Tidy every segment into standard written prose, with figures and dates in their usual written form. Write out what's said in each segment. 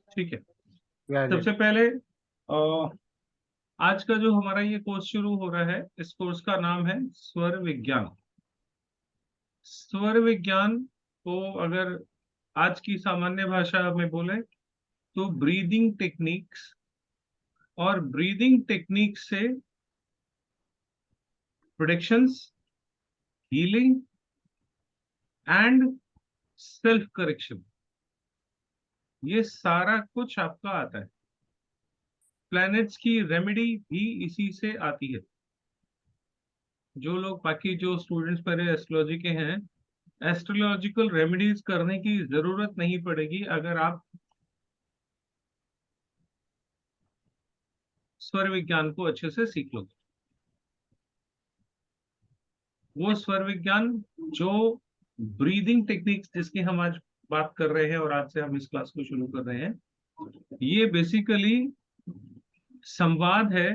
ठीक है। या जी। सबसे पहले आज का जो हमारा ये कोर्स शुरू हो रहा है, इस कोर्स का नाम है स्वर विज्ञान। स्वर विज्ञान को अगर आज की सामान्य भाषा में बोले तो ब्रीदिंग टेक्निक्स, और ब्रीदिंग टेक्निक से predictions, healing and self correction, ये सारा कुछ आपका आता है। प्लैनेट्स की रेमेडी भी इसी से आती है। जो लोग, बाकी जो स्टूडेंट्स मेरे एस्ट्रोलॉजी के हैं, एस्ट्रोलॉजिकल रेमेडीज करने की जरूरत नहीं पड़ेगी अगर आप स्वर विज्ञान को अच्छे से सीख लोगे। वो स्वर विज्ञान जो ब्रीदिंग टेक्निक्स जिसकी हम आज बात कर रहे हैं और आज से हम इस क्लास को शुरू कर रहे हैं, ये बेसिकली संवाद है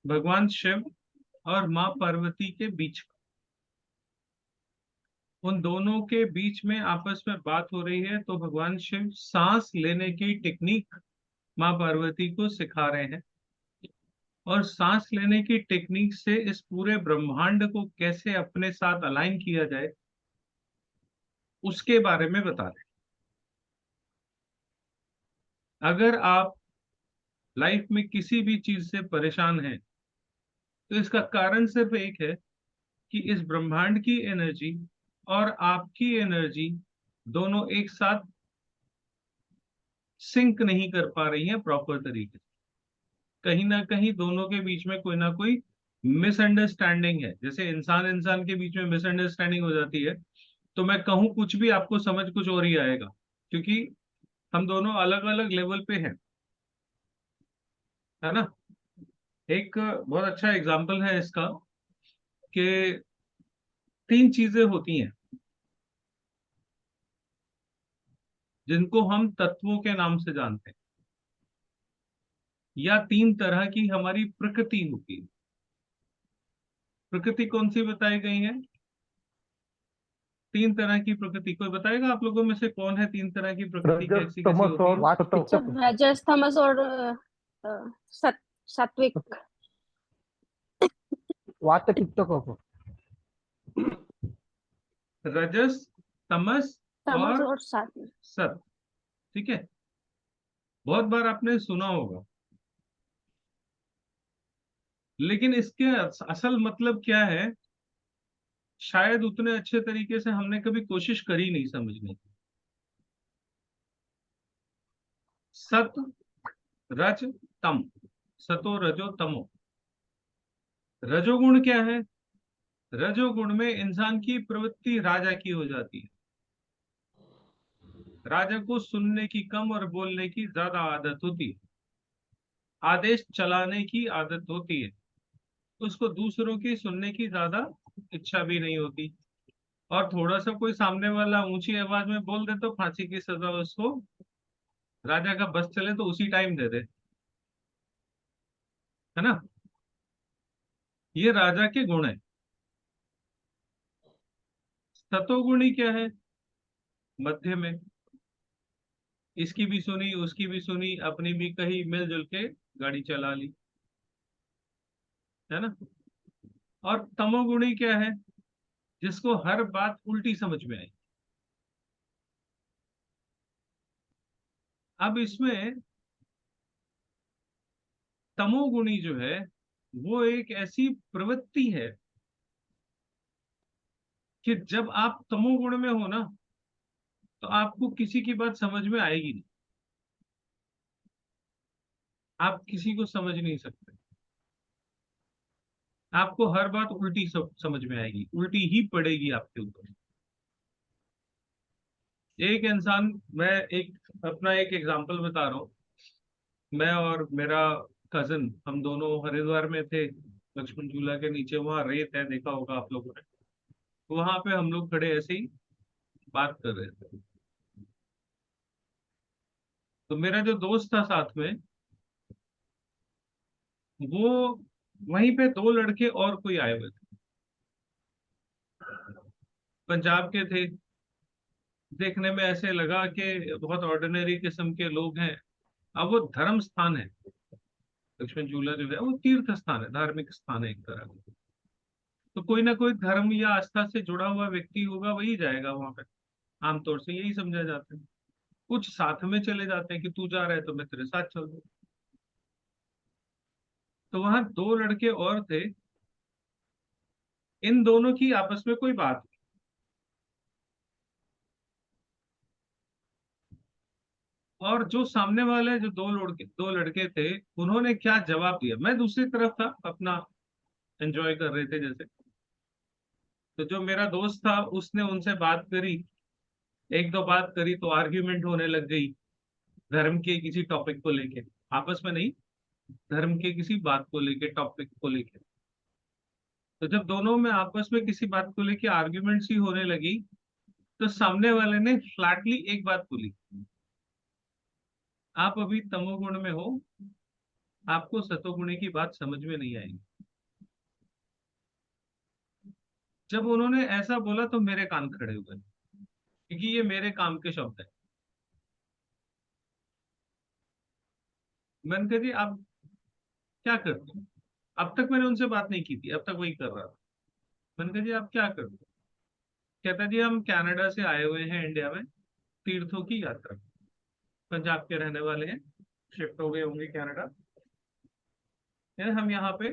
भगवान शिव और माँ पार्वती के बीच। उन दोनों के बीच में आपस में बात हो रही है, तो भगवान शिव सांस लेने की टेक्निक माँ पार्वती को सिखा रहे हैं, और सांस लेने की टेक्निक से इस पूरे ब्रह्मांड को कैसे अपने साथ अलाइन किया जाए उसके बारे में बता रहे हैं। अगर आप लाइफ में किसी भी चीज से परेशान हैं, तो इसका कारण सिर्फ एक है कि इस ब्रह्मांड की एनर्जी और आपकी एनर्जी दोनों एक साथ सिंक नहीं कर पा रही हैं प्रॉपर तरीके से। कहीं ना कहीं दोनों के बीच में कोई ना कोई मिसअंडरस्टैंडिंग है। जैसे इंसान इंसान के बीच में मिसअंडरस्टैंडिंग हो जाती है, तो मैं कहूँ कुछ भी, आपको समझ कुछ और ही आएगा, क्योंकि हम दोनों अलग अलग लेवल पे हैं, है ना। एक बहुत अच्छा एग्जाम्पल है इसका कि तीन चीजें होती हैं जिनको हम तत्वों के नाम से जानते हैं, या तीन तरह की हमारी प्रकृति होती है। प्रकृति कौन सी बताई गई है? तीन तरह की प्रकृति कोई बताएगा आप लोगों में से? कौन है तीन तरह की प्रकृति, रजस कैसी कैसी तमस होती और है? वास्तव। रजस तमस और सात्विक। वात पित्त कफ। रजस, तमस तमस और और सात्विक। सत। ठीक है। बहुत बार आपने सुना होगा, लेकिन इसके असल मतलब क्या है, शायद उतने अच्छे तरीके से हमने कभी कोशिश करी नहीं समझने की। सत, रज, तम। सतो रजो तमो। रजोगुण क्या है? रजोगुण में इंसान की प्रवृत्ति राजा की हो जाती है। राजा को सुनने की कम और बोलने की ज्यादा आदत होती है। आदेश चलाने की आदत होती है। उसको दूसरों की सुनने की ज्यादा इच्छा भी नहीं होती। और थोड़ा सा कोई सामने वाला ऊंची आवाज में बोल दे तो फांसी की सजा उसको, राजा का बस चले तो उसी टाइम दे दे, है ना। ये राजा के गुण है। सतोगुणी क्या है? मध्य में, इसकी भी सुनी उसकी भी सुनी, अपनी भी कही, मिलजुल के गाड़ी चला ली, है ना। और तमोगुणी क्या है? जिसको हर बात उल्टी समझ में आई। अब इसमें तमोगुणी जो है, वो एक ऐसी प्रवृत्ति है कि जब आप तमोगुण में हो ना, तो आपको किसी की बात समझ में आएगी नहीं। आप किसी को समझ नहीं सकते। आपको हर बात उल्टी समझ में आएगी, उल्टी ही पड़ेगी आपके ऊपर। एक इंसान, मैं एक अपना एक एग्जांपल बता रहा हूँ। मैं और मेरा कजन, हम दोनों हरिद्वार में थे, लक्ष्मण झूला के नीचे, वहां रेत है, देखा होगा आप लोगों ने। तो वहां पे हम लोग खड़े ऐसे ही बात कर रहे थे। तो मेरा जो दोस्त था साथ में, वो, वहीं पे दो लड़के और कोई आए हुए थे, पंजाब के थे। देखने में ऐसे लगा कि बहुत ऑर्डिनरी किस्म के लोग हैं। अब वो धर्म स्थान है, लक्ष्मण झूला जो है वो तीर्थ स्थान है, धार्मिक स्थान है एक तरह का। तो कोई ना कोई धर्म या आस्था से जुड़ा हुआ व्यक्ति होगा, वही जाएगा वहां पे। आमतौर से यही समझा जाता है। कुछ साथ में चले जाते हैं कि तू जा रहा है तो मैं तेरे साथ चल दूँ। तो वहां दो लड़के और थे, इन दोनों की आपस में कोई बात नहीं। और जो सामने वाले जो दो लड़के थे, उन्होंने क्या जवाब दिया, मैं दूसरी तरफ था अपना, एंजॉय कर रहे थे जैसे। तो जो मेरा दोस्त था उसने उनसे बात करी, एक दो बात करी तो आर्ग्यूमेंट होने लग गई, धर्म के किसी टॉपिक को लेके। आपस में नहीं, धर्म के किसी बात को लेके, टॉपिक को लेके। तो जब दोनों में आपस में किसी बात को लेके आर्ग्यूमेंट सी होने लगी, तो सामने वाले ने फ्लैटली एक बात बोली, आप अभी तमोगुण में हो, आपको सतोगुणी की बात समझ में नहीं आएगी। जब उन्होंने ऐसा बोला तो मेरे कान खड़े हुए, क्योंकि ये मेरे काम के शब्द है। मैंने कहा जी आप क्या करते हो? अब तक मैंने उनसे बात नहीं की थी, अब तक वही कर रहा था। मैंने कहा जी आप क्या करते हो? कहता जी हम कनाडा से आए हुए हैं इंडिया में, तीर्थों की यात्रा। पंजाब के रहने वाले हैं, शिफ्ट हो गए होंगे कनाडा। यानी हम यहाँ पे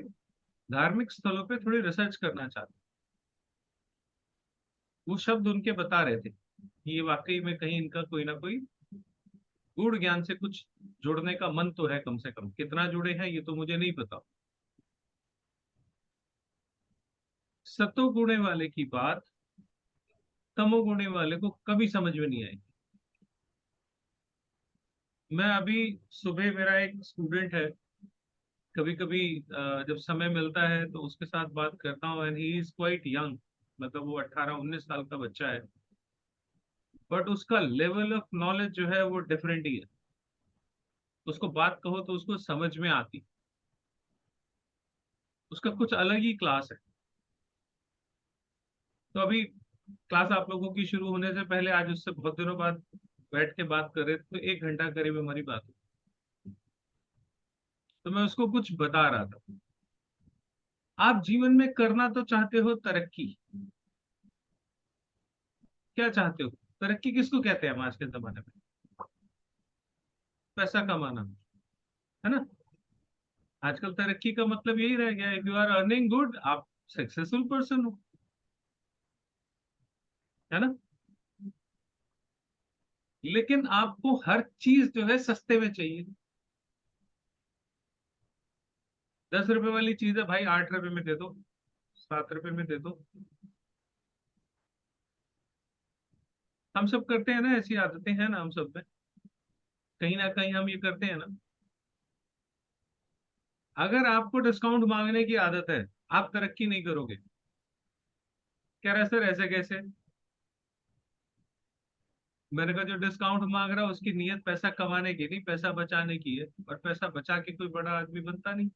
धार्मिक स्थलों पे थोड़ी रिसर्च करना चाहते हैं। वो शब्द उनके बता रहे थे कि ये वाकई में कहीं इनका कोई ना कोई गूढ़ ज्ञान से कुछ जुड़ने का मन तो है, कम से कम कितना जुड़े हैं ये तो मुझे नहीं पता। सतोगुणे वाले की बात तमोगुणे वाले को कभी समझ में नहीं आई। मैं अभी सुबह, मेरा एक स्टूडेंट है, कभी कभी जब समय मिलता है तो उसके साथ बात करता हूँ, and he is quite young, मतलब वो 18-19 साल का बच्चा है। बट उसका लेवल ऑफ नॉलेज जो है वो डिफरेंट ही है। उसको बात कहो तो उसको समझ में आती, उसका कुछ अलग ही क्लास है। तो अभी क्लास आप लोगों की शुरू होने से पहले आज उससे बहुत दिनों बाद बैठ के बात कर रहे थे, तो 1 घंटा करीब हमारी बात हुई। तो मैं उसको कुछ बता रहा था, आप जीवन में करना तो चाहते हो तरक्की, क्या चाहते हो? तरक्की किसको कहते हैं हम आज के जमाने में? पैसा कमाना, है ना? आजकल तरक्की का मतलब यही रह गया है, if you are earning good आप सक्सेसफुल पर्सन हो, है ना? लेकिन आपको हर चीज जो है सस्ते में चाहिए। 10 रुपए वाली चीज है भाई, 8 रुपए में दे दो, 7 रुपए में दे दो। हम सब करते हैं ना, ऐसी आदतें हैं ना हम सब में, कहीं ना कहीं हम ये करते हैं ना। अगर आपको डिस्काउंट मांगने की आदत है, आप तरक्की नहीं करोगे। कह रहा है सर ऐसे कैसे? मैंने कहा जो डिस्काउंट मांग रहा है उसकी नीयत पैसा कमाने की नहीं, पैसा बचाने की है, और पैसा बचा के कोई बड़ा आदमी बनता नहीं।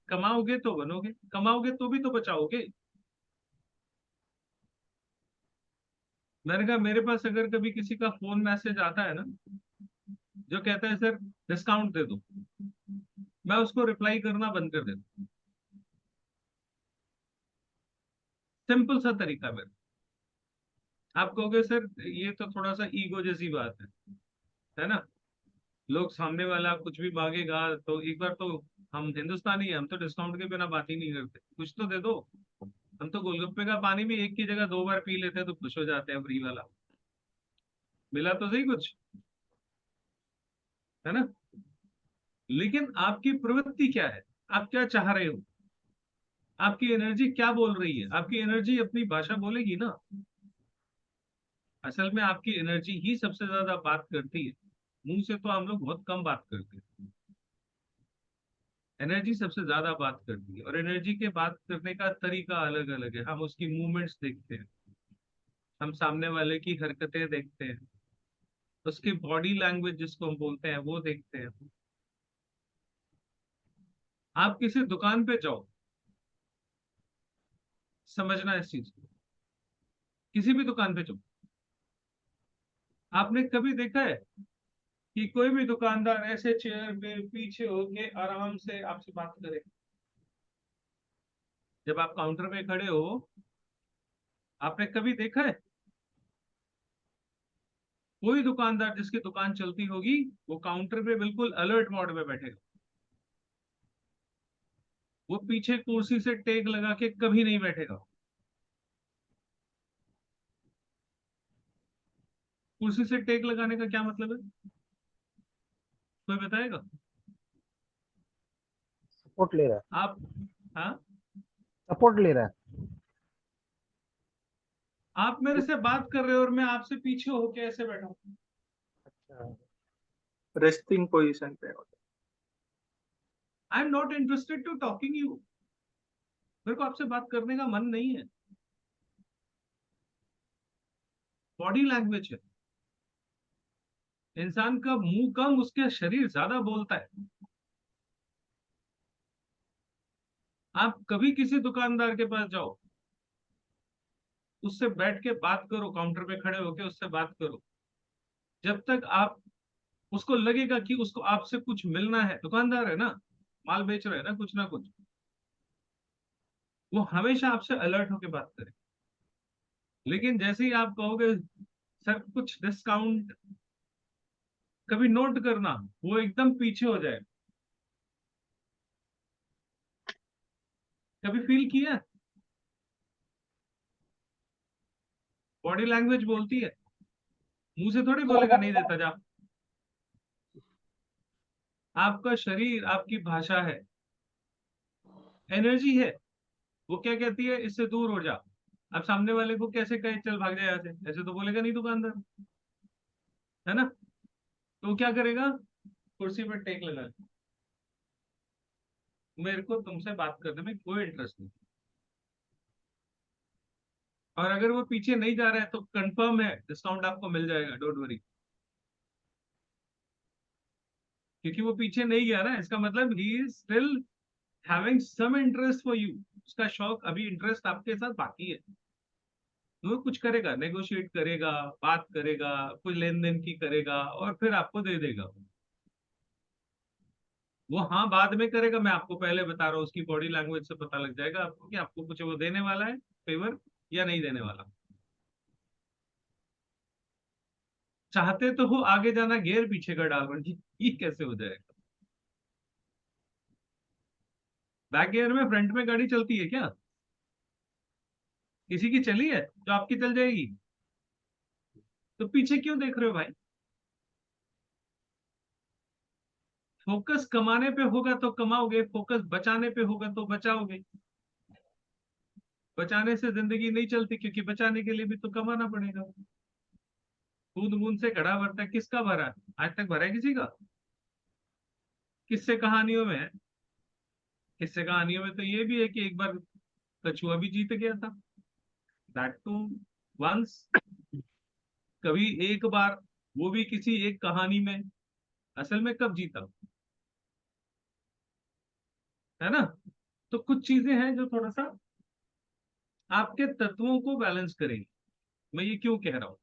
कमाओगे तो बनोगे, कमाओगे तो भी तो बचाओगे। मैंने कहा मेरे पास अगर कभी किसी का फोन मैसेज आता है ना, जो कहता है सर डिस्काउंट दे दो, मैं उसको रिप्लाई करना बंद कर देता हूँ। सिंपल सा तरीका मेरा। आप कहोगे सर ये तो थोड़ा सा ईगो जैसी बात है ना? लोग, सामने वाला कुछ भी मांगेगा तो एक बार तो, हम हिंदुस्तानी है, हम तो डिस्काउंट के बिना बात ही नहीं करते, कुछ तो दे दो। हम तो गोलगप्पे का पानी भी एक की जगह 2 बार पी लेते हैं तो खुश हो जाते हैं, फ्री वाला मिला तो सही कुछ, है ना? लेकिन आपकी प्रवृत्ति क्या है, आप क्या चाह रहे हो, आपकी एनर्जी क्या बोल रही है? आपकी एनर्जी अपनी भाषा बोलेगी ना। असल में आपकी एनर्जी ही सबसे ज्यादा बात करती है। मुंह से तो हम लोग बहुत कम बात करते हैं, एनर्जी सबसे ज्यादा बात करती है। और एनर्जी के बात करने का तरीका अलग अलग है, हम उसकी मूवमेंट्स देखते हैं, हम सामने वाले की हरकतें देखते हैं, उसकी बॉडी लैंग्वेज जिसको हम बोलते हैं वो देखते हैं। आप किसी दुकान पे जाओ, समझना इस चीज को, किसी भी दुकान पे जाओ, आपने कभी देखा है कि कोई भी दुकानदार ऐसे चेयर पे पीछे होके आराम से आपसे बात करे? जब आप काउंटर पे खड़े हो, आपने कभी देखा है कोई दुकानदार जिसकी दुकान चलती होगी वो काउंटर पे बिल्कुल अलर्ट मोड में बैठेगा? वो पीछे कुर्सी से टेक लगा के कभी नहीं बैठेगा। कुर्सी से टेक लगाने का क्या मतलब है, कोई बताएगा? सपोर्ट ले रहा है। आप, हाँ, सपोर्ट ले रहा है। आप मेरे से बात कर रहे हो और मैं आपसे पीछे होके ऐसे बैठा हूँ। अच्छा। रेस्टिंग पोजीशन पे होता I am not interested to talking you. मेरे को आपसे बात करने का मन नहीं है। बॉडी लैंग्वेज है। इंसान का मुंह कम, उसके शरीर ज्यादा बोलता है। आप कभी किसी दुकानदार के पास जाओ, उससे बैठ के बात करो, काउंटर पे खड़े होके उससे बात करो। जब तक आप, उसको लगेगा कि उसको आपसे कुछ मिलना है, दुकानदार है ना, माल बेच रहा है ना, कुछ ना कुछ, वो हमेशा आपसे अलर्ट होके बात करे। लेकिन जैसे ही आप कहोगे सर कुछ डिस्काउंट, कभी नोट करना, वो एकदम पीछे हो जाए। कभी फील किया? बॉडी लैंग्वेज बोलती है, मुंह से थोड़ी बोलेगा नहीं देता जा। आपका शरीर आपकी भाषा है, एनर्जी है। वो क्या कहती है, इससे दूर हो जा। अब सामने वाले को कैसे कहे चल भाग जा यहाँ से, ऐसे तो बोलेगा नहीं दुकानदार, है ना? तो वो क्या करेगा, कुर्सी पर टेक लगा ले। मेरे को तुमसे बात करने में कोई इंटरेस्ट नहीं। और अगर वो पीछे नहीं जा रहा है तो कंफर्म है डिस्काउंट आपको मिल जाएगा, डोंट वरी। क्योंकि वो पीछे नहीं गया ना, इसका मतलब ही is still having some interest for you. उसका शौक अभी, इंटरेस्ट आपके साथ बाकी है। तो वो कुछ करेगा, नेगोशिएट करेगा, बात करेगा, कुछ लेन देन की करेगा और फिर आपको दे देगा। वो हाँ बाद में करेगा, मैं आपको पहले बता रहा हूँ, उसकी बॉडी लैंग्वेज से पता लग जाएगा आपको कि आपको कुछ वो देने वाला है फेवर या नहीं देने वाला। चाहते तो हो आगे जाना, गियर पीछे का डाल रहे, ये कैसे हो जाएगा? बैक गियर में फ्रंट में गाड़ी चलती है क्या? किसी की चली है जो आपकी चल जाएगी? तो पीछे क्यों देख रहे हो भाई? फोकस कमाने पे होगा तो कमाओगे, फोकस बचाने पे होगा तो बचाओगे। बचाने से जिंदगी नहीं चलती, क्योंकि बचाने के लिए भी तो कमाना पड़ेगा। बूंद बूंद से घड़ा भरता है, किसका भरा है? आज तक भरा है किसी का? किससे कहानियों में है। किससे कहानियों में तो ये भी है कि एक बार कछुआ भी जीत गया था, दैट टू वंस, कभी एक बार, वो भी किसी एक कहानी में। असल में कब जीता, है ना? तो कुछ चीजें हैं जो थोड़ा सा आपके तत्वों को बैलेंस करेंगी। मैं ये क्यों कह रहा हूं,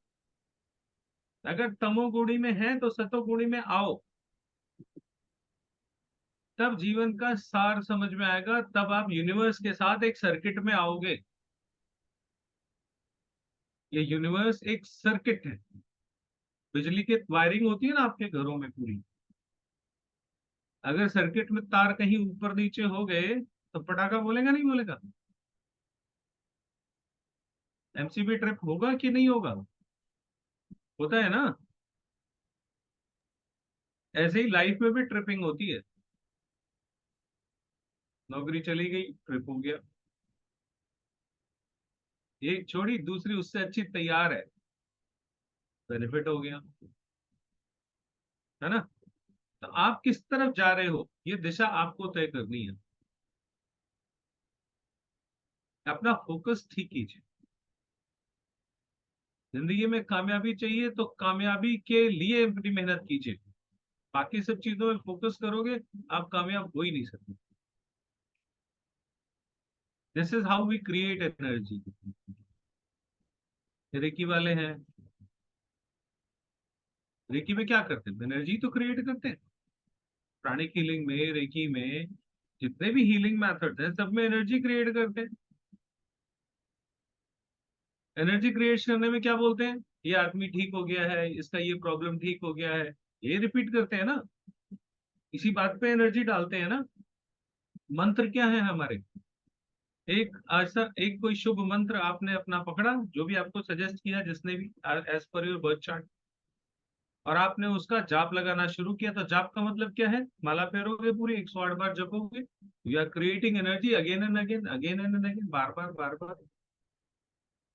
अगर तमोगुणी में है तो सतोगुणी में आओ, तब जीवन का सार समझ में आएगा, तब आप यूनिवर्स के साथ एक सर्किट में आओगे। ये यूनिवर्स एक सर्किट है। बिजली की वायरिंग होती है ना आपके घरों में पूरी, अगर सर्किट में तार कहीं ऊपर नीचे हो गए तो पटाखा बोलेगा नहीं बोलेगा? एमसीबी ट्रिप होगा कि नहीं होगा? होता है ना? ऐसे ही लाइफ में भी ट्रिपिंग होती है। नौकरी चली गई, ट्रिप हो गया। एक छोड़ी, दूसरी उससे अच्छी तैयार है, बेनिफिट हो गया, है ना? तो आप किस तरफ जा रहे हो, ये दिशा आपको तय करनी है। अपना फोकस ठीक कीजिए। जिंदगी में कामयाबी चाहिए तो कामयाबी के लिए अपनी मेहनत कीजिए। बाकी सब चीजों में फोकस करोगे, आप कामयाब हो ही नहीं सकते। This is how we create energy. Reiki वाले हैं, रेकी में क्या करते हैं, एनर्जी तो क्रिएट करते हैं। प्राणिक हीलिंग में, रेकी में, जितने भी हीलिंग मेथड हैं सब में एनर्जी क्रिएट करते हैं। एनर्जी क्रिएट करने में क्या बोलते हैं, ये आदमी ठीक हो गया है, इसका ये प्रॉब्लम ठीक हो गया है, ये रिपीट करते हैं ना, इसी बात पे एनर्जी डालते हैं ना। मंत्र क्या है हमारे, एक ऐसा एक कोई शुभ मंत्र आपने अपना पकड़ा, जो भी आपको सजेस्ट किया जिसने भी, as per your birth chart, और आपने उसका जाप लगाना शुरू किया। तो जाप का मतलब क्या है, माला फेरोगे, पूरी 108 बार जपोगे, you are creating energy again and again, again and again, बार बार बार बार।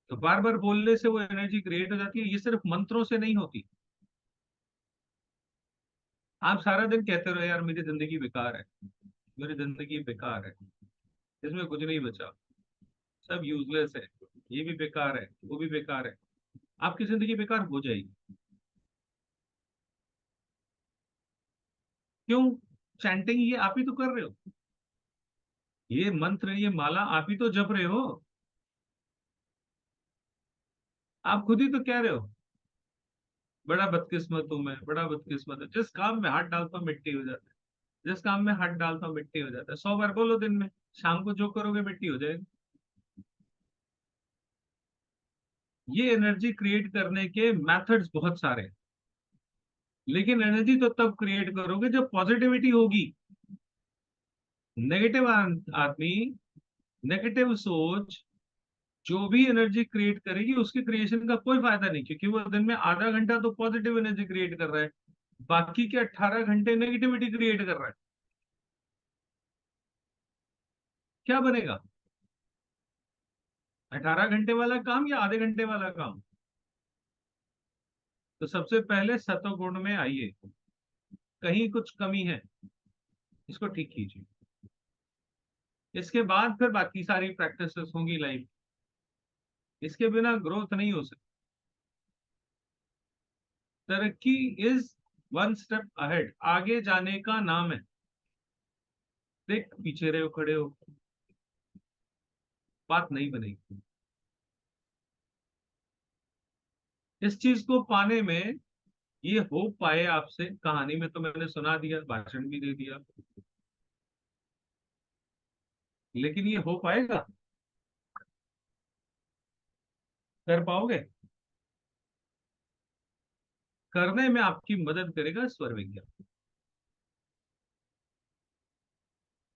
तो बार बार बोलने से वो एनर्जी क्रिएट हो जाती है, ये सिर्फ मंत्रों से नहीं होती। आप सारा दिन कहते रहो यार मेरी जिंदगी बेकार है, मेरी जिंदगी बेकार है, इसमें कुछ नहीं बचा, सब यूजलेस है, ये भी बेकार है, वो भी बेकार है, आपकी जिंदगी बेकार हो जाएगी। क्यों, चैंटिंग ये आप ही तो कर रहे हो, ये मंत्र ये माला आप ही तो जप रहे हो, आप खुद ही तो कह रहे हो बड़ा बदकिस्मत हूं मैं, बड़ा बदकिस्मत है, जिस काम में हाथ डालता हूं मिट्टी हो जाता है, जिस काम में हाथ डालता हूं मिट्टी हो जाता है। 100 बार बोलो दिन में, शाम को जो करोगे मिट्टी हो जाएगी। ये एनर्जी क्रिएट करने के मेथड्स बहुत सारे हैं, लेकिन एनर्जी तो तब क्रिएट करोगे जब पॉजिटिविटी होगी। नेगेटिव आदमी, नेगेटिव सोच जो भी एनर्जी क्रिएट करेगी उसके क्रिएशन का कोई फायदा नहीं, क्योंकि वो दिन में आधा घंटा तो पॉजिटिव एनर्जी क्रिएट कर रहा है, बाकी के 18 घंटे नेगेटिविटी क्रिएट कर रहा है। क्या बनेगा, 18 घंटे वाला काम या आधे घंटे वाला काम? तो सबसे पहले सत्वगुण में आइए, कहीं कुछ कमी है, इसको ठीक कीजिए, इसके बाद फिर बाकी सारी प्रैक्टिसेस होंगी लाइफ, इसके बिना ग्रोथ नहीं हो सकती। तरक्की इज वन स्टेप अहेड, आगे जाने का नाम है। देख पीछे रहे हो, खड़े हो, बात नहीं बनेगी। इस चीज को पाने में, ये हो पाए आपसे, कहानी में तो मैंने सुना दिया, भाषण भी दे दिया, लेकिन ये हो पाएगा, कर पाओगे? करने में आपकी मदद करेगा स्वर विज्ञान,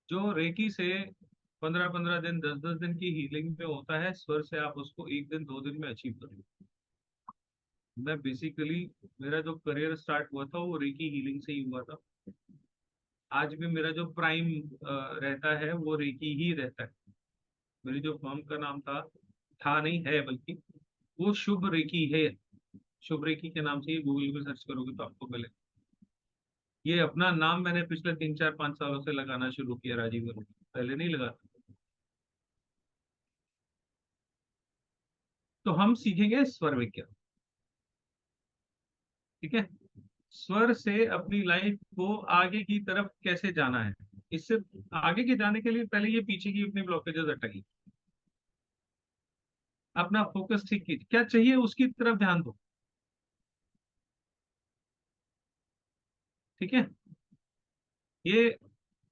जो रेकी से 15-15 दिन, 10-10 दिन की हीलिंग में होता है, स्वर से आप उसको 1 दिन 2 दिन में अचीव कर लो। मैं बेसिकली, मेरा जो करियर स्टार्ट हुआ था वो रेकी हीलिंग से ही हुआ था। आज भी मेरा जो प्राइम रहता है वो रेकी ही रहता है। मेरी जो फर्म का नाम था नहीं है बल्कि, वो शुभ रेकी है। शुभ रेकी के नाम से ही गूगल पे सर्च करोगे तो आपको मिले। ये अपना नाम मैंने पिछले 3-4-5 सालों से लगाना शुरू किया राजीव वर्मा, पहले नहीं लगा। तो हम सीखेंगे स्वर विज्ञान, ठीक है, स्वर से अपनी लाइफ को आगे की तरफ कैसे जाना है। इससे आगे के जाने के लिए पहले ये पीछे की अपनी ब्लॉकेजेस हटाइए, अपना फोकस ठीक कीजिए, क्या चाहिए उसकी तरफ ध्यान दो, ठीक है। ये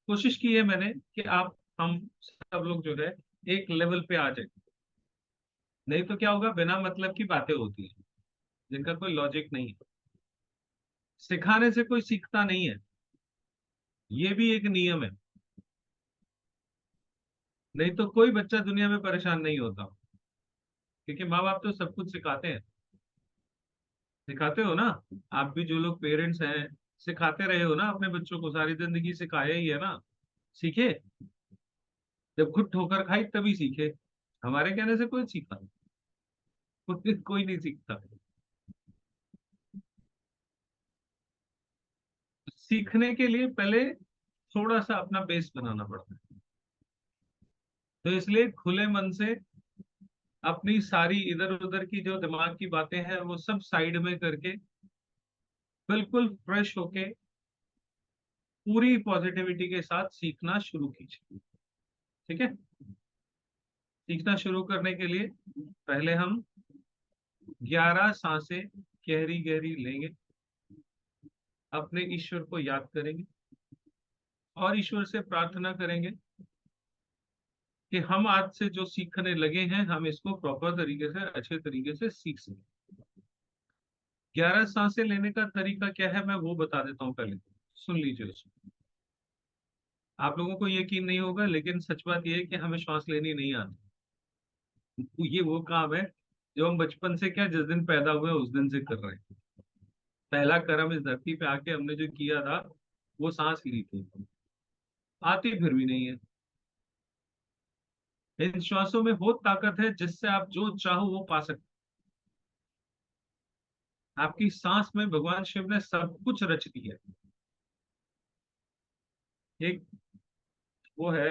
कोशिश की है मैंने कि आप, हम सब लोग जो है एक लेवल पे आ जाए। नहीं तो क्या होगा, बिना मतलब की बातें होती है जिनका कोई लॉजिक नहीं है, सिखाने से कोई सीखता नहीं है, ये भी एक नियम है। नहीं तो कोई बच्चा दुनिया में परेशान नहीं होता, क्योंकि माँ बाप तो सब कुछ सिखाते हैं, सिखाते हो ना। आप भी जो लोग पेरेंट्स हैं, सिखाते रहे हो ना अपने बच्चों को, सारी जिंदगी सिखाया ही है ना, सीखे। जब खुद ठोकर खाई तभी सीखे, हमारे कहने से कोई सीखा नहीं, कोई नहीं सीखता। सीखने के लिए पहले थोड़ा सा अपना बेस बनाना पड़ता है, तो इसलिए खुले मन से अपनी सारी इधर उधर की जो दिमाग की बातें हैं वो सब साइड में करके, बिल्कुल फ्रेश होके, पूरी पॉजिटिविटी के साथ सीखना शुरू कीजिए, ठीक है। सीखना शुरू करने के लिए पहले हम 11 सांसें गहरी गहरी लेंगे, अपने ईश्वर को याद करेंगे और ईश्वर से प्रार्थना करेंगे कि हम आज से जो सीखने लगे हैं हम इसको प्रॉपर तरीके से अच्छे तरीके से सीख सकें। 11 सांसें लेने का तरीका क्या है मैं वो बता देता हूँ, पहले सुन लीजिए उसको। आप लोगों को यकीन नहीं होगा लेकिन सच बात यह है कि हमें श्वास लेनी नहीं आती। ये वो काम है जो हम बचपन से, क्या जिस दिन पैदा हुए उस दिन से कर रहे हैं। पहला कर्म इस धरती पे आके हमने जो किया था वो सांस ली थी, आती फिर भी नहीं है। इन श्वासों में वो ताकत है जिससे आप जो चाहो वो पा सकते। आपकी सांस में भगवान शिव ने सब कुछ रच दिया है। एक वो है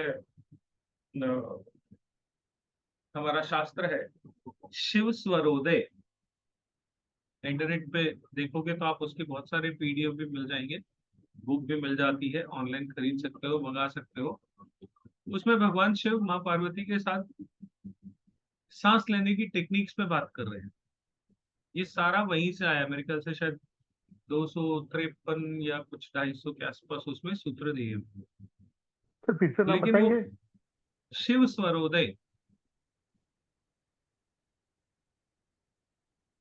न, हमारा शास्त्र है शिव स्वरोदय। इंटरनेट पे देखोगे तो आप उसके बहुत सारे पीडीएफ भी मिल जाएंगे, बुक भी मिल जाती है, ऑनलाइन खरीद सकते हो, मंगा सकते हो। उसमें भगवान शिव माँ पार्वती के साथ सांस लेने की टेक्निक्स पे बात कर रहे हैं। ये सारा वहीं से आया, मेरे ख्याल से शायद 253 या कुछ 250 के आसपास उसमें सूत्र दिए हैं। सर फिर से नाम लेकिन वो बताएंगे? शिव स्वरोदय,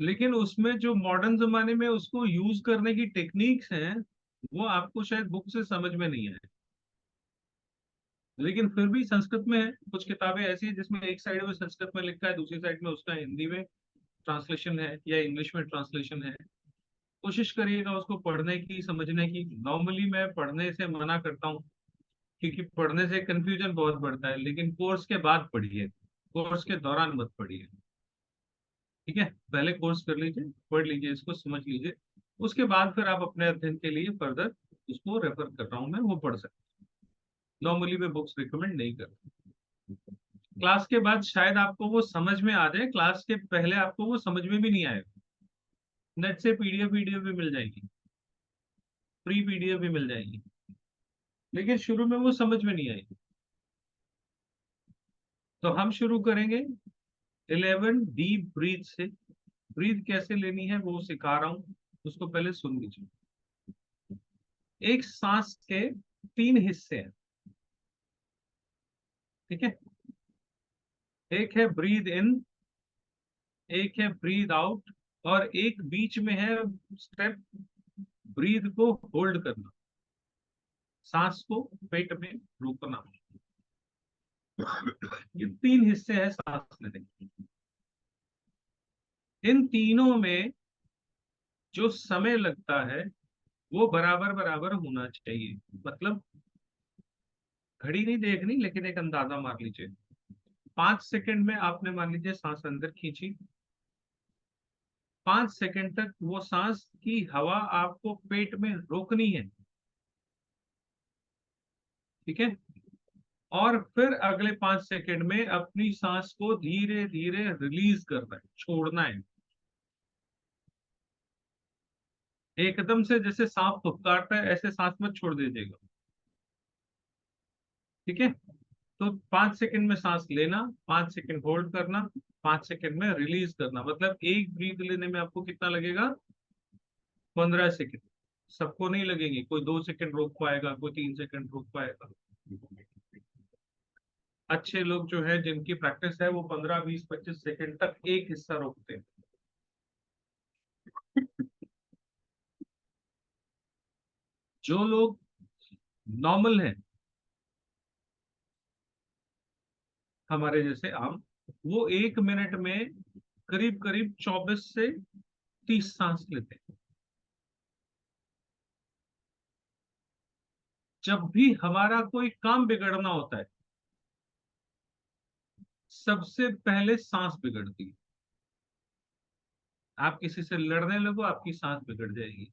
लेकिन उसमें जो मॉडर्न जमाने में उसको यूज करने की टेक्निक्स हैं वो आपको शायद बुक से समझ में नहीं आए। लेकिन फिर भी संस्कृत में है, कुछ किताबें ऐसी है जिसमें एक साइड में संस्कृत में लिखा है, दूसरी साइड में उसका हिंदी में ट्रांसलेशन है या इंग्लिश में ट्रांसलेशन है। कोशिश करिएगा उसको पढ़ने की, समझने की। नॉर्मली मैं पढ़ने से मना करता हूँ क्योंकि पढ़ने से कंफ्यूजन बहुत बढ़ता है, लेकिन कोर्स के बाद पढ़िए, कोर्स के दौरान मत पढ़िए। ठीक है, पहले कोर्स कर लीजिए, पढ़ लीजिए, इसको समझ लीजिए, उसके बाद फिर आप अपने अध्ययन के लिए फर्दर उसको रेफर कर रहा हूँ मैं, वो पढ़ सकते। नॉर्मली मैं बुक्स रिकमेंड नहीं करता। क्लास के बाद शायद आपको वो समझ में आ जाए, क्लास के पहले आपको वो समझ में भी नहीं आएगा। नेट से पीडीएफ वीडियो भी मिल जाएगी, फ्री पीडीएफ भी मिल जाएगी, लेकिन शुरू में वो समझ में नहीं आएगी। तो हम शुरू करेंगे 11 डीप ब्रीथ से। ब्रीथ कैसे लेनी है वो सिखा रहा हूं, उसको पहले सुन लीजिए। एक सांस के 3 हिस्से हैं, ठीक है। एक है ब्रीद इन, एक है ब्रीद आउट, और एक बीच में है स्टेप ब्रीद को होल्ड करना, सांस को पेट में रोकना। ये 3 हिस्से हैं सांस लेने के। इन तीनों में जो समय लगता है वो बराबर बराबर होना चाहिए। मतलब घड़ी नहीं देखनी, लेकिन एक अंदाजा मार लीजिए। 5 सेकंड में आपने मान लीजिए सांस अंदर खींची, 5 सेकंड तक वो सांस की हवा आपको पेट में रोकनी है, ठीक है। और फिर अगले 5 सेकंड में अपनी सांस को धीरे धीरे रिलीज करना है, छोड़ना है। एकदम से जैसे सांप फुफकारता है ऐसे सांस मत छोड़ दीजिएगा, ठीक है। तो 5 सेकंड में सांस लेना, 5 सेकंड होल्ड करना, 5 सेकंड में रिलीज करना। मतलब एक ब्रीथ लेने में आपको कितना लगेगा? 15 सेकंड। सबको नहीं लगेंगे, कोई 2 सेकंड रोक पाएगा, कोई 3 सेकंड रोक पाएगा। अच्छे लोग जो है जिनकी प्रैक्टिस है वो 15, 20, 25 सेकंड तक एक हिस्सा रोकते हैं। जो लोग नॉर्मल हैं, हमारे जैसे आम, वो 1 मिनट में करीब करीब 24 से 30 सांस लेते हैं। जब भी हमारा कोई काम बिगड़ना होता है सबसे पहले सांस बिगड़ती है। आप किसी से लड़ने लगो आपकी सांस बिगड़ जाएगी,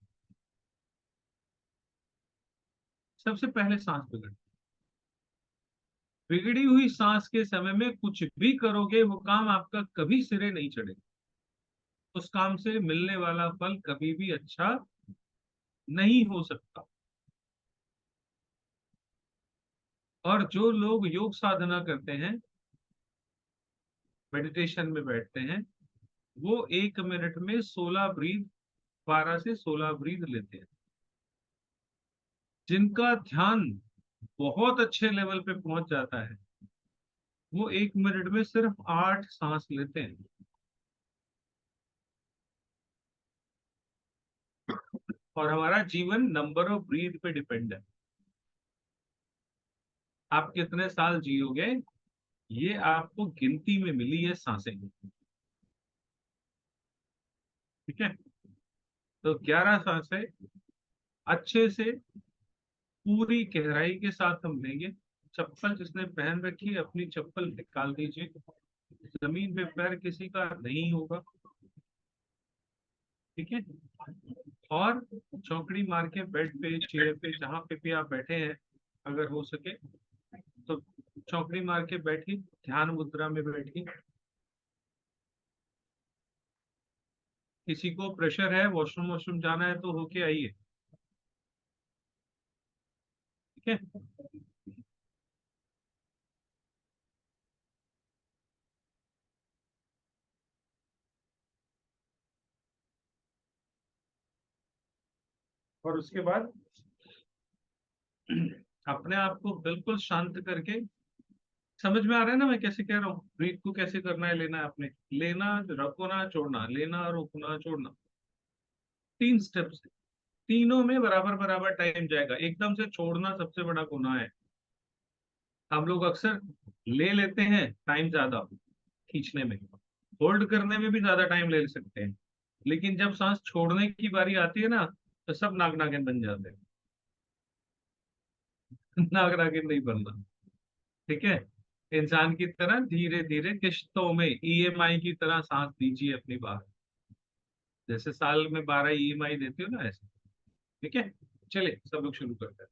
सबसे पहले सांस बिगड़ती। बिगड़ी हुई सांस के समय में कुछ भी करोगे वो काम आपका कभी सिरे नहीं चढ़ेगा, उस काम से मिलने वाला फल कभी भी अच्छा नहीं हो सकता। और जो लोग योग साधना करते हैं, मेडिटेशन में बैठते हैं, वो 1 मिनट में 16 ब्रीथ, 12 से 16 ब्रीथ लेते हैं। जिनका ध्यान बहुत अच्छे लेवल पे पहुंच जाता है, वो 1 मिनट में सिर्फ 8 सांस लेते हैं। और हमारा जीवन नंबर ऑफ ब्रीथ पे डिपेंड है। आप कितने साल जियोगे, ये आपको गिनती में मिली है सांसें। ठीक है, तो 11 सांसें अच्छे से पूरी गहराई के साथ हम लेंगे। चप्पल जिसने पहन रखी है, अपनी चप्पल निकाल दीजिए। जमीन पे पैर किसी का नहीं होगा। ठीक है, और चौकड़ी मार के बेड पे, चेयर पे, जहां पे भी आप बैठे हैं, अगर हो सके तो चौकड़ी मार के बैठिए, ध्यान मुद्रा में बैठिए। किसी को प्रेशर है, वॉशरूम वॉशरूम जाना है, तो होके आइए। ठीक है, और उसके बाद अपने आप को बिल्कुल शांत करके, समझ में आ रहा है ना मैं कैसे कह रहा हूँ, ब्रीथ को कैसे करना है, लेना है आपने, लेना, रोकना, छोड़ना, लेना, रोकना, छोड़ना, 3 स्टेप्स। तीनों में बराबर बराबर टाइम जाएगा। एकदम से छोड़ना सबसे बड़ा गुनाह है। हम लोग अक्सर ले लेते हैं टाइम ज्यादा खींचने में, होल्ड करने में भी ज्यादा टाइम ले सकते हैं, लेकिन जब सांस छोड़ने की बारी आती है ना, तो सब नाग नागिन बन जाते हैं। नाग नागिन नहीं बनना। ठीक है, इंसान की तरह धीरे धीरे किश्तों में, ईएमआई की तरह सांस दीजिए अपनी बात। जैसे साल में 12 ईएमआई देते हो ना, ऐसे। ठीक है, चलिए सब लोग शुरू करते हैं।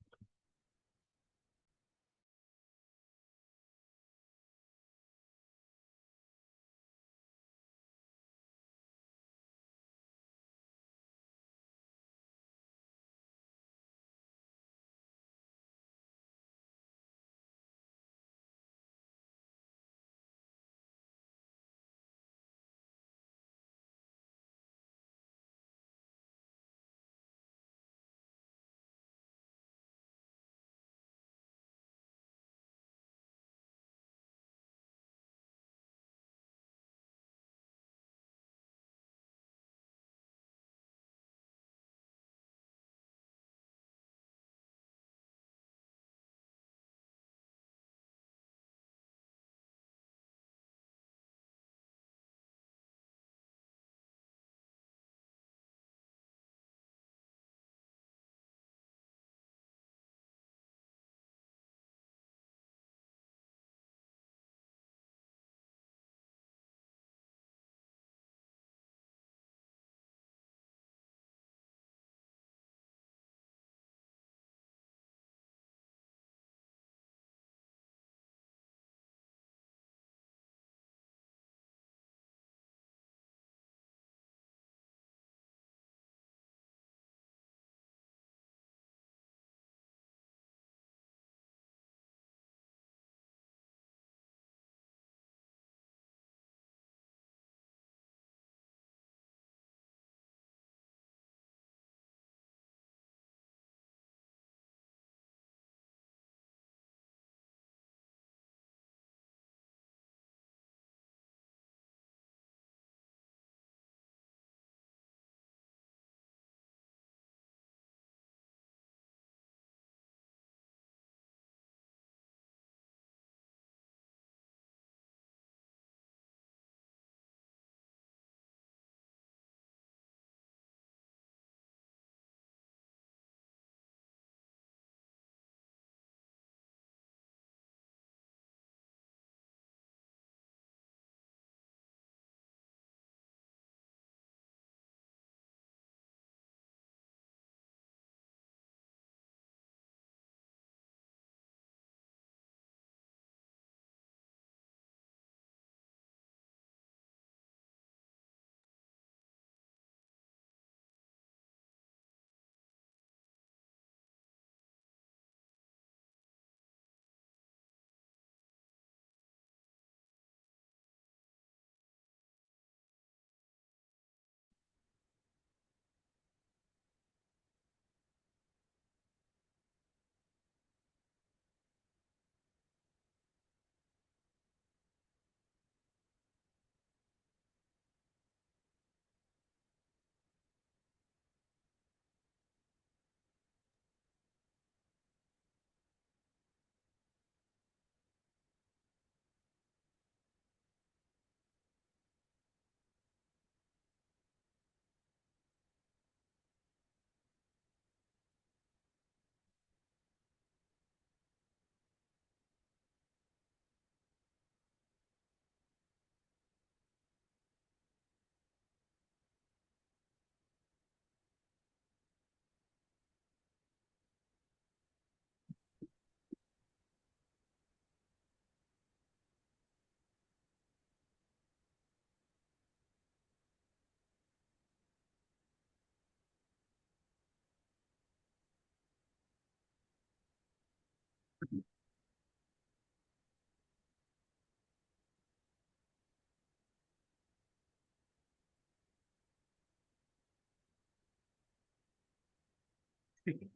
ठीक है।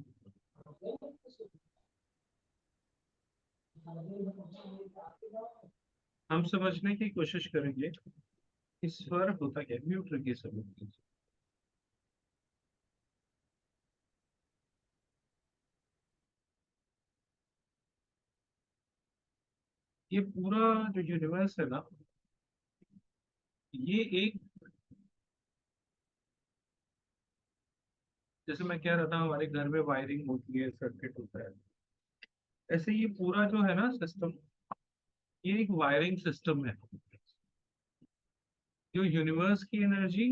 हम समझने की कोशिश करेंगे कि स्वर होता क्या है। म्यूट रखिए सब लोग। ये पूरा जो यूनिवर्स है ना, ये एक, जैसे मैं कह रहा था हमारे घर में वायरिंग होती है, सर्किट होता है, ऐसे ये पूरा जो है ना सिस्टम, ये एक वायरिंग सिस्टम है जो यूनिवर्स की एनर्जी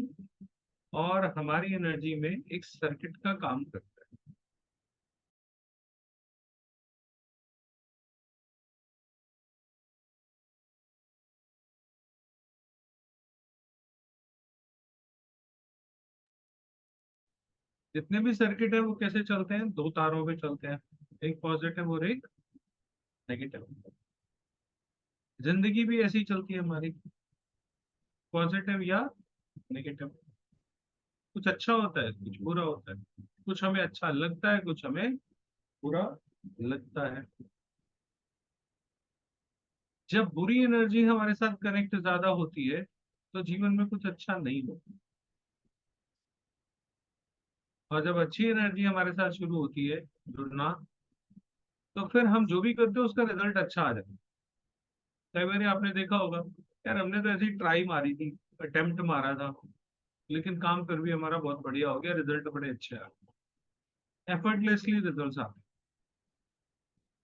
और हमारी एनर्जी में एक सर्किट का काम करता है। जितने भी सर्किट है वो कैसे चलते हैं, दो तारों पे चलते हैं, एक पॉजिटिव और एक नेगेटिव। जिंदगी भी ऐसी चलती है हमारी, पॉजिटिव या नेगेटिव। कुछ अच्छा होता है, कुछ बुरा होता है, कुछ हमें अच्छा लगता है, कुछ हमें बुरा लगता है। जब बुरी एनर्जी हमारे साथ कनेक्ट ज्यादा होती है तो जीवन में कुछ अच्छा नहीं होता, और जब अच्छी एनर्जी हमारे साथ शुरू होती है जुड़ना, तो फिर हम जो भी करते हैं उसका रिजल्ट अच्छा आ जाता है। कई बार आपने देखा होगा, यार हमने तो ऐसी ट्राई मारी थी, अटेम्प्ट मारा था, लेकिन काम फिर भी हमारा बहुत बढ़िया हो गया, रिजल्ट बड़े अच्छे आ गए। एफर्टलेसली रिजल्ट आते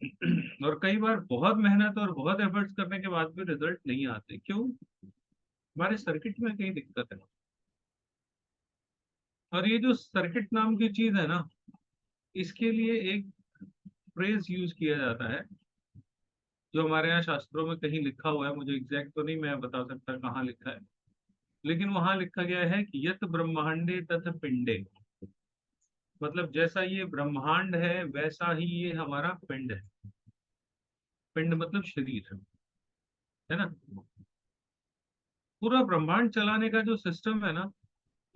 हैं। और कई बार बहुत मेहनत और बहुत एफर्ट्स करने के बाद भी रिजल्ट नहीं आते। क्यों? हमारे सर्किट में कहीं दिक्कत है। और ये जो सर्किट नाम की चीज है ना, इसके लिए एक फ्रेज यूज किया जाता है जो हमारे यहाँ शास्त्रों में कहीं लिखा हुआ है, मुझे एग्जैक्ट तो नहीं मैं बता सकता कहाँ लिखा है, लेकिन वहां लिखा गया है कि यत ब्रह्मांडे तथ पिंडे। मतलब जैसा ये ब्रह्मांड है वैसा ही ये हमारा पिंड है। पिंड मतलब शरीर है ना। पूरा ब्रह्मांड चलाने का जो सिस्टम है ना,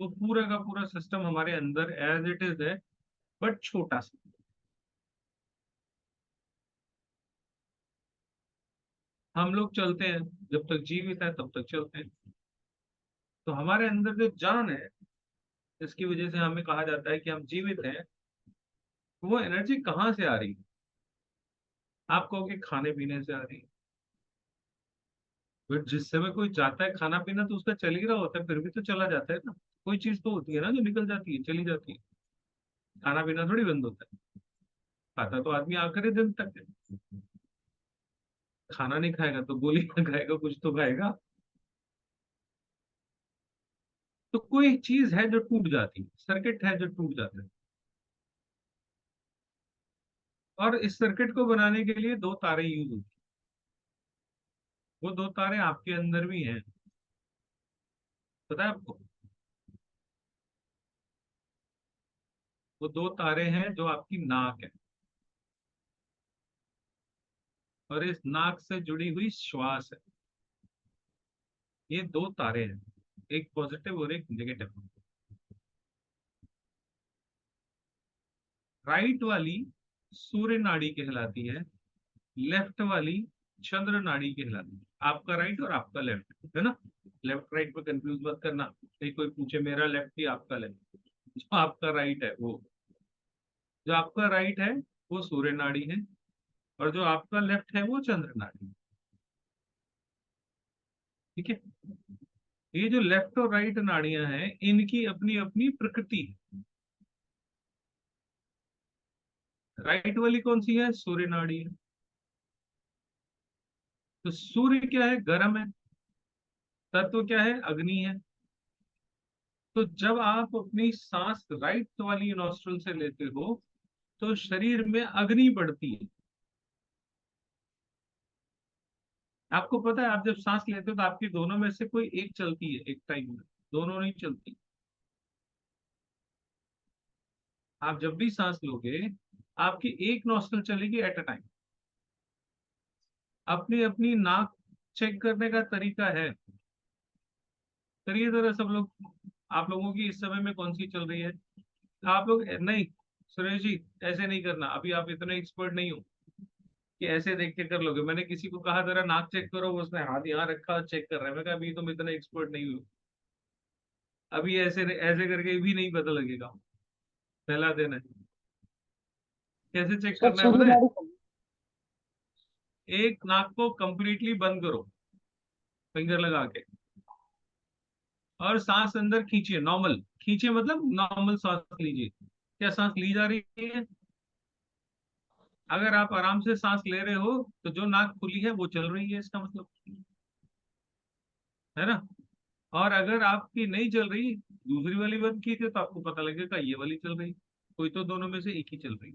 वो पूरा का पूरा सिस्टम हमारे अंदर एज इट इज है, बट छोटा सा। हम लोग चलते हैं, जब तक जीवित है तब तक चलते हैं। तो हमारे अंदर जो जान है, इसकी वजह से हमें कहा जाता है कि हम जीवित हैं। वो एनर्जी कहाँ से आ रही है? आप कहोगे खाने पीने से आ रही है। बट जिस समय कोई जाता है खाना पीना तो उसका चल ही रहा होता है, फिर भी तो चला जाता है ना। कोई चीज तो होती है ना जो निकल जाती है, चली जाती है। खाना पीना थोड़ी बंद होता है। खाता तो आदमी आखिरी दिन तक है। खाना नहीं खाएगा तो गोली खाएगा, कुछ तो खाएगा। तो कोई चीज है जो टूट जाती है, सर्किट है जो टूट जाता है। और इस सर्किट को बनाने के लिए दो तारे यूज होती है। वो दो तारे आपके अंदर भी हैं, पता है आपको? वो दो तारे हैं जो आपकी नाक है, और इस नाक से जुड़ी हुई श्वास है। ये दो तारे हैं, एक पॉजिटिव और एक नेगेटिव। राइट वाली सूर्य नाड़ी कहलाती है, लेफ्ट वाली चंद्र नाड़ी कहलाती है। आपका राइट और आपका लेफ्ट है ना। लेफ्ट राइट में कंफ्यूज मत करना, कहीं कोई पूछे मेरा लेफ्ट ही आपका लेफ्ट। जो आपका राइट है वो, जो आपका राइट है वो सूर्य नाड़ी है, और जो आपका लेफ्ट है वो चंद्र नाड़ी है। ठीक है। ये जो लेफ्ट और राइट नाड़ियां हैं, इनकी अपनी अपनी प्रकृति है। राइट वाली कौन सी है? सूर्य नाड़ी है। तो सूर्य क्या है? गर्म है। तत्व क्या है? अग्नि है। तो जब आप अपनी सांस राइट वाली नॉस्ट्रल से लेते हो तो शरीर में अग्नि बढ़ती है। आपको पता है, आप जब सांस लेते हो तो आपकी दोनों में से कोई एक चलती है एक टाइम में, दोनों नहीं चलती। आप जब भी सांस लोगे, आपकी एक नॉस्ट्रल चलेगी एट अ टाइम। अपनी अपनी नाक चेक करने का तरीका है। करिए जरा सब लोग। आप लोगों की इस समय में कौन सी चल रही है? आप लोग नहीं, सुरेश जी ऐसे नहीं करना, अभी आप इतने एक्सपर्ट नहीं हो कि ऐसे देख के कर लोगे। मैंने किसी को कहा जरा नाक चेक करो, उसने हाथ यहाँ रखा चेक कर रहा है। मैं कहा अभी तुम इतने एक्सपर्ट नहीं हो, अभी ऐसे ऐसे करके भी नहीं पता लगेगा, पहला दिन है। कैसे चेक सर करना है सूर्य पता है? नाड़ी एक नाक को कंप्लीटली बंद करो फिंगर लगा के, और सांस अंदर खींचिए, नॉर्मल खींचिए, मतलब नॉर्मल सांस लीजिए। क्या सांस ली जा रही है? अगर आप आराम से सांस ले रहे हो तो जो नाक खुली है वो चल रही है, इसका मतलब, है ना? और अगर आपकी नहीं चल रही, दूसरी वाली बंद की थी, तो आपको पता लगेगा ये वाली चल रही। कोई तो दोनों में से एक ही चल रही।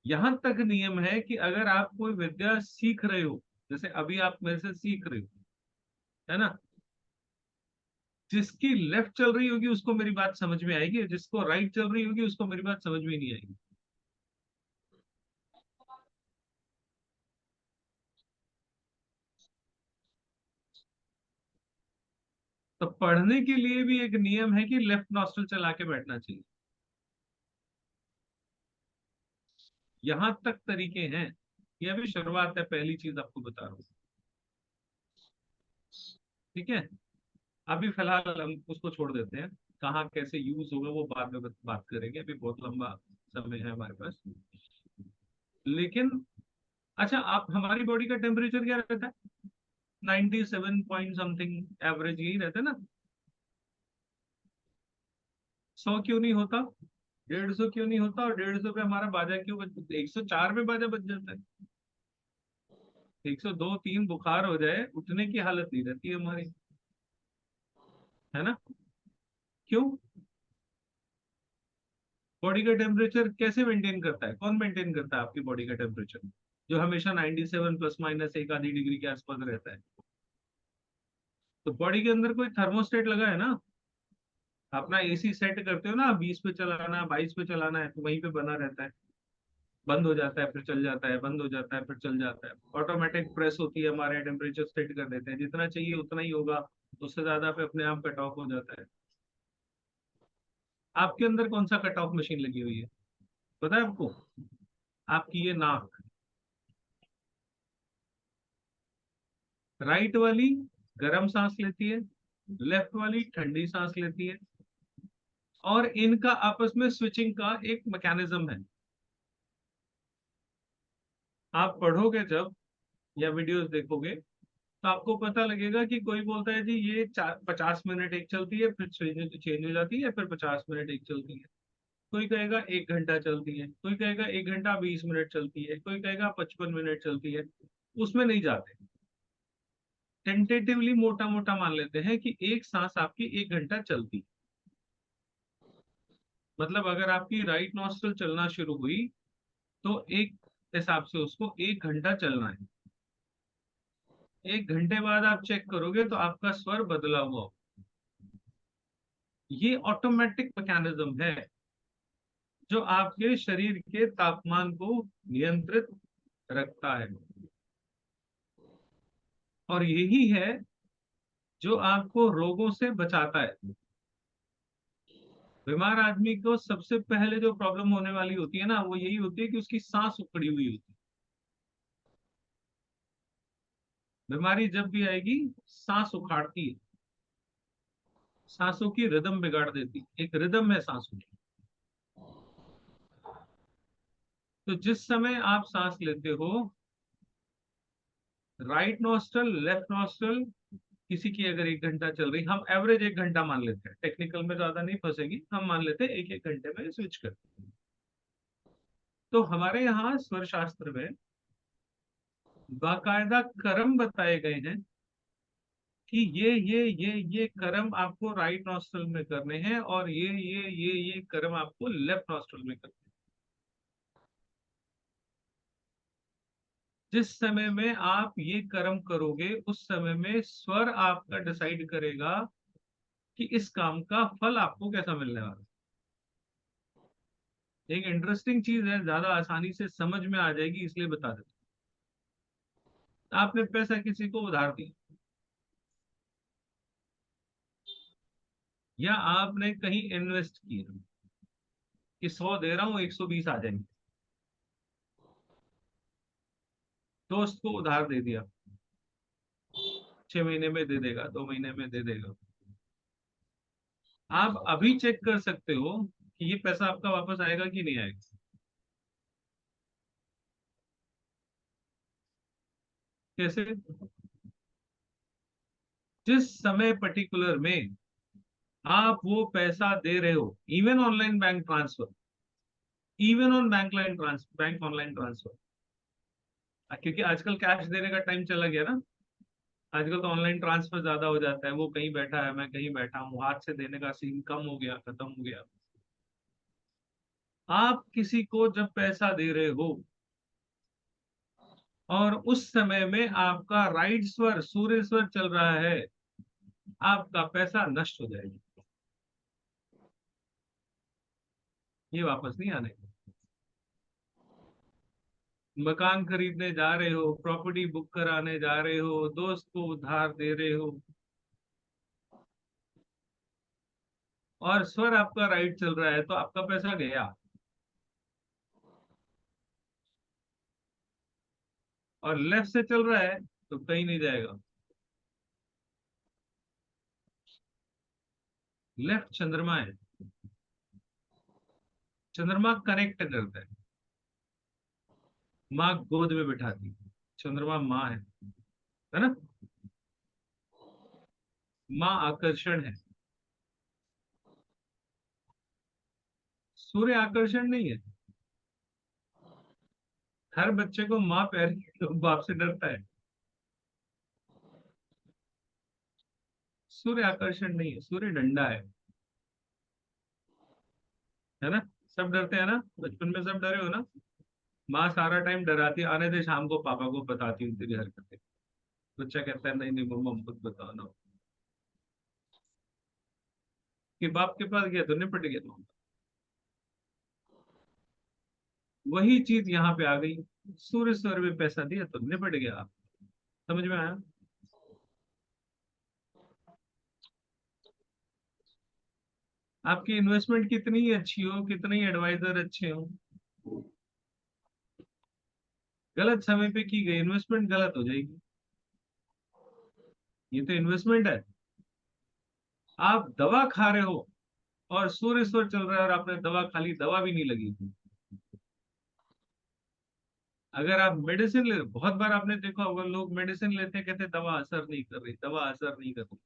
यहां तक नियम है कि अगर आप कोई विद्या सीख रहे हो, जैसे अभी आप मेरे से सीख रहे हो, है ना, जिसकी लेफ्ट चल रही होगी उसको मेरी बात समझ में आएगी, जिसको राइट चल रही होगी उसको मेरी बात समझ में नहीं आएगी। तो पढ़ने के लिए भी एक नियम है कि लेफ्ट नॉस्ट्रल चला के बैठना चाहिए। यहां तक तरीके हैं। ये अभी शुरुआत है, पहली चीज आपको बता रहा हूँ। ठीक है, अभी फिलहाल हम उसको छोड़ देते हैं, कहाँ कैसे यूज होगा वो बाद में बात करेंगे, अभी बहुत लंबा समय है हमारे पास। लेकिन अच्छा, आप हमारी बॉडी का टेम्परेचर क्या रहता है? 97 पॉइंट समथिंग एवरेज यही रहता है ना? 100 क्यों नहीं होता? 150 क्यों नहीं होता? और 150 पे हमारा बाजा क्यों बज, 104 पे बाजा बज जाता है? 102 3 बुखार हो जाए, उठने की हालत नहीं रहती है हमारी, है ना? क्यों? बॉडी का टेम्परेचर कैसे मेंटेन करता है? कौन मेंटेन करता है आपकी बॉडी का टेम्परेचर, जो हमेशा 97 प्लस माइनस एक आधी डिग्री के आसपास रहता है? तो बॉडी के अंदर कोई थर्मोस्टेट लगा है ना। अपना एसी सेट करते हो ना, 20 पे चलाना है, 22 पे चलाना है, तो वहीं पे बना रहता है। बंद हो जाता है फिर चल जाता है, बंद हो जाता है फिर चल जाता है। ऑटोमेटिक प्रेस होती है, हमारे टेम्परेचर सेट कर देते हैं, जितना चाहिए उतना ही होगा, उससे ज्यादा पे अपने आप कट ऑफ हो जाता है। आपके अंदर कौन सा कट ऑफ मशीन लगी हुई है पता है आपको? आपकी ये नाक, राइट वाली गर्म सांस लेती है, लेफ्ट वाली ठंडी सांस लेती है, और इनका आपस में स्विचिंग का एक मैकेनिज्म है। आप पढ़ोगे जब या वीडियोस देखोगे तो आपको पता लगेगा कि कोई बोलता है जी ये 50 मिनट एक चलती है, फिर चेंज चेंज हो जाती है, फिर 50 मिनट एक चलती है। कोई कहेगा 1 घंटा चलती है, कोई कहेगा 1 घंटा 20 मिनट चलती है, कोई कहेगा 55 मिनट चलती है। उसमें नहीं जाते, टेंटेटिवली मोटा मोटा मान लेते हैं कि एक सांस आपकी 1 घंटा चलती। मतलब अगर आपकी राइट नॉस्ट्रल चलना शुरू हुई तो एक हिसाब से उसको 1 घंटा चलना है। 1 घंटे बाद आप चेक करोगे तो आपका स्वर बदला हुआ हो। ये ऑटोमेटिक मैकेनिज्म है जो आपके शरीर के तापमान को नियंत्रित रखता है, और यही है जो आपको रोगों से बचाता है। बीमार आदमी को सबसे पहले जो प्रॉब्लम होने वाली होती है ना, वो यही होती है कि उसकी सांस उखड़ी हुई होती है। बीमारी जब भी आएगी, सांस उखाड़ती है, सांसों की रिदम बिगाड़ देती है, एक रिदम है सांसों की। तो जिस समय आप सांस लेते हो, राइट नॉस्ट्रल लेफ्ट नॉस्ट्रल, किसी की अगर 1 घंटा चल रही, हम एवरेज 1 घंटा मान लेते हैं, टेक्निकल में ज्यादा नहीं फंसेगी, हम मान लेते हैं एक एक घंटे में स्विच करते हैं। तो हमारे यहाँ स्वर शास्त्र में बाकायदा कर्म बताए गए हैं कि ये कर्म आपको राइट नॉस्ट्रल में करने हैं, और ये कर्म आपको लेफ्ट नॉस्ट्रल में करने हैं। जिस समय में आप ये कर्म करोगे उस समय में स्वर आपका डिसाइड करेगा कि इस काम का फल आपको कैसा मिलने वाला है। एक इंटरेस्टिंग चीज है, ज्यादा आसानी से समझ में आ जाएगी इसलिए बता देता हूं। आपने पैसा किसी को उधार दिया, या आपने कहीं इन्वेस्ट किया कि 100 दे रहा हूं 120 आ जाएंगे, दोस्त को उधार दे दिया, 6 महीने में दे देगा, 2 महीने में दे देगा। आप अभी चेक कर सकते हो कि ये पैसा आपका वापस आएगा कि नहीं आएगा। कैसे? जिस समय पर्टिकुलर में आप वो पैसा दे रहे हो, even online bank transfer, even on bank line transfer, bank online transfer, क्योंकि आजकल कैश देने का टाइम चला गया ना। आजकल तो ऑनलाइन ट्रांसफर ज्यादा हो जाता है, वो कहीं बैठा है मैं कहीं बैठा हूँ, हाथ से देने का सीन कम हो गया, खत्म हो गया। आप किसी को जब पैसा दे रहे हो और उस समय में आपका राइट स्वर सूर्य स्वर चल रहा है, आपका पैसा नष्ट हो जाएगा, ये वापस नहीं आने। मकान खरीदने जा रहे हो, प्रॉपर्टी बुक कराने जा रहे हो, दोस्त को उधार दे रहे हो, और स्वर आपका राइट चल रहा है, तो आपका पैसा गया। और लेफ्ट से चल रहा है तो कहीं नहीं जाएगा। लेफ्ट चंद्रमा है, चंद्रमा कनेक्ट करता है, माँ गोद में बिठाती है, चंद्रमा माँ है ना। माँ आकर्षण है, सूर्य आकर्षण नहीं है। हर बच्चे को माँ प्यारी है तो बाप से डरता है। सूर्य आकर्षण नहीं है, सूर्य डंडा है ना। सब डरते हैं ना, बचपन में सब डरे हो ना। माँ सारा टाइम डराती है, आने दे शाम को पापा को बताती हूँ तेरी हरकतें। बच्चा कहता है नहीं नहीं मम्मा हमको तो बताओ ना। कि बाप के पास गया तो निपट गया तो। वही चीज यहाँ पे आ गई, सूर्य स्वर में पैसा दिया तो निपट गया। समझ में आया? आपकी इन्वेस्टमेंट कितनी ही अच्छी हो, कितने ही एडवाइजर अच्छे हो, गलत समय पे की गई इन्वेस्टमेंट गलत हो जाएगी। ये तो इन्वेस्टमेंट है। आप दवा खा रहे हो और सूर्य स्वर चल रहा है और आपने दवा खा ली, दवा भी नहीं लगी। अगर आप मेडिसिन ले, बहुत बार आपने देखा होगा लोग मेडिसिन लेते हैं, कहते हैं, दवा असर नहीं कर रही, दवा असर नहीं कर रही।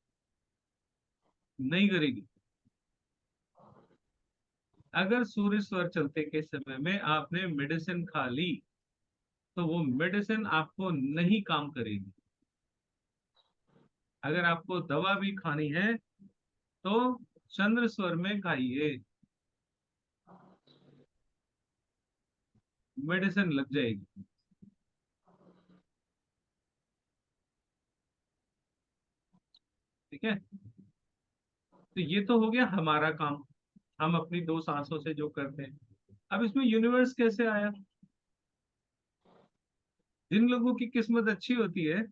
नहीं करेगी। अगर सूर्य स्वर चलते के समय में आपने मेडिसिन खा ली, तो वो मेडिसिन आपको नहीं काम करेगी। अगर आपको दवा भी खानी है तो चंद्र स्वर में खाइए, मेडिसिन लग जाएगी। ठीक है। तो ये तो हो गया हमारा काम, हम अपनी दो सांसों से जो करते हैं। अब इसमें यूनिवर्स कैसे आया? जिन लोगों की किस्मत अच्छी होती है,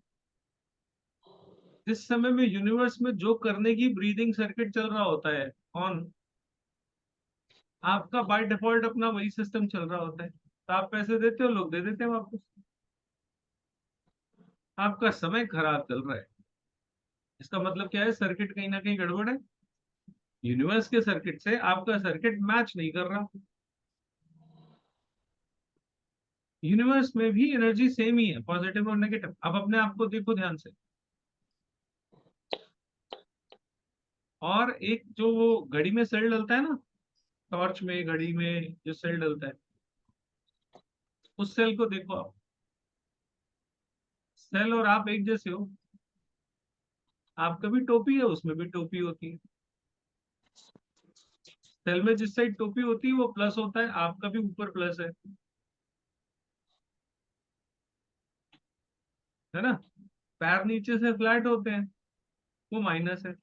जिस समय में यूनिवर्स में जो करने की ब्रीदिंग सर्किट चल रहा होता है ऑन, आपका बाय डिफॉल्ट अपना वही सिस्टम चल रहा होता है, तो आप पैसे देते हो, लोग दे देते हैं वापस। आपका समय खराब चल रहा है, इसका मतलब क्या है? सर्किट कहीं ना कहीं गड़बड़ है। यूनिवर्स के सर्किट से आपका सर्किट मैच नहीं कर रहा। यूनिवर्स में भी एनर्जी सेम ही है, पॉजिटिव और नेगेटिव। अब अपने आप को देखो ध्यान से। और एक जो वो घड़ी में सेल डलता है ना, टॉर्च में घड़ी में जो सेल डलता है, उस सेल को देखो आप। सेल और आप एक जैसे हो। आपका भी टोपी है, उसमें भी टोपी होती है। सेल में जिस साइड टोपी होती है वो प्लस होता है, आपका भी ऊपर प्लस है ना। पैर नीचे से फ्लैट होते हैं, वो माइनस है।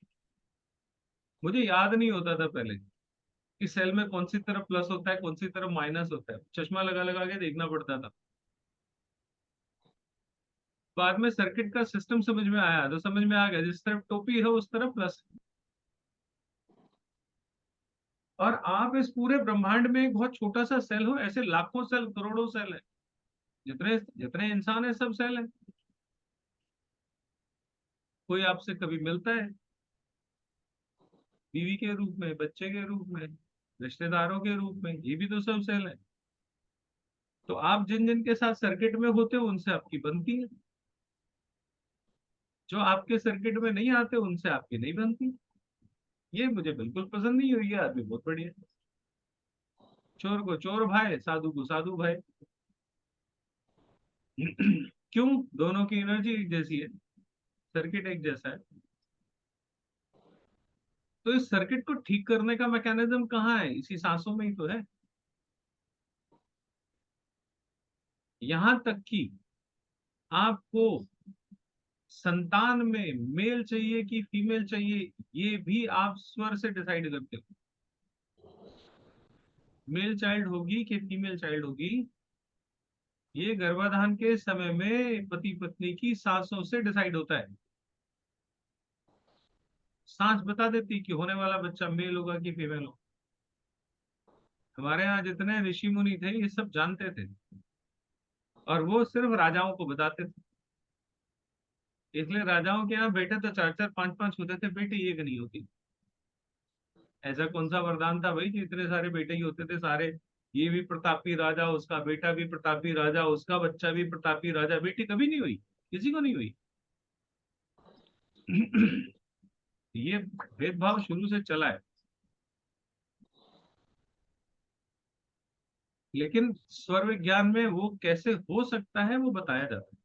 मुझे याद नहीं होता था पहले कि सेल में कौन सी तरफ प्लस होता है, कौन सी तरफ माइनस होता है, चश्मा लगा लगा के देखना पड़ता था। बाद में सर्किट का सिस्टम समझ में आया तो समझ में आ गया, जिस तरफ टोपी है उस तरफ प्लस है। और आप इस पूरे ब्रह्मांड में एक बहुत छोटा सा सेल हो। ऐसे लाखों सेल, करोड़ों सेल है, जितने जितने इंसान है सब सेल है। कोई आपसे कभी मिलता है बीवी के रूप में, बच्चे के रूप में, रिश्तेदारों के रूप में, ये भी तो सब सेल है। तो आप जिन जिन के साथ सर्किट में होते हो उनसे आपकी बनती है, जो आपके सर्किट में नहीं आते उनसे आपकी नहीं बनती। ये मुझे बिल्कुल पसंद नहीं हुई। ये आदमी बहुत बढ़िया है। चोर को चोर भाई, साधु को साधु भाई। क्यों? दोनों की एनर्जी एक जैसी है, सर्किट एक जैसा है। तो इस सर्किट को ठीक करने का मैकेनिज्म कहाँ है? इसी सांसों में ही तो है। यहां तक कि आपको संतान में मेल चाहिए कि फीमेल चाहिए, ये भी आप स्वर से डिसाइड करते हो। मेल चाइल्ड होगी कि फीमेल चाइल्ड होगी, ये गर्भाधान के समय में पति पत्नी की सांसों से डिसाइड होता है। सांस बता देती कि होने वाला बच्चा मेल होगा कि फीमेल होगा। हमारे यहाँ जितने ऋषि मुनि थे ये सब जानते थे, और वो सिर्फ राजाओं को बताते थे। इसलिए राजाओं के यहाँ बेटे तो चार चार पांच पांच होते थे, बेटी एक नहीं होती। ऐसा कौन सा वरदान था भाई कि इतने सारे बेटे ही होते थे सारे? ये भी प्रतापी राजा, उसका बेटा भी प्रतापी राजा, उसका बच्चा भी प्रतापी राजा, बेटी कभी नहीं हुई, किसी को नहीं हुई। ये भेदभाव शुरू से चला है, लेकिन स्वर विज्ञान में वो कैसे हो सकता है वो बताया जाता है।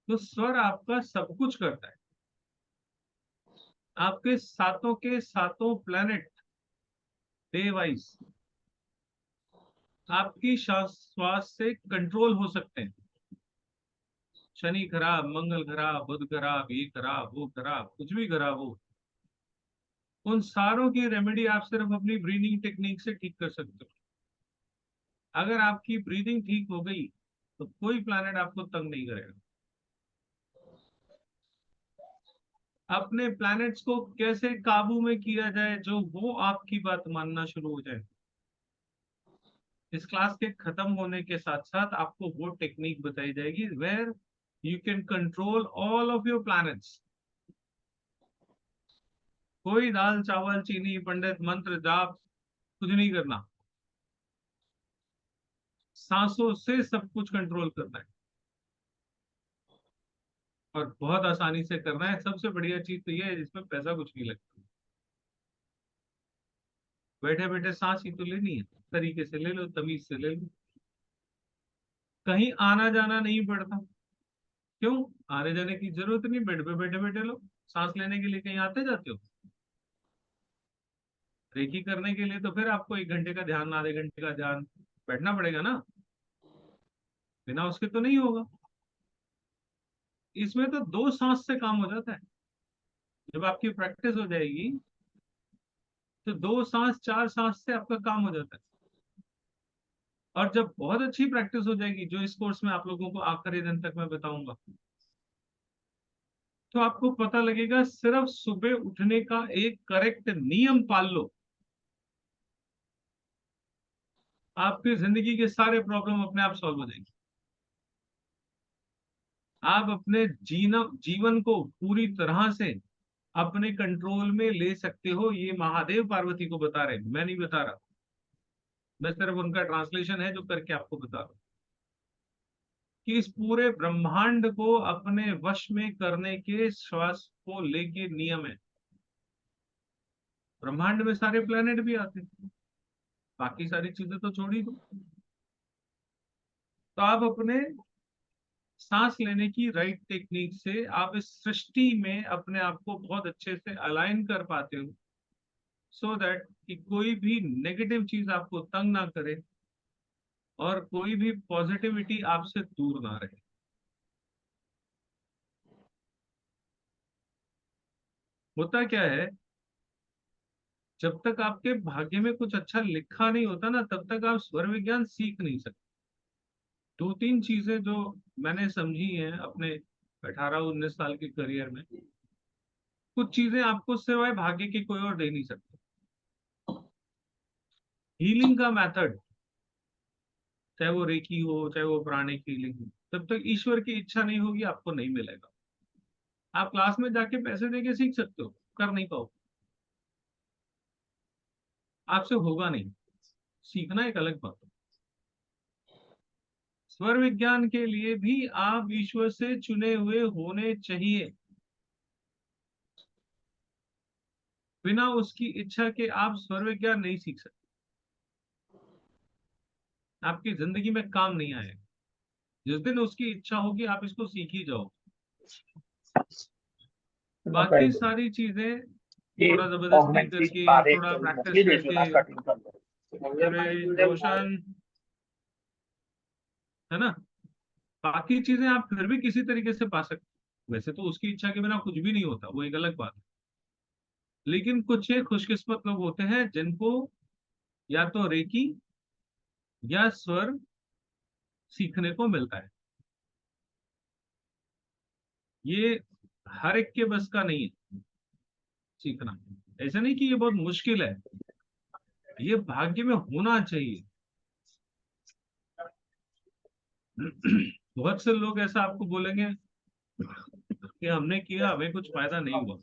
तो स्वर आपका सब कुछ करता है। आपके सातों के सातों प्लेनेट डे वाइज आपकी श्वास से कंट्रोल हो सकते हैं। शनि खराब, मंगल खराब, बुध खराब, ये खराब, वो खराब, कुछ भी खराब हो, उन सारों की रेमेडी आप सिर्फ अपनी ब्रीदिंग टेक्निक से ठीक कर सकते हो। अगर आपकी ब्रीदिंग ठीक हो गई तो कोई प्लैनेट आपको तंग नहीं करेगा। अपने प्लैनेट्स को कैसे काबू में किया जाए, जो वो आपकी बात मानना शुरू हो जाए। इस क्लास के खत्म होने के साथ साथ आपको वो टेक्निक बताई जाएगी where you can control all of your planets. कोई दाल चावल चीनी पंडित मंत्र जाप कुछ नहीं करना, सांसों से सब कुछ कंट्रोल करना है, और बहुत आसानी से करना है। सबसे बढ़िया चीज तो ये है जिसमें पैसा कुछ नहीं लगता। बैठे बैठे सांस ही तो लेनी है, तरीके से ले लो, तमीज से ले लो। कहीं आना जाना नहीं पड़ता। क्यों? आने जाने की जरूरत नहीं, बेड पे बैठे बैठे लो। सांस लेने के लिए कहीं आते जाते हो? रेकी करने के लिए तो फिर आपको 1 घंटे का ध्यान, आधे घंटे का ध्यान बैठना पड़ेगा ना, बिना उसके तो नहीं होगा। इसमें तो 2 सांस से काम हो जाता है। जब आपकी प्रैक्टिस हो जाएगी तो 2 सांस 4 सांस से आपका काम हो जाता है। और जब बहुत अच्छी प्रैक्टिस हो जाएगी, जो इस कोर्स में आप लोगों को आखिरी दिन तक मैं बताऊंगा, तो आपको पता लगेगा सिर्फ सुबह उठने का एक करेक्ट नियम पाल लो, आपकी जिंदगी के सारे प्रॉब्लम अपने आप सॉल्व हो जाएंगे। आप अपने जीवन को पूरी तरह से अपने कंट्रोल में ले सकते हो। ये महादेव पार्वती को बता रहे हैं, मैं नहीं बता रहा। मैं सिर्फ उनका ट्रांसलेशन है जो करके आपको बता रहा हूं कि इस पूरे ब्रह्मांड को अपने वश में करने के श्वास को लेके नियम है। ब्रह्मांड में सारे प्लेनेट भी आते हैं, बाकी सारी चीजें तो छोड़ ही दो। तो आप अपने सांस लेने की राइट टेक्निक से आप इस सृष्टि में अपने आप को बहुत अच्छे से अलाइन कर पाते हो, सो दैट कि कोई भी नेगेटिव चीज आपको तंग ना करे और कोई भी पॉजिटिविटी आपसे दूर ना रहे। होता क्या है, जब तक आपके भाग्य में कुछ अच्छा लिखा नहीं होता ना, तब तक आप स्वर विज्ञान सीख नहीं सकते। 2-3 चीजें जो मैंने समझी हैं अपने 18-19 साल के करियर में, कुछ चीजें आपको सिवाय भाग्य के कोई और दे नहीं सकते। हीलिंग का मेथड, चाहे वो रेकी हो, चाहे वो प्राणिक हीलिंग हो, जब तक ईश्वर की इच्छा नहीं होगी आपको नहीं मिलेगा। आप क्लास में जाके पैसे देके सीख सकते हो, कर नहीं पाओ, आपसे होगा नहीं। सीखना एक अलग बात है। स्वर विज्ञान के लिए भी आप ईश्वर से चुने हुए होने चाहिए। बिना उसकी इच्छा के आप स्वर विज्ञान नहीं सीख सकते, आपकी जिंदगी में काम नहीं आएगा। जिस दिन उसकी इच्छा होगी आप इसको सीख ही जाओ। बाकी सारी चीजें ये थोड़ा जबरदस्ती ऑर्गेनाइजेशन करके, बारे थोड़ा तो प्रैक्टिस मछली बेचो ना करके। कटिंग कर दो अरे रोशन, है ना, बाकी चीजें आप फिर भी किसी तरीके से पा सकते हो। वैसे तो उसकी इच्छा के बिना कुछ भी नहीं होता, वो एक अलग बात है। लेकिन कुछ एक खुशकिस्मत लोग होते हैं जिनको या तो रेकी या स्वर सीखने को मिलता है। ये हर एक के बस का नहीं है सीखना। ऐसा नहीं कि ये बहुत मुश्किल है, ये भाग्य में होना चाहिए। बहुत से लोग ऐसा आपको बोलेंगे कि हमने किया, हमें कुछ फायदा नहीं हुआ।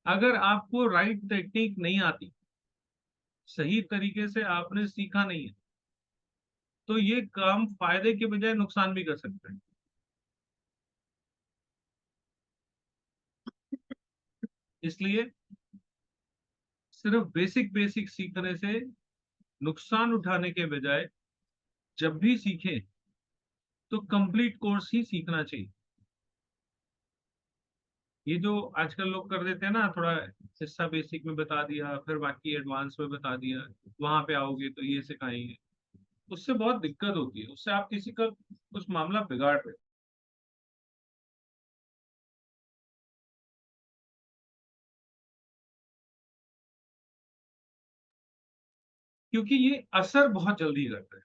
अगर आपको राइट टेक्निक नहीं आती, सही तरीके से आपने सीखा नहीं है, तो ये काम फायदे के बजाय नुकसान भी कर सकते हैं। इसलिए सिर्फ बेसिक बेसिक सीखने से नुकसान उठाने के बजाय जब भी सीखें तो कंप्लीट कोर्स ही सीखना चाहिए। ये जो आजकल लोग कर देते हैं ना, थोड़ा हिस्सा बेसिक में बता दिया फिर बाकी एडवांस में बता दिया, वहां पे आओगे तो ये सिखाएंगे, उससे बहुत दिक्कत होती है। उससे आप किसी का कुछ मामला बिगाड़ रहे हो। क्योंकि ये असर बहुत जल्दी करता है,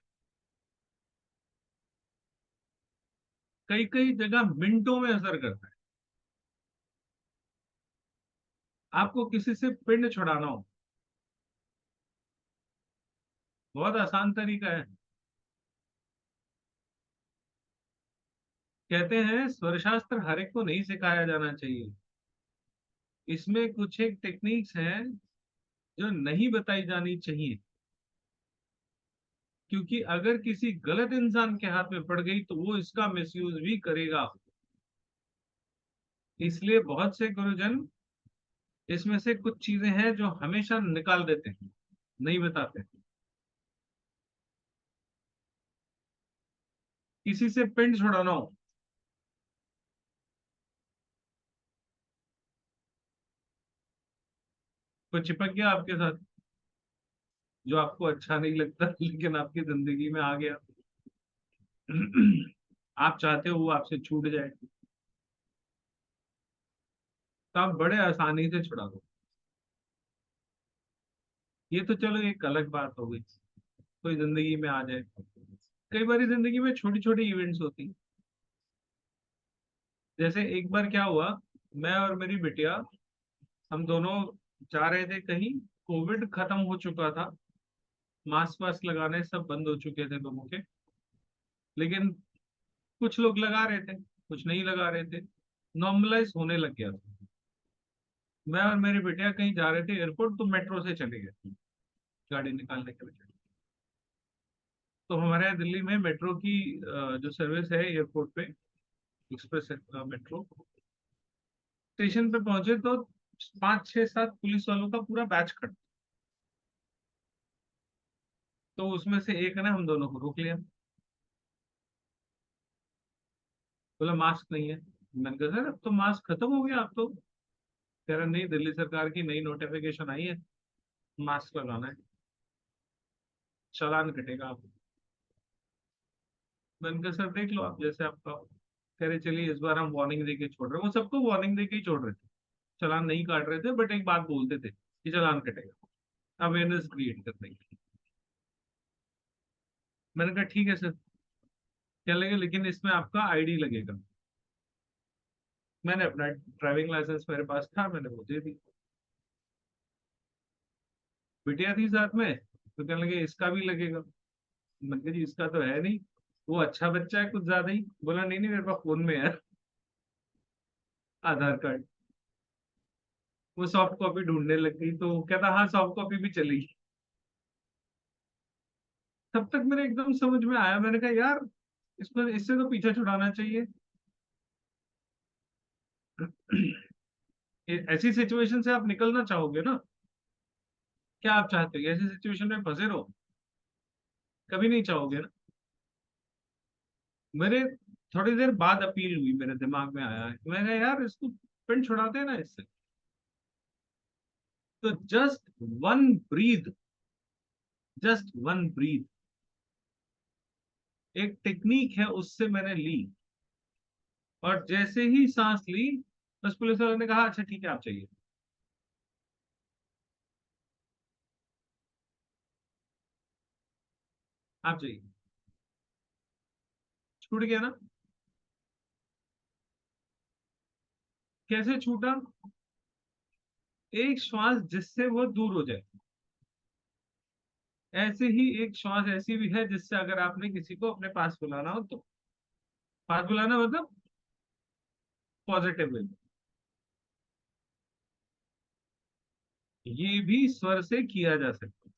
कई कई जगह मिनटों में असर करता है। आपको किसी से पिंड छुड़ाना हो, बहुत आसान तरीका है। कहते हैं स्वर शास्त्र हर एक को नहीं सिखाया जाना चाहिए, इसमें कुछ एक टेक्निक्स हैं जो नहीं बताई जानी चाहिए। क्योंकि अगर किसी गलत इंसान के हाथ में पड़ गई तो वो इसका मिसयूज भी करेगा। इसलिए बहुत से गुरुजन इसमें से कुछ चीजें हैं जो हमेशा निकाल देते हैं, नहीं बताते। किसी से पिंड छुड़ाना हो, कोई चिपक गया आपके साथ जो आपको अच्छा नहीं लगता लेकिन आपकी जिंदगी में आ गया, आप चाहते हो वो आपसे छूट जाए, तो आप बड़े आसानी से छुड़ा दो। ये तो चलो एक अलग बात हो गई, कोई जिंदगी में आ जाए। कई बार जिंदगी में छोटी छोटी इवेंट्स होती हैं। जैसे एक बार क्या हुआ, मैं और मेरी बिटिया, हम दोनों जा रहे थे कहीं, कोविड खत्म हो चुका था, मास्क वास्क लगाने सब बंद हो चुके थे लोगों के, लेकिन कुछ लोग लगा रहे थे, कुछ नहीं लगा रहे थे, नॉर्मलाइज होने लग गया था। मैं और मेरी बिटिया कहीं जा रहे थे एयरपोर्ट, तो मेट्रो से चले गए गाड़ी निकालने के लिए। तो हमारे यहाँ दिल्ली में मेट्रो की जो सर्विस है एयरपोर्ट पे, एक्सप्रेस मेट्रो, स्टेशन पे पहुंचे तो 5 6 7 पुलिस वालों का पूरा बैच खड़ा। तो उसमें से एक ने हम दोनों को रोक लिया, बोला मास्क नहीं है। मैंने कहा सर अब तो मास्क खत्म हो गया, अब तो। कह रहा नहीं, दिल्ली सरकार की नई नोटिफिकेशन आई है, मास्क लगाना है, चालान कटेगा आप। मैंने कहा सर देख लो आप जैसे आपका। कह रहे चलिए इस बार हम वार्निंग देके छोड़ रहे हैं। वो सबको वार्निंग देके ही छोड़ रहे थे, चालान नहीं काट रहे थे, बट एक बात बोलते थे कि चालान कटेगा, अवेयरनेस क्रिएट करने के लिए। मैंने कहा ठीक है सर। क्या लगेगा, लेकिन इसमें आपका आईडी लगेगा। मैंने अपना ड्राइविंग लाइसेंस मेरे पास था, मैंने वो दे दी। बिटिया थी साथ में, तो कहने लगे इसका भी लगेगा। मैंने कहा जी इसका तो है नहीं, वो अच्छा बच्चा है कुछ ज्यादा ही। बोला नहीं नहीं मेरे पास फोन में है आधार कार्ड। वो सॉफ्ट कॉपी ढूंढने लग गई, तो कहता हाँ सॉफ्ट कॉपी भी चलेगी। तब तक मेरे एकदम समझ में आया, मैंने कहा यार इसमें इससे तो पीछा छुड़ाना चाहिए। ऐसी सिचुएशन से आप निकलना चाहोगे ना? क्या आप चाहते हो ऐसी सिचुएशन में फंसे रहो? कभी नहीं चाहोगे ना। मेरे थोड़ी देर बाद अपील हुई, मेरे दिमाग में आया, मैंने यार इसको पिन छुड़ाते हैं ना इससे। तो जस्ट वन ब्रीथ एक टेक्निक है, उससे मैंने ली। और जैसे ही सांस ली, बस पुलिस वाले ने कहा अच्छा ठीक है आप चाहिए। आप चाहिए। छूट गया ना। कैसे छूटा? एक श्वास जिससे वो दूर हो जाए। ऐसे ही एक श्वास ऐसी भी है जिससे अगर आपने किसी को अपने पास बुलाना हो तो। पास बुलाना मतलब पॉजिटिव वे। ये भी स्वर से किया जा सकता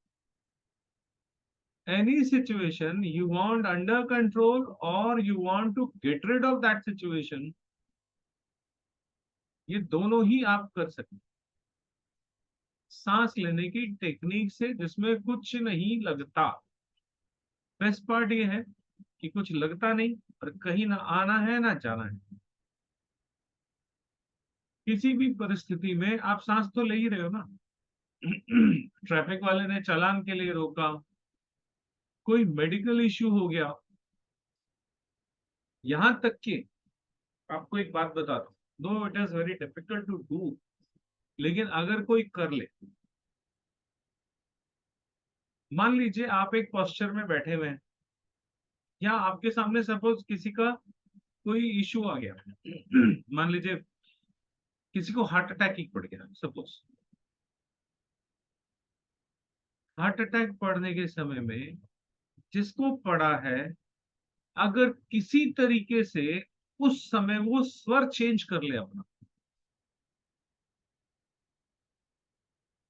है। Any situation you want under control और you want to get rid of that situation, ये दोनों ही आप कर सकते हैं। सांस लेने की टेक्निक से जिसमें कुछ नहीं लगता। बेस्ट पार्ट ये है कि कुछ लगता नहीं, और कहीं ना आना है ना जाना है। किसी भी परिस्थिति में आप सांस तो ले ही रहे हो ना। ट्रैफिक वाले ने चालान के लिए रोका, कोई मेडिकल इश्यू हो गया, यहां तक कि आपको एक बात बता दूं, though it is very difficult to do, लेकिन अगर कोई कर ले। मान लीजिए आप एक पोस्चर में बैठे हुए हैं, या आपके सामने सपोज किसी का कोई इश्यू आ गया। मान लीजिए किसी को हार्ट अटैक ही पड़ गया सपोज। हार्ट अटैक पड़ने के समय में जिसको पड़ा है, अगर किसी तरीके से उस समय वो स्वर चेंज कर ले अपना,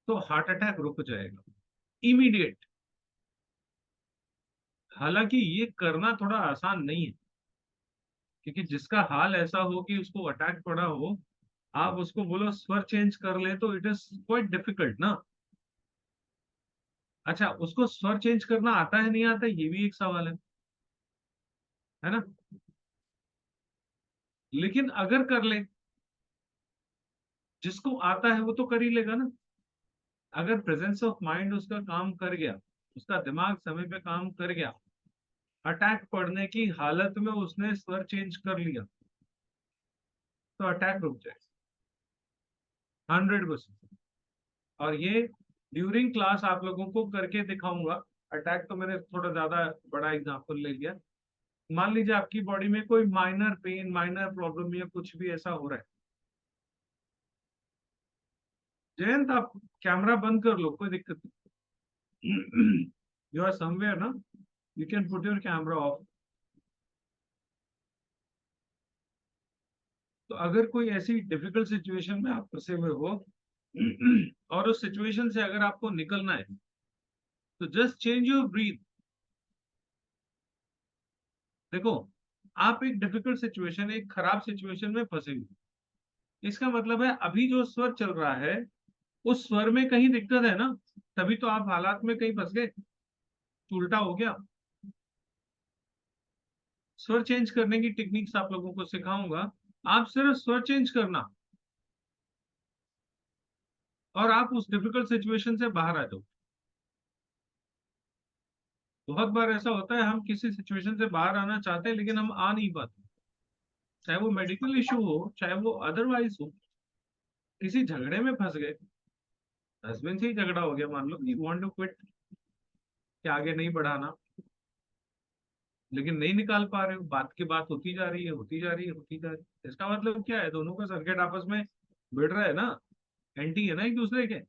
तो हार्ट अटैक रुक जाएगा इमीडिएट। हालांकि ये करना थोड़ा आसान नहीं है, क्योंकि जिसका हाल ऐसा हो कि उसको अटैक पड़ा हो, आप उसको बोलो स्वर चेंज कर ले, तो इट इज क्वाइट डिफिकल्ट ना। अच्छा उसको स्वर चेंज करना आता है नहीं आता है, ये भी एक सवाल है ना। लेकिन अगर कर ले, जिसको आता है वो तो कर ही लेगा ना। अगर प्रेजेंस ऑफ माइंड उसका काम कर गया, उसका दिमाग समय पे काम कर गया, अटैक पड़ने की हालत में उसने स्वर चेंज कर लिया, तो अटैक रुक जाए 100%। और ये ड्यूरिंग क्लास आप लोगों को करके दिखाऊंगा। अटैक तो मैंने थोड़ा ज्यादा बड़ा एग्जांपल ले लिया। मान लीजिए आपकी बॉडी में कोई माइनर पेन, माइनर प्रॉब्लम या कुछ भी ऐसा हो रहा है। जयंत आप कैमरा बंद कर लो, कोई दिक्कत नहीं। यू आर समवेयर ना, you can put your camera off. तो अगर कोई ऐसी डिफिकल्ट सिचुएशन में आप फंसे हुए हो, और उस सिचुएशन से अगर आपको निकलना है, तो जस्ट चेंज योर ब्रीथ। देखो, आप एक डिफिकल्ट सिचुएशन, एक खराब सिचुएशन में फंसे हुए, इसका मतलब है अभी जो स्वर चल रहा है उस स्वर में कहीं दिक्कत है ना, तभी तो आप हालात में कहीं फंस गए, उल्टा हो गया। स्वर चेंज करने की टेक्निक्स आप लोगों को सिखाऊंगा। आप सिर्फ स्वर चेंज करना, और आप उस डिफिकल्ट सिचुएशन से बाहर आ जाओ। बहुत बार ऐसा होता है, हम किसी सिचुएशन से बाहर आना चाहते हैं लेकिन हम आ नहीं पाते। चाहे वो मेडिकल इशू हो, चाहे वो अदरवाइज हो। किसी झगड़े में फंस गए, हस्बैंड से ही झगड़ा हो गया, मान लो यू वांट टू क्विट, कि आगे नहीं बढ़ाना। लेकिन नहीं निकाल पा रहे हो, बात की बात होती जा रही है, होती जा रही है, होती जा रही है। इसका मतलब क्या है? दोनों का सर्किट आपस में भिड़ रहा है ना, एंटी है ना एक दूसरे के।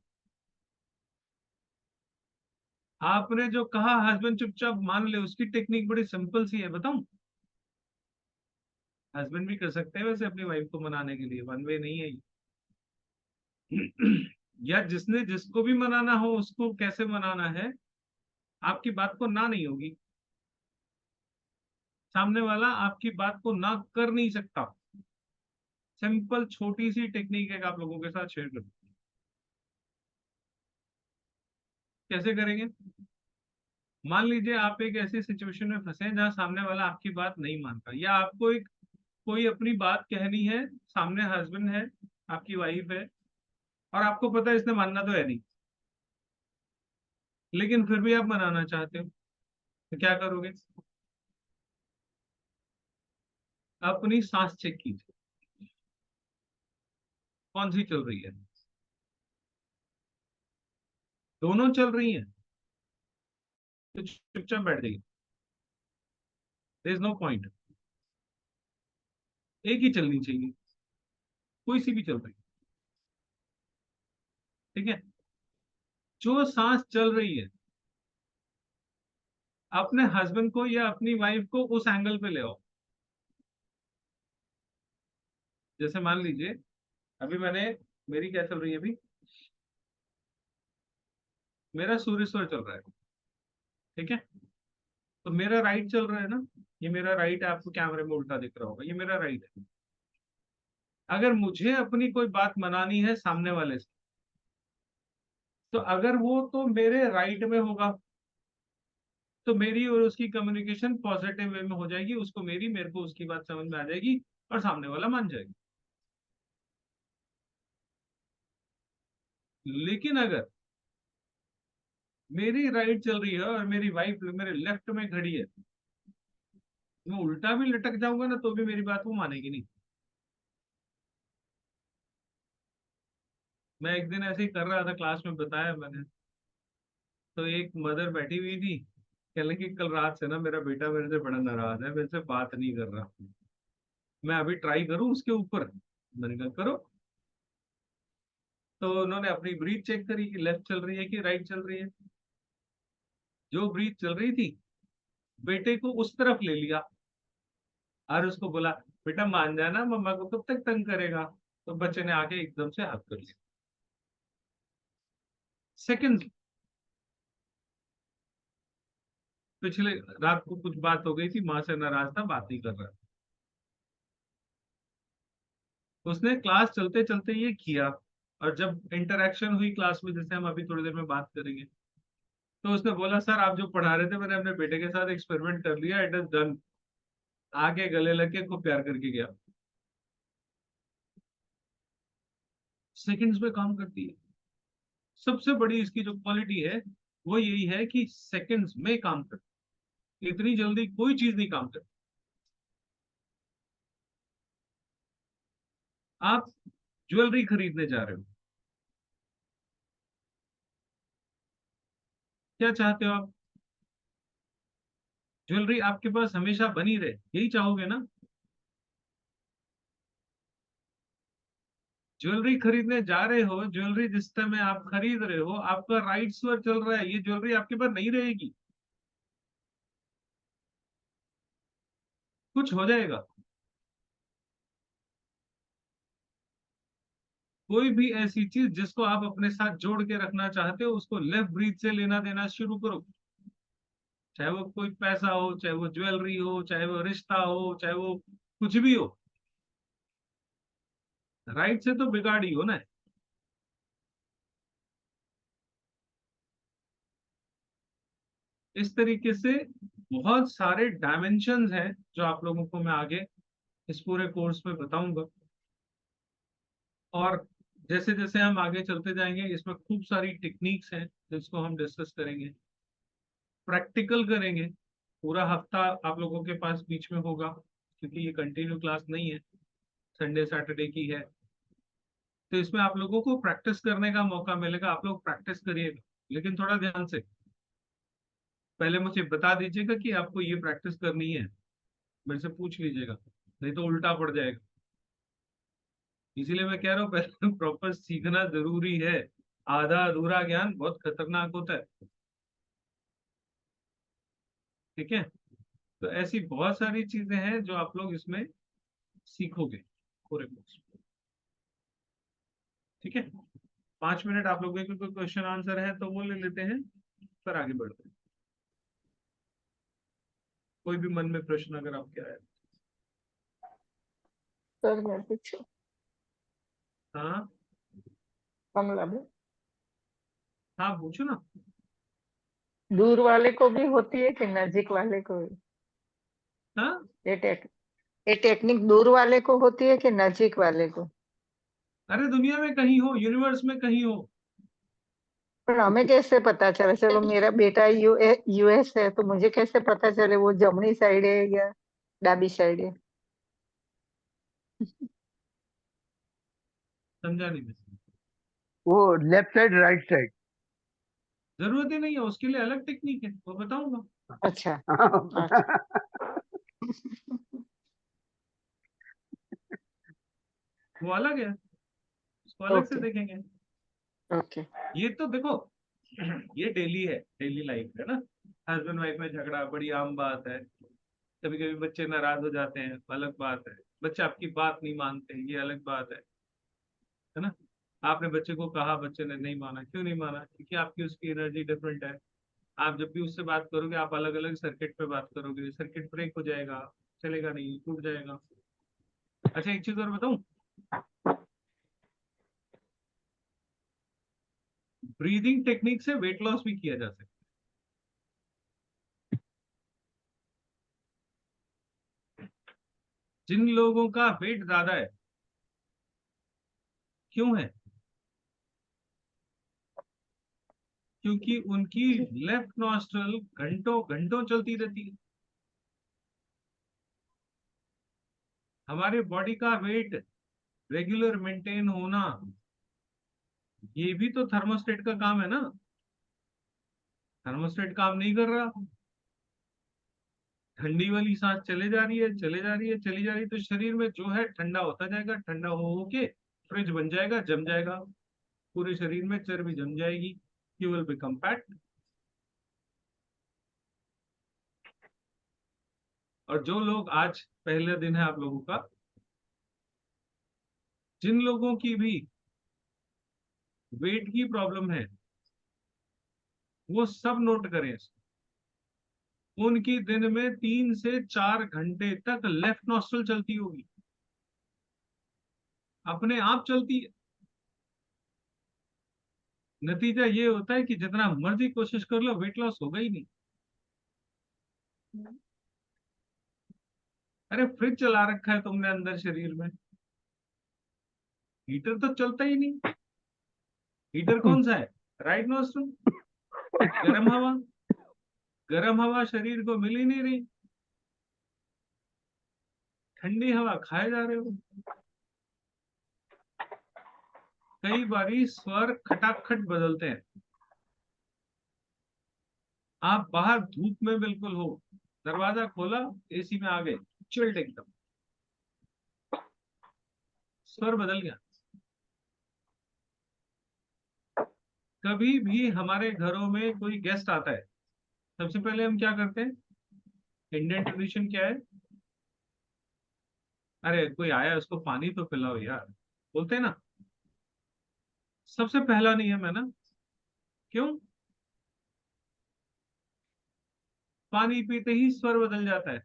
आपने जो कहा हस्बैंड चुपचाप मान ले, उसकी टेक्निक बड़ी सिंपल सी है, बताऊं? हस्बैंड भी कर सकते हैं वैसे अपनी वाइफ को मनाने के लिए, वन वे नहीं है ये। या जिसने जिसको भी मनाना हो उसको कैसे मनाना है, आपकी बात को ना नहीं होगी, सामने वाला आपकी बात को ना कर नहीं सकता। सिंपल छोटी सी टेक्निक है, आप लोगों के साथ शेयर कर। कैसे करेंगे? मान लीजिए आप एक ऐसी सिचुएशन में फंसे हैं जहां सामने वाला आपकी बात नहीं मानता, या आपको एक कोई अपनी बात कहनी है, सामने हस्बैंड है, आपकी वाइफ है, और आपको पता है इसने मानना तो है नहीं, लेकिन फिर भी आप मनाना चाहते हो, तो क्या करोगे? अपनी सांस चेक कीजिए, कौन सी चल रही है? दोनों चल रही हैं तो चुपचाप बैठ जाइए, देयर इज नो पॉइंट। एक ही चलनी चाहिए, कोई सी भी चल रही है, ठीक है? जो सांस चल रही है, अपने हस्बैंड को या अपनी वाइफ को उस एंगल पे ले आओ। जैसे मान लीजिए अभी मैंने, मेरी क्या चल रही है अभी? मेरा सूर्य स्वर चल रहा है, ठीक है? तो मेरा राइट चल रहा है ना, ये मेरा राइट है, आपको कैमरे में उल्टा दिख रहा होगा, ये मेरा राइट है। अगर मुझे अपनी कोई बात मनानी है सामने वाले से, तो अगर वो तो मेरे राइट में होगा, तो मेरी और उसकी कम्युनिकेशन पॉजिटिव वे में हो जाएगी, उसको मेरी, मेरे को उसकी बात समझ में आ जाएगी, और सामने वाला मान जाएगा। लेकिन अगर मेरी राइट चल रही है और मेरी वाइफ मेरे लेफ्ट में खड़ी है, मैं उल्टा भी लटक जाऊंगा ना तो भी मेरी बात वो मानेगी नहीं। मैं एक दिन ऐसे ही कर रहा था, क्लास में बताया मैंने, तो एक मदर बैठी हुई थी, कह लगी कि कल रात से ना मेरा बेटा मेरे से बड़ा नाराज है, मेरे से बात नहीं कर रहा, मैं अभी ट्राई करूं उसके ऊपर। मैंने कहा करो। तो उन्होंने अपनी ब्रीथ चेक करी कि लेफ्ट चल रही है कि राइट चल रही है। जो ब्रीथ चल रही थी, बेटे को उस तरफ ले लिया और उसको बोला, बेटा मान जाना, मम्मा को कब तक तंग करेगा? तो बच्चे ने आके एकदम से हाथ कर लिया। सेकंड, पिछले रात को कुछ बात हो गई थी, माँ से नाराज था, बात नहीं कर रहा, उसने क्लास चलते चलते ये किया। और जब इंटरेक्शन हुई क्लास में, जैसे हम अभी थोड़ी देर में बात करेंगे, तो उसने बोला, सर आप जो पढ़ा रहे थे मैंने अपने बेटे के साथ एक्सपेरिमेंट कर लिया, इट इज डन। आके गले लग के खूब प्यार करके गया। सेकंड्स में काम करती है। सबसे बड़ी इसकी जो क्वालिटी है वो यही है कि सेकंड्स में काम करती है, इतनी जल्दी कोई चीज नहीं काम करती। आप ज्वेलरी खरीदने जा रहे हो, क्या चाहते हो आप? ज्वेलरी आपके पास हमेशा बनी रहे, यही चाहोगे ना? ज्वेलरी खरीदने जा रहे हो, ज्वेलरी जिस समय आप खरीद रहे हो आपका राइट स्वर चल रहा है, ये ज्वेलरी आपके पास नहीं रहेगी, कुछ हो जाएगा। कोई भी ऐसी चीज जिसको आप अपने साथ जोड़ के रखना चाहते हो, उसको लेफ्ट ब्रीथ से लेना देना शुरू करो। चाहे वो कोई पैसा हो, चाहे वो ज्वेलरी हो, चाहे वो रिश्ता हो, चाहे वो कुछ भी हो, राइट से तो बिगाड़ ही हो ना। इस तरीके से बहुत सारे डायमेंशंस हैं जो आप लोगों को मैं आगे इस पूरे कोर्स में बताऊंगा। और जैसे जैसे हम आगे चलते जाएंगे, इसमें खूब सारी टेक्निक्स हैं जिसको हम डिस्कस करेंगे, प्रैक्टिकल करेंगे। पूरा हफ्ता आप लोगों के पास बीच में होगा, क्योंकि ये कंटिन्यू क्लास नहीं है, संडे सैटरडे की है। तो इसमें आप लोगों को प्रैक्टिस करने का मौका मिलेगा, आप लोग प्रैक्टिस करिएगा, लेकिन थोड़ा ध्यान से। पहले मुझे बता दीजिएगा कि आपको ये प्रैक्टिस करनी है, मेरे से पूछ लीजिएगा, नहीं तो उल्टा पड़ जाएगा। इसीलिए मैं कह रहा हूँ पहले प्रॉपर सीखना जरूरी है। आधा अधूरा ज्ञान बहुत खतरनाक होता है। ठीक है, तो ऐसी बहुत सारी चीजें हैं जो आप लोग इसमें सीखोगे पूरे कोर्स में। ठीक है, 5 मिनट आप लोगों के कोई क्वेश्चन आंसर है तो वो ले लेते हैं, फिर आगे बढ़ते हैं। कोई भी मन में प्रश्न अगर आपके आए। सर मैं पूछूं? हाँ कमला में हाँ, पूछो ना। दूर वाले को भी होती है कि नजीक वाले को भी? हाँ, ये ये टेक्निक दूर वाले को होती है कि नजीक वाले को? अरे दुनिया में कहीं हो, यूनिवर्स में कहीं हो। पर हमें कैसे पता चले? चलो मेरा बेटा यूएस है तो मुझे कैसे पता चले वो जमनी साइड है या डाबी साइड है? समझा नहीं मैं। वो लेफ्ट साइड राइट साइड। जरूरत ही नहीं है, उसके लिए अलग टेक्निक है, वो बताऊंगा। अच्छा अच्छा। वो अलग है, उसको अलग से ओके देखेंगे। ओके। ये तो देखो, ये डेली है, डेली लाइफ है ना। हस्बैंड वाइफ में झगड़ा बड़ी आम बात है। कभी कभी बच्चे नाराज हो जाते हैं, अलग बात है। बच्चे आपकी बात नहीं मानते, ये अलग बात है ना। आपने बच्चे को कहा, बच्चे ने नहीं माना, क्यों नहीं माना? क्योंकि आपकी उसकी एनर्जी डिफरेंट है। आप जब भी उससे बात करोगे, आप अलग अलग सर्किट पे बात करोगे, सर्किट ब्रेक हो जाएगा, चलेगा नहीं, टूट जाएगा। अच्छा, एक चीज और बताऊं, ब्रीदिंग टेक्निक से वेट लॉस भी किया जा सकता है। जिन लोगों का वेट ज्यादा है, क्यों है? क्योंकि उनकी लेफ्ट नॉस्ट्रल घंटों घंटों चलती रहती है। हमारे बॉडी का वेट रेगुलर मेंटेन होना, ये भी तो थर्मोस्टेट का काम है ना। थर्मोस्टेट काम नहीं कर रहा, ठंडी वाली सांस चले जा रही है, चले जा रही है, चली जा रही है, तो शरीर में जो है ठंडा होता जाएगा, ठंडा हो के फ्रिज बन जाएगा, जम जाएगा। पूरे शरीर में चर्बी जम जाएगी, यू विल बिकम फैट। और जो लोग, आज पहले दिन है आप लोगों का, जिन लोगों की भी वेट की प्रॉब्लम है, वो सब नोट करें। उनकी दिन में 3 से 4 घंटे तक लेफ्ट नॉस्ट्रल चलती होगी, अपने आप चलती है। नतीजा ये होता है कि जितना मर्जी कोशिश कर लो, वेट लॉस होगा ही नहीं। अरे फ्रिज चला रखा है तुमने अंदर शरीर में, हीटर तो चलता ही नहीं। हीटर कौन सा है? Right nostril. गर्म हवा, गर्म हवा शरीर को मिल ही नहीं रही, ठंडी हवा खाए जा रहे हो। कई बारी स्वर खटाखट बदलते हैं। आप बाहर धूप में बिल्कुल हो, दरवाजा खोला, एसी में आ गए, चिल्ड एकदम, स्वर बदल गया। कभी भी हमारे घरों में कोई गेस्ट आता है, सबसे पहले हम क्या करते हैं? इंडियन ट्रेडिशन क्या है? अरे कोई आया है, उसको पानी तो पिलाओ यार, बोलते हैं ना। सबसे पहला नियम है ना, क्यों? पानी पीते ही स्वर बदल जाता है।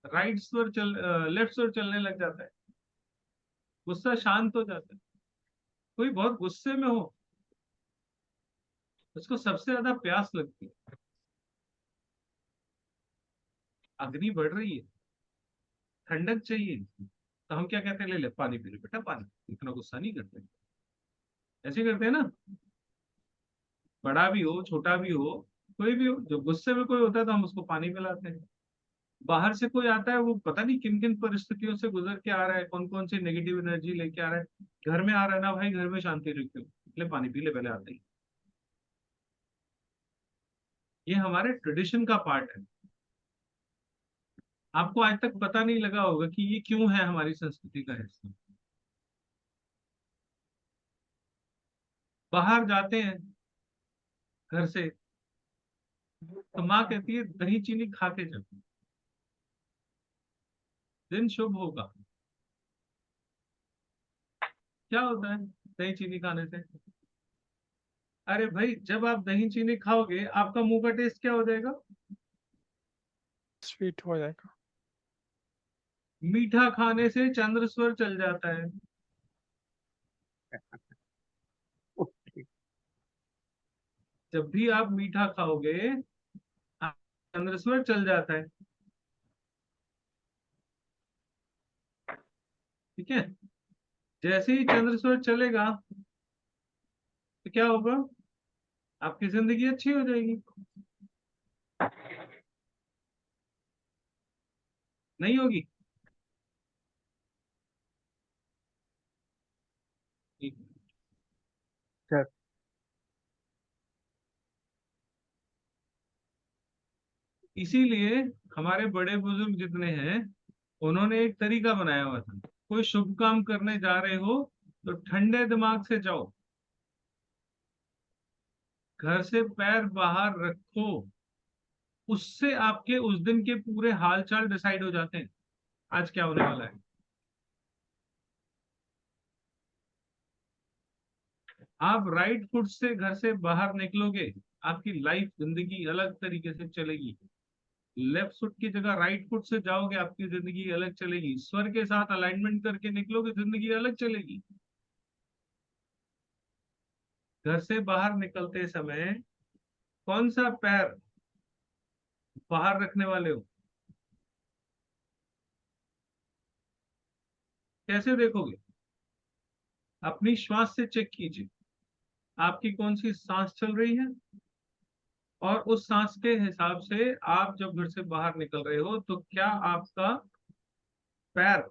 राइट स्वर चल, लेफ्ट स्वर चलने लग जाता है, गुस्सा शांत हो जाता है। कोई बहुत गुस्से में हो, उसको सबसे ज्यादा प्यास लगती है, अग्नि बढ़ रही है, ठंडक चाहिए, तो हम क्या कहते हैं? ले ले पानी पी ले बेटा, पानी। इतना गुस्सा नहीं करते, ऐसे करते हैं ना। बड़ा भी हो, छोटा भी हो, कोई भी हो, जो गुस्से में कोई होता है तो हम उसको पानी पिलाते हैं। बाहर से कोई आता है, वो पता नहीं किन किन परिस्थितियों से गुजर के आ रहा है, कौन कौन सी नेगेटिव एनर्जी लेके आ रहा है, घर में आ रहा है ना भाई, घर में शांति रखते हो, ले पानी पी ले पहले आते ही। ये हमारे ट्रेडिशन का पार्ट है। आपको आज तक पता नहीं लगा होगा कि ये क्यों है हमारी संस्कृति का हिस्सा। बाहर जाते हैं घर से तो माँ कहती है दही चीनी खा के जाओ, दिन शुभ होगा। क्या होता है दही चीनी खाने से? अरे भाई, जब आप दही चीनी खाओगे आपका मुंह का टेस्ट क्या हो जाएगा? स्वीट हो जाएगा। मीठा खाने से चंद्र स्वर चल जाता है। ओके। जब भी आप मीठा खाओगे चंद्र स्वर चल जाता है। ठीक है, जैसे ही चंद्र स्वर चलेगा तो क्या होगा? आपकी जिंदगी अच्छी हो जाएगी। नहीं होगी? सर इसीलिए हमारे बड़े बुजुर्ग जितने हैं उन्होंने एक तरीका बनाया हुआ था। कोई शुभ काम करने जा रहे हो तो ठंडे दिमाग से जाओ, घर से पैर बाहर रखो, उससे आपके उस दिन के पूरे हाल चाल डिसाइड हो जाते हैं आज क्या होने वाला है। आप राइट फुट से घर से बाहर निकलोगे, आपकी लाइफ जिंदगी अलग तरीके से चलेगी। लेफ्ट फुट की जगह राइट फुट से जाओगे, आपकी जिंदगी अलग चलेगी। स्वर के साथ अलाइनमेंट करके निकलोगे, जिंदगी अलग चलेगी। घर से बाहर निकलते समय कौन सा पैर बाहर रखने वाले हो? कैसे देखोगे? अपनी श्वास से चेक कीजिए, आपकी कौन सी सांस चल रही है, और उस सांस के हिसाब से आप जब घर से बाहर निकल रहे हो तो क्या आपका पैर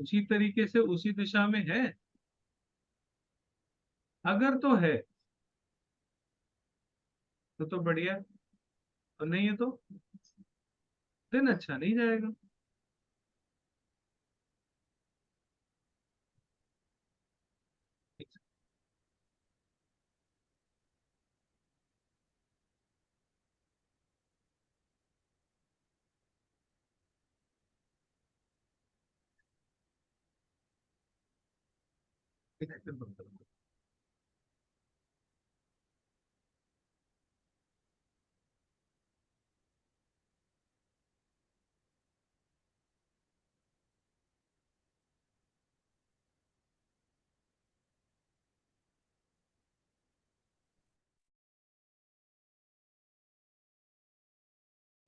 उसी तरीके से उसी दिशा में है? अगर तो है तो बढ़िया, और नहीं है तो दिन अच्छा नहीं जाएगा।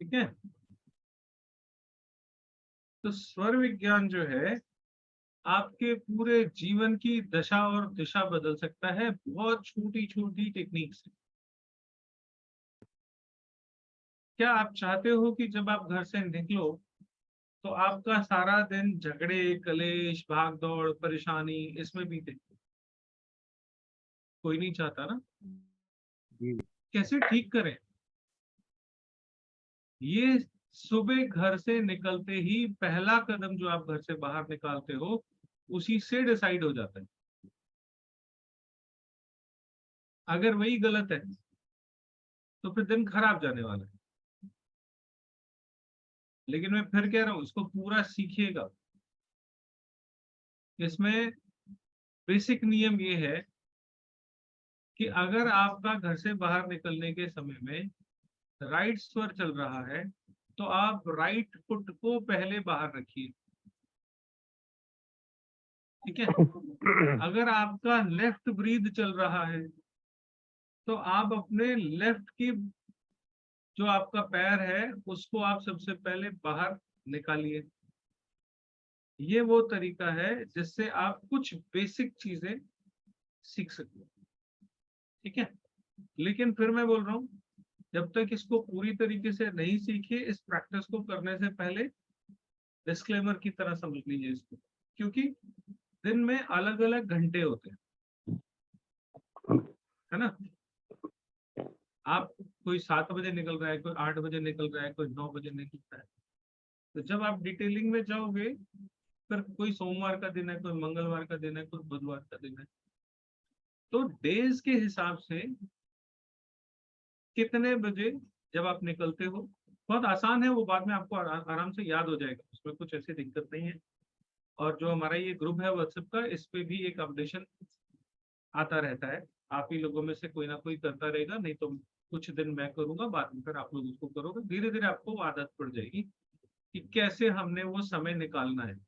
ठीक है, तो स्वर विज्ञान जो है आपके पूरे जीवन की दशा और दिशा बदल सकता है बहुत छोटी छोटी टेक्निक से। क्या आप चाहते हो कि जब आप घर से निकलो तो आपका सारा दिन झगड़े कलेश भाग दौड़ परेशानी इसमें बीते? कोई नहीं चाहता ना। जी। कैसे ठीक करें ये? सुबह घर से निकलते ही पहला कदम जो आप घर से बाहर निकालते हो उसी से डिसाइड हो जाता है। अगर वही गलत है तो फिर दिन खराब जाने वाला है। लेकिन मैं फिर कह रहा हूं, इसको पूरा सीखिएगा। इसमें बेसिक नियम ये है कि अगर आपका घर से बाहर निकलने के समय में राइट स्वर चल रहा है तो आप राइट फुट को पहले बाहर रखिए। ठीक है, अगर आपका लेफ्ट ब्रीद चल रहा है तो आप अपने लेफ्ट की जो आपका पैर है उसको आप सबसे पहले बाहर निकालिए। ये वो तरीका है जिससे आप कुछ बेसिक चीजें सीख सकते हो। ठीक है, लेकिन फिर मैं बोल रहा हूँ, जब तक इसको पूरी तरीके से नहीं सीखे, इस प्रैक्टिस को करने से पहले डिस्क्लेमर की तरह समझ लीजिए इसको, क्योंकि दिन में अलग अलग घंटे होते हैं, है ना। आप कोई 7 बजे निकल रहा है, कोई 8 बजे निकल रहा है, कोई 9 बजे निकल रहा है। तो जब आप डिटेलिंग में जाओगे, फिर कोई सोमवार का दिन है, कोई मंगलवार का दिन है, कोई बुधवार का दिन है, तो डेज के हिसाब से कितने बजे जब आप निकलते हो, बहुत आसान है वो, बाद में आपको आराम से याद हो जाएगा, उसमें कुछ ऐसी दिक्कत नहीं है। और जो हमारा ये ग्रुप है व्हाट्सएप का, इस पे भी एक अपडेशन आता रहता है, आप ही लोगों में से कोई ना कोई करता रहेगा, नहीं तो कुछ दिन मैं करूंगा, बाद में फिर आप लोग उसको करोगे, धीरे धीरे आपको आदत पड़ जाएगी कि कैसे हमने वो समय निकालना है।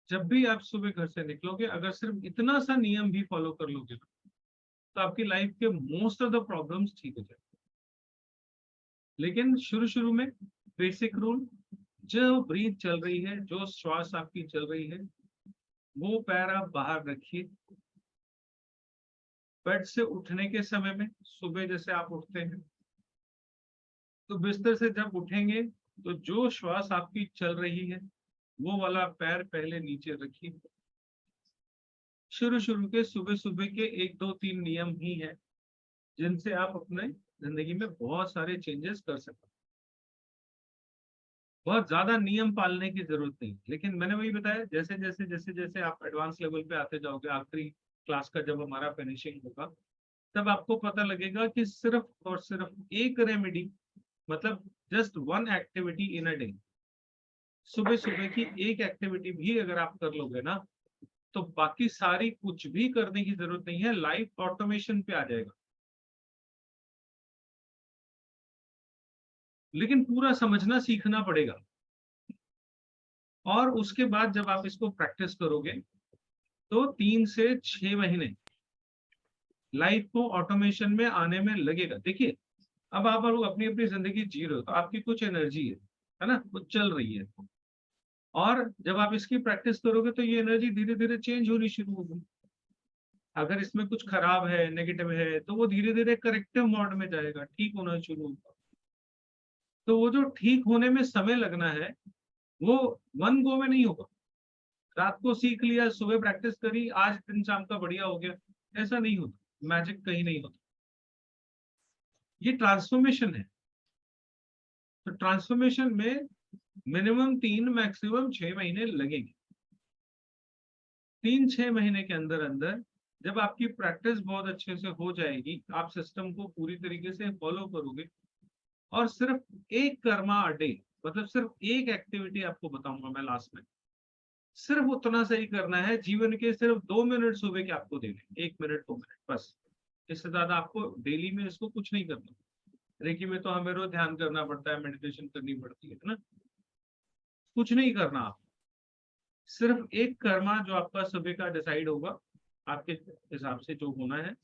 जब भी आप सुबह घर से निकलोगे, अगर सिर्फ इतना सा नियम भी फॉलो कर लोगे तो आपकी लाइफ के मोस्ट ऑफ द प्रॉब्लम्स ठीक हो जाएंगे। लेकिन शुरू शुरू में बेसिक रूल, जो ब्रीथ चल रही है, जो श्वास आपकी चल रही है, वो पैर आप बाहर रखिए। बेड से उठने के समय में, सुबह जैसे आप उठते हैं, तो बिस्तर से जब उठेंगे तो जो श्वास आपकी चल रही है वो वाला पैर पहले नीचे रखिए। शुरू शुरू के सुबह सुबह के 1 2 3 नियम ही हैं जिनसे आप अपने जिंदगी में बहुत सारे चेंजेस कर सकते हैं। बहुत ज्यादा नियम पालने की जरूरत नहीं, लेकिन मैंने वही बताया, जैसे जैसे जैसे जैसे आप एडवांस लेवल पे आते जाओगे, आखिरी क्लास का जब हमारा फिनिशिंग होगा, तब आपको पता लगेगा कि सिर्फ और सिर्फ एक रेमेडी, मतलब just one activity in a day, सुबह सुबह की एक एक्टिविटी भी अगर आप कर लोगे ना, तो बाकी सारी कुछ भी करने की जरूरत नहीं है, लाइफ ऑटोमेशन पे आ जाएगा। लेकिन पूरा समझना सीखना पड़ेगा, और उसके बाद जब आप इसको प्रैक्टिस करोगे तो 3 से 6 महीने लाइफ को ऑटोमेशन में आने में लगेगा। देखिए, अब आप अपनी अपनी जिंदगी जी रहे हो, तो आपकी कुछ एनर्जी है ना, वो चल रही है, और जब आप इसकी प्रैक्टिस करोगे तो ये एनर्जी धीरे धीरे चेंज होनी शुरू होगी। अगर इसमें कुछ खराब है, नेगेटिव है, तो वो धीरे धीरे करेक्टिव मोड में जाएगा, ठीक होना शुरू होगा। तो वो जो ठीक होने में समय लगना है, वो वन गो में नहीं होगा। रात को सीख लिया, सुबह प्रैक्टिस करी, आज दिन शाम का बढ़िया हो गया, ऐसा नहीं होता, मैजिक कहीं नहीं होता। ये ट्रांसफॉर्मेशन है। तो ट्रांसफॉर्मेशन में मिनिमम 3 मैक्सिमम 6 महीने लगेंगे। 3-6 महीने के अंदर अंदर जब आपकी प्रैक्टिस बहुत अच्छे से हो जाएगी, आप सिस्टम को पूरी तरीके से फॉलो करोगे, और सिर्फ एक कर्मा अ डे, मतलब सिर्फ एक एक्टिविटी आपको बताऊंगा मैं लास्ट में, सिर्फ उतना सही करना है। जीवन के सिर्फ 2 मिनट सुबह के आपको देने, 1 मिनट 2 मिनट बस, इससे ज्यादा आपको डेली में इसको कुछ नहीं करना। रेकी में तो हमें रोज ध्यान करना पड़ता है, मेडिटेशन करनी पड़ती है ना, कुछ नहीं करना। आप सिर्फ एक कर्मा जो आपका सुबह का डिसाइड होगा, आपके हिसाब से जो होना है,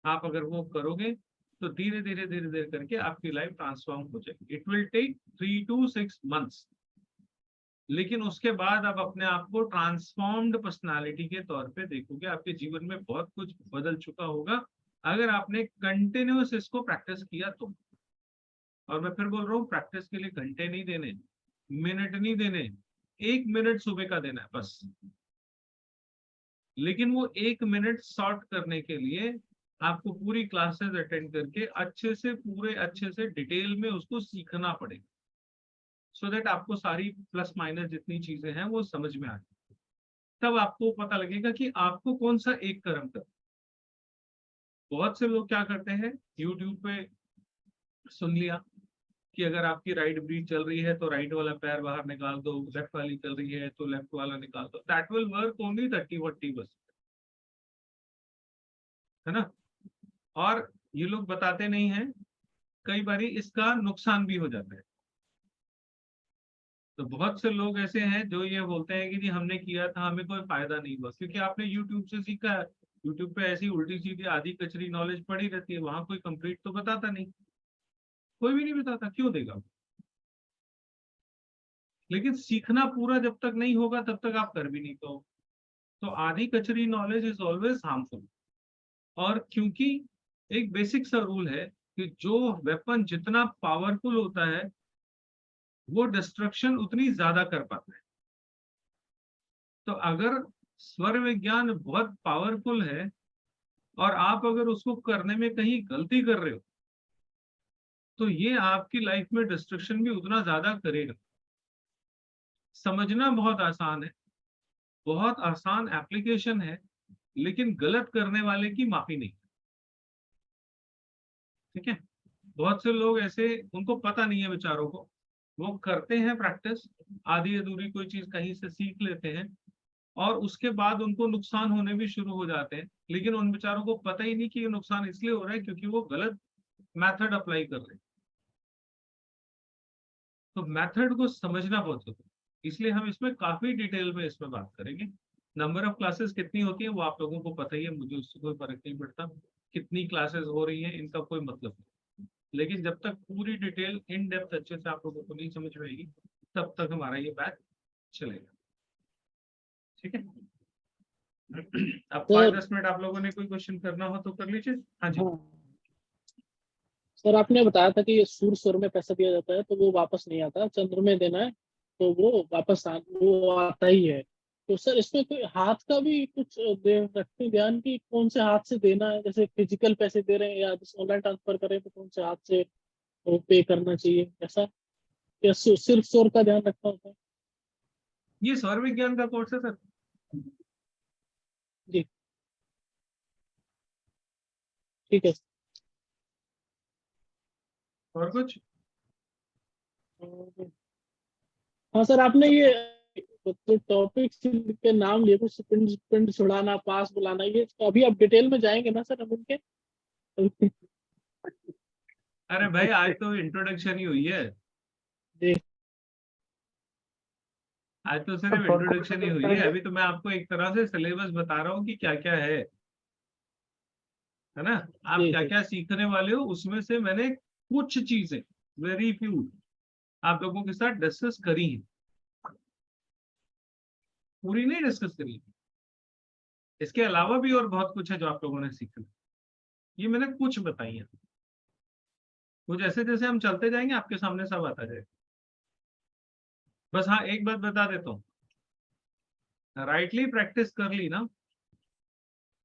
आप अगर वो करोगे तो धीरे धीरे धीरे धीरे करके आपकी लाइफ ट्रांसफॉर्म हो जाएगी। It will take 3 to 6 months, लेकिन उसके बाद आप अपने आप को ट्रांसफॉर्म्ड पर्सनालिटी के तौर पे देखोगे, आपके जीवन में बहुत कुछ बदल चुका होगा अगर आपने कंटिन्यूस इसको प्रैक्टिस किया तो। और मैं फिर बोल रहा हूँ, प्रैक्टिस के लिए घंटे नहीं देने, मिनट नहीं देने, 1 मिनट सुबह का देना है बस। लेकिन वो 1 मिनट शॉर्ट करने के लिए आपको पूरी क्लासेस अटेंड करके अच्छे से, पूरे अच्छे से डिटेल में उसको सीखना पड़ेगा, सो दैट आपको सारी प्लस माइनस जितनी चीजें हैं वो समझ में आ जाए। तब आपको पता लगेगा कि आपको कौन सा एक कर्म कर। बहुत से लोग क्या करते हैं, यूट्यूब पे सुन लिया कि अगर आपकी राइट ब्रीथ चल रही है तो राइट वाला पैर बाहर निकाल दो, लेफ्ट वाली चल रही है तो लेफ्ट वाला निकाल दो, दैट विल वर्क ओनली 30-40%, है ना। और ये लोग बताते नहीं हैं, कई बार इसका नुकसान भी हो जाता है। तो बहुत से लोग ऐसे हैं जो ये बोलते हैं कि जी हमने किया था, हमें कोई फायदा नहीं हुआ, क्योंकि आपने यूट्यूब से सीखा है। यूट्यूब पे ऐसी उल्टी सीधी आधी कचरी नॉलेज पड़ी रहती है, वहां कोई कंप्लीट तो बताता नहीं, कोई भी नहीं बताता, क्यों देगा। लेकिन सीखना पूरा जब तक नहीं होगा तब तक आप कर भी नहीं पाओ। तो आधी कचरी नॉलेज इज ऑलवेज हार्मफुल। और क्योंकि एक बेसिक सा रूल है कि जो वेपन जितना पावरफुल होता है वो डिस्ट्रक्शन उतनी ज्यादा कर पाता है। तो अगर स्वर विज्ञान बहुत पावरफुल है और आप अगर उसको करने में कहीं गलती कर रहे हो तो ये आपकी लाइफ में डिस्ट्रक्शन भी उतना ज्यादा करेगा। समझना बहुत आसान है, बहुत आसान एप्लीकेशन है, लेकिन गलत करने वाले की माफी नहीं। ठीक है, बहुत से लोग ऐसे, उनको पता नहीं है बेचारों को, वो करते हैं प्रैक्टिस, आधी अधूरी कोई चीज कहीं से सीख लेते हैं और उसके बाद उनको नुकसान होने भी शुरू हो जाते हैं, लेकिन उन बेचारों को पता ही नहीं कि ये नुकसान इसलिए हो रहा है क्योंकि वो गलत मेथड अप्लाई कर रहे हैं। तो मेथड को समझना बहुत जरूरी है, इसलिए हम इसमें काफी डिटेल में इसमें बात करेंगे। नंबर ऑफ क्लासेस कितनी होती है वो आप लोगों को पता ही है, मुझे उससे कोई फर्क नहीं पड़ता कितनी क्लासेस हो रही हैं, इनका कोई मतलब नहीं। लेकिन जब तक पूरी डिटेल इन डेप्थ अच्छे से आप लोगों को नहीं समझ में आएगी तब तक हमारा ये बैच चलेगा। ठीक है, अब 5-10 मिनट आप लोगों ने कोई क्वेश्चन करना हो तो कर लीजिए। हाँ जी। सर आपने बताया था कि ये सूर्य स्वर में पैसा दिया जाता है तो वो वापस नहीं आता, चंद्र में देना है तो वो वापस वो आता ही है। तो सर इसमें कोई हाथ का भी कुछ रखते हैं ध्यान कि कौन से हाथ से देना है, जैसे फिजिकल पैसे दे रहे हैं या जैसे ऑनलाइन ट्रांसफर करें तो कौन से हाथ से वो पे करना चाहिए, ऐसा या सिर्फ स्वर का ध्यान रखना होता है? ये स्वर विज्ञान का कोर्स है सर। जी ठीक है। और कुछ? हाँ सर आपने ये तो टॉपिक के नाम लिए कुछ पिंड पिंड छुड़ाना, पास बुलाना, ये अभी आप डिटेल में जाएंगे ना सर हम उनके? अरे भाई आज तो इंट्रोडक्शन ही हुई है, जी आज तो सिर्फ इंट्रोडक्शन ही हुई है। अभी तो मैं आपको एक तरह से सिलेबस बता रहा हूँ कि क्या क्या है ना, आप जी क्या जी क्या सीखने वाले हो। उसमें से मैंने कुछ चीजें, वेरी फ्यू, आप लोगों के साथ डिस्कस करी है, पूरी नहीं डिस्कस करी है। इसके अलावा भी और बहुत कुछ है जो आप लोगों ने सीखना, ये मैंने कुछ बताई है। तो जैसे जैसे हम चलते जाएंगे आपके सामने सब आता जाएगा। बस हाँ एक बात बता देता हूँ, राइटली प्रैक्टिस कर ली ना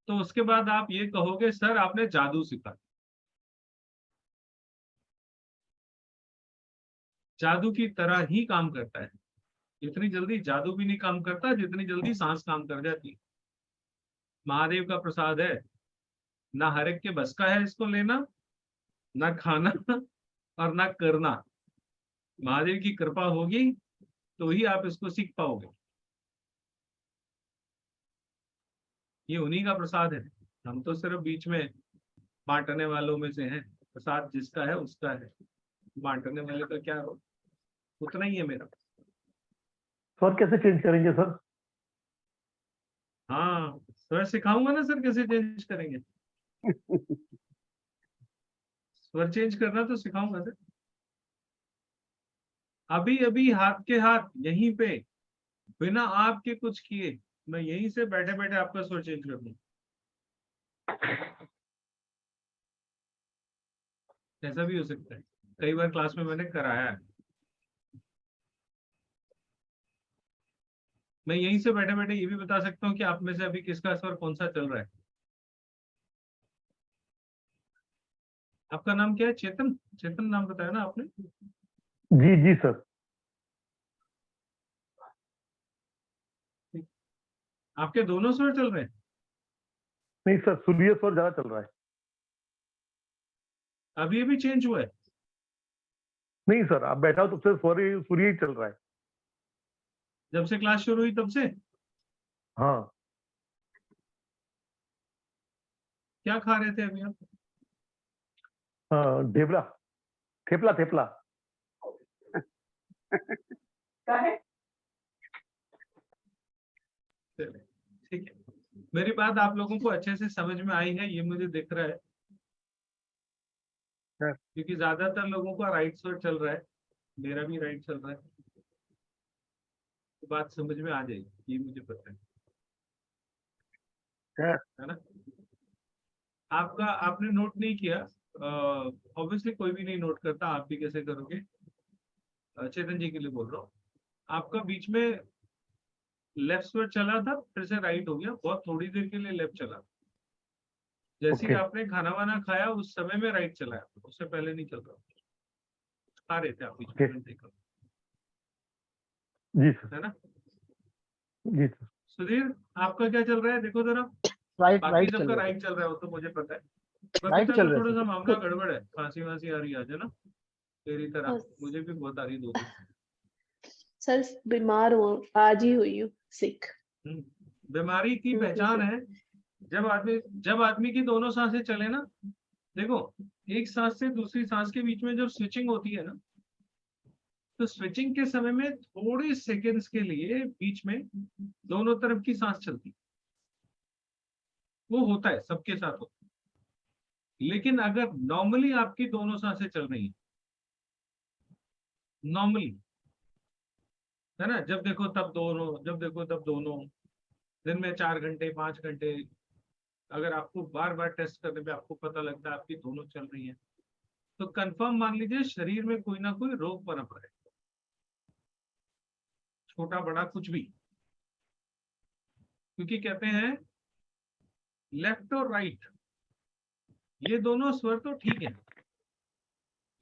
तो उसके बाद आप ये कहोगे सर आपने जादू सीखा। जादू की तरह ही काम करता है, इतनी जल्दी जादू भी नहीं काम करता जितनी जल्दी सांस काम कर जाती है। महादेव का प्रसाद है, ना हर एक के बस का है इसको लेना, ना खाना और ना करना। महादेव की कृपा होगी तो ही आप इसको सीख पाओगे। ये उन्हीं का प्रसाद है, हम तो सिर्फ बीच में बांटने वालों में से हैं। प्रसाद जिसका है उसका है, बांटने वाले का क्या हो, उतना ही है मेरा। सर कैसे चेंज करेंगे सर? हाँ स्वर सिखाऊंगा ना सर, कैसे चेंज करेंगे। स्वर चेंज करना तो सिखाऊंगा सर। अभी अभी हाथ के हाथ यहीं पे, बिना आपके कुछ किए, मैं यहीं से बैठे बैठे आपका स्वर चेंज कर दूं। ऐसा भी हो सकता है, कई बार क्लास में मैंने कराया है। मैं यहीं से बैठे बैठे ये भी बता सकता हूँ कि आप में से अभी किसका स्वर कौन सा चल रहा है। आपका नाम क्या है? चेतन, चेतन नाम बताया ना आपने? जी जी सर। आपके दोनों स्वर चल रहे हैं? नहीं सर, सूर्य स्वर ज्यादा चल रहा है। अभी अभी चेंज हुआ है? नहीं सर, आप बैठा हो तब से सूर्य सूर्य ही चल रहा है। जब से क्लास शुरू हुई तब से? हाँ। क्या खा रहे थे अभी आप? हाँ ढेबला, थेपला थेपला। ठीक है, मेरी बात आप लोगों को अच्छे से समझ में आई है ये मुझे दिख रहा है, क्योंकि ज्यादातर लोगों का राइट स्वर चल रहा है, मेरा भी राइट चल रहा है, तो बात समझ में आ जाएगी ये मुझे पता है ना। आपका आपने नोट नहीं किया, ऑब्वियसली कोई भी नहीं नोट करता, आप भी कैसे करोगे। चेतन जी के लिए बोल रहा हूँ, आपका बीच में लेफ्ट स्वर चला था फिर से राइट हो गया, बहुत थोड़ी देर के लिए लेफ्ट चला, जैसे ही Okay. आपने खाना वाना खाया उस समय में राइट चला है, उससे पहले नहीं चल रहा। खा रहे थे आप बीच में, Okay. देखा जी सर, है ना। जी सर। सुधीर आपका क्या चल रहा है, देखो जरा। राइट बाकी राइट चल सबका रहा है राइट चल रहा है, वो तो मुझे पता है। राइट बबीता चल का रहा है थोड़ा सा सर। मामला गड़बड़ है, खांसी वांसी आ रही है आज, है ना, तेरी तरह हाँ, मुझे भी बहुत आ रही 2 दिन। सर बीमार हूँ, आज ही हुई हूँ सिक। बीमारी की पहचान है जब आदमी की दोनों सांसें चले ना, देखो एक सांस से दूसरी सांस के बीच में जब स्विचिंग होती है ना, तो स्विचिंग के समय में थोड़े सेकंड्स के लिए बीच में दोनों तरफ की सांस चलती है। वो होता है, सबके साथ होता है। लेकिन अगर नॉर्मली आपकी दोनों सांसें चल रही हैं, नॉर्मली, है ना, जब देखो तब दोनों, जब देखो तब दोनों, दिन में 4 घंटे 5 घंटे, अगर आपको बार बार टेस्ट करने पे आपको पता लगता है आपकी दोनों चल रही हैं, तो कंफर्म मान लीजिए शरीर में कोई ना कोई रोग पनप रहा है, छोटा बड़ा कुछ भी। क्योंकि कहते हैं लेफ्ट और राइट, ये दोनों स्वर तो ठीक है,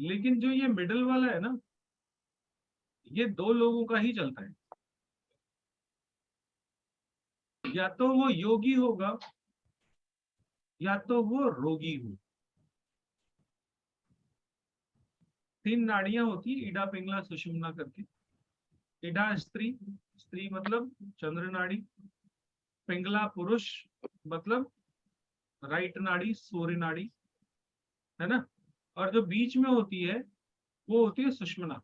लेकिन जो ये मिडल वाला है ना, ये 2 लोगों का ही चलता है। या तो वो योगी होगा या तो वो रोगी हो। 3 नाड़ियां होती है, इडा पिंगला सुषुम्ना करके। इडा स्त्री, स्त्री मतलब चंद्र नाड़ी। पिंगला पुरुष मतलब राइट नाड़ी, सूर्य नाड़ी, है ना। और जो बीच में होती है वो होती है सुषुम्ना,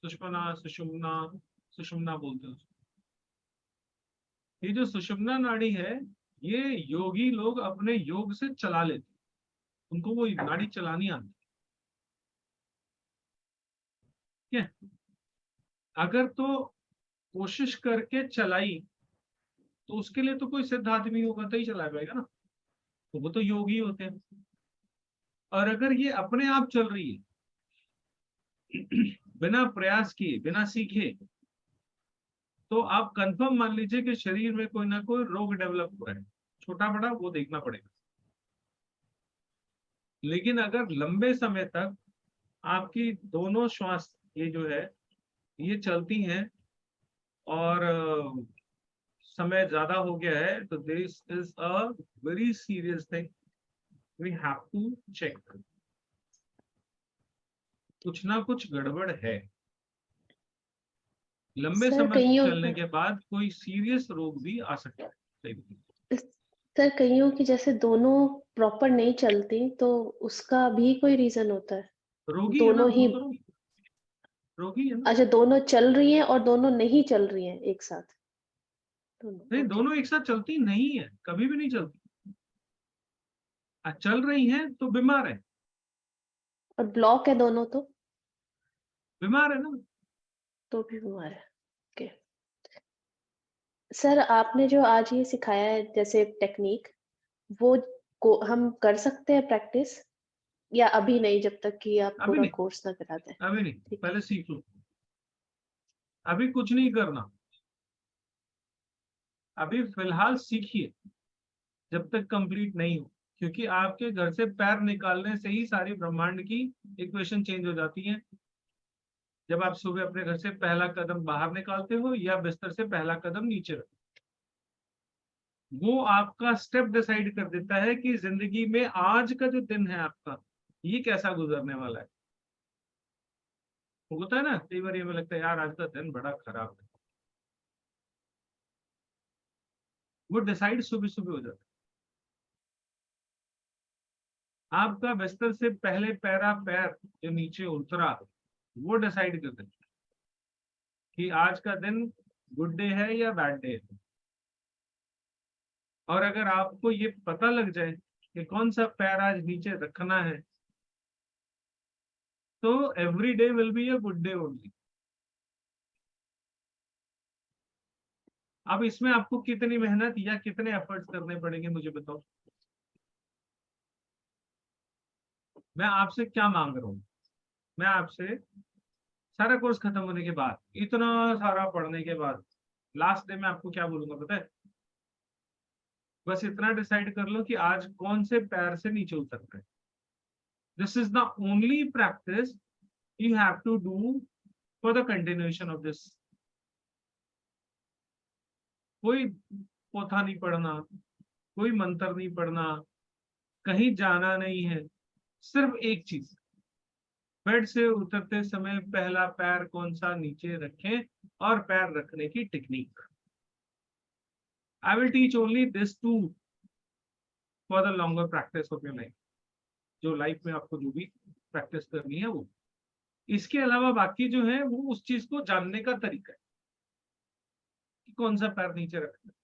सुषुम्ना सुषुम्ना, सुषुम्ना बोलते हैं उसको। ये जो सुषुम्ना नाड़ी है, ये योगी लोग अपने योग से चला लेते हैं, उनको वो नाड़ी चलानी आती है। ठीक है? अगर तो कोशिश करके चलाई तो उसके लिए तो कोई सिद्ध आदमी होगा तो ही चला पाएगा ना, तो वो तो योगी होते हैं। और अगर ये अपने आप चल रही है बिना प्रयास किए, बिना सीखे, तो आप कंफर्म मान लीजिए कि शरीर में कोई ना कोई रोग डेवलप हो रहा है, छोटा बड़ा वो देखना पड़ेगा। लेकिन अगर लंबे समय तक आपकी दोनों श्वास ये जो है ये चलती हैं और समय ज्यादा हो गया है, तो this is a very serious thing, we have to check. कुछ ना कुछ गड़बड़ है। लंबे सर समय कईयों चलने के बाद कोई सीरियस रोग भी आ सकता है। सही। सर कईयों की जैसे दोनों प्रॉपर नहीं चलती, तो उसका भी कोई रीजन होता है? रोगी है ना, दोनों ही, वो तो रोगी है ना। अच्छा दोनों चल रही हैं और दोनों नहीं चल रही हैं एक साथ? नहीं, ओके। दोनों एक साथ चलती नहीं है, कभी भी नहीं चलती। चल रही हैं तो बीमार है, और ब्लॉक है दोनों बीमार है ना। तो भी बीमार है। ओके सर, आपने जो आज ये सिखाया है जैसे टेक्निक, वो को हम कर सकते हैं प्रैक्टिस, या अभी नहीं, जब तक कि आप अभी पूरा नहीं, कोर्स ना करा दें? अभी नहीं, ठीक है। पहले सीख लो। अभी कुछ नहीं करना, अभी फिलहाल सीखिए जब तक कंप्लीट नहीं हो। क्योंकि आपके घर से पैर निकालने से ही सारी ब्रह्मांड की इक्वेशन चेंज हो जाती है। जब आप सुबह अपने घर से पहला कदम बाहर निकालते हो या बिस्तर से पहला कदम नीचे रखते हो, वो आपका स्टेप डिसाइड कर देता है कि जिंदगी में आज का जो दिन है आपका, ये कैसा गुजरने वाला है। होता है ना, कई बार ये हमें लगता है यार आज का दिन बड़ा खराब है, वो डिसाइड सुबह सुबह हो जाता है। आपका बिस्तर से पहले पहला पैर जो नीचे उतरा, वो डिसाइड कर देता है कि आज का दिन गुड डे है या बैड डे है। और अगर आपको ये पता लग जाए कि कौन सा पैर आज नीचे रखना है, तो every day will be a good day only. अब इसमें आपको कितनी मेहनत या कितने एफर्ट्स करने पड़ेंगे मुझे बताओ। मैं आपसे क्या मांग रहा हूँ, मैं आपसे सारा कोर्स खत्म होने के बाद, इतना सारा पढ़ने के बाद, लास्ट डे में आपको क्या बोलूंगा पता है? बस इतना डिसाइड कर लो कि आज कौन से पैर से नीचे उतरना है। This is the only practice you have to do for the continuation of this. कोई पोथा नहीं पढ़ना, कोई मंत्र नहीं पढ़ना, कहीं जाना नहीं है। सिर्फ एक चीज, बेड से उतरते समय पहला पैर कौन सा नीचे रखें और पैर रखने की technique. I will teach only this to for the longer practice of your life. जो लाइफ में आपको जो भी प्रैक्टिस करनी है वो, इसके अलावा बाकी जो है वो उस चीज को जानने का तरीका है कि कौन सा पैर नीचे रखना है।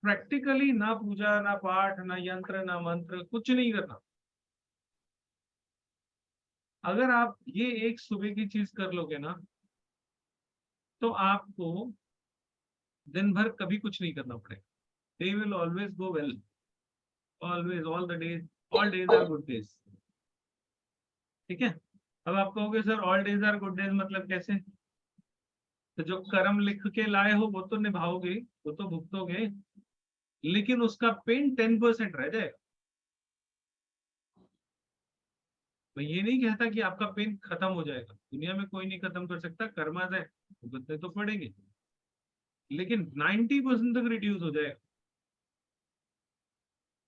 प्रैक्टिकली ना पूजा, ना पाठ, ना यंत्र, ना मंत्र, कुछ नहीं करना। अगर आप ये एक सुबह की चीज कर लोगे ना, तो आपको दिन भर कभी कुछ नहीं करना पड़ेगा। They will always go well. Always, all the days, all days are good days. ठीक है। अब आप कहोगे sir all days are good days मतलब कैसे? तो जो कर्म लिख के लाए हो वो तो निभाओगे, वो तो भुगतोगे, लेकिन उसका पेन 10% रह जाएगा। मैं ये नहीं कहता कि आपका पेन खत्म हो जाएगा, दुनिया में कोई नहीं खत्म कर सकता, कर्मा है भुगतने तो पड़ेंगे, लेकिन 90% तक रिड्यूस हो जाएगा,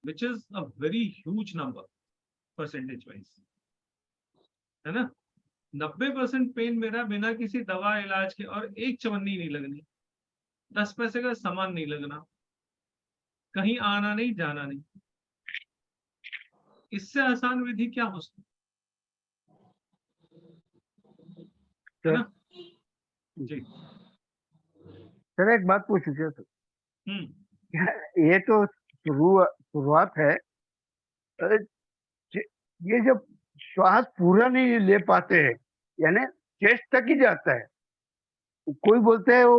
which is a very huge number percentage wise, है ना। 90% पेन मेरा बिना किसी दवा इलाज के, और एक चवन्नी नहीं लगनी, 10 पैसे का सामान नहीं लगना, कहीं आना नहीं जाना नहीं। इससे आसान विधि क्या हो सकती है ना। जी सर एक बात पूछी थी सर। हम्म। ये तो शुरुआत है, अरे ये जब श्वास पूरा नहीं ले पाते हैं, यानी चेस्ट तक ही जाता है, कोई बोलते हैं वो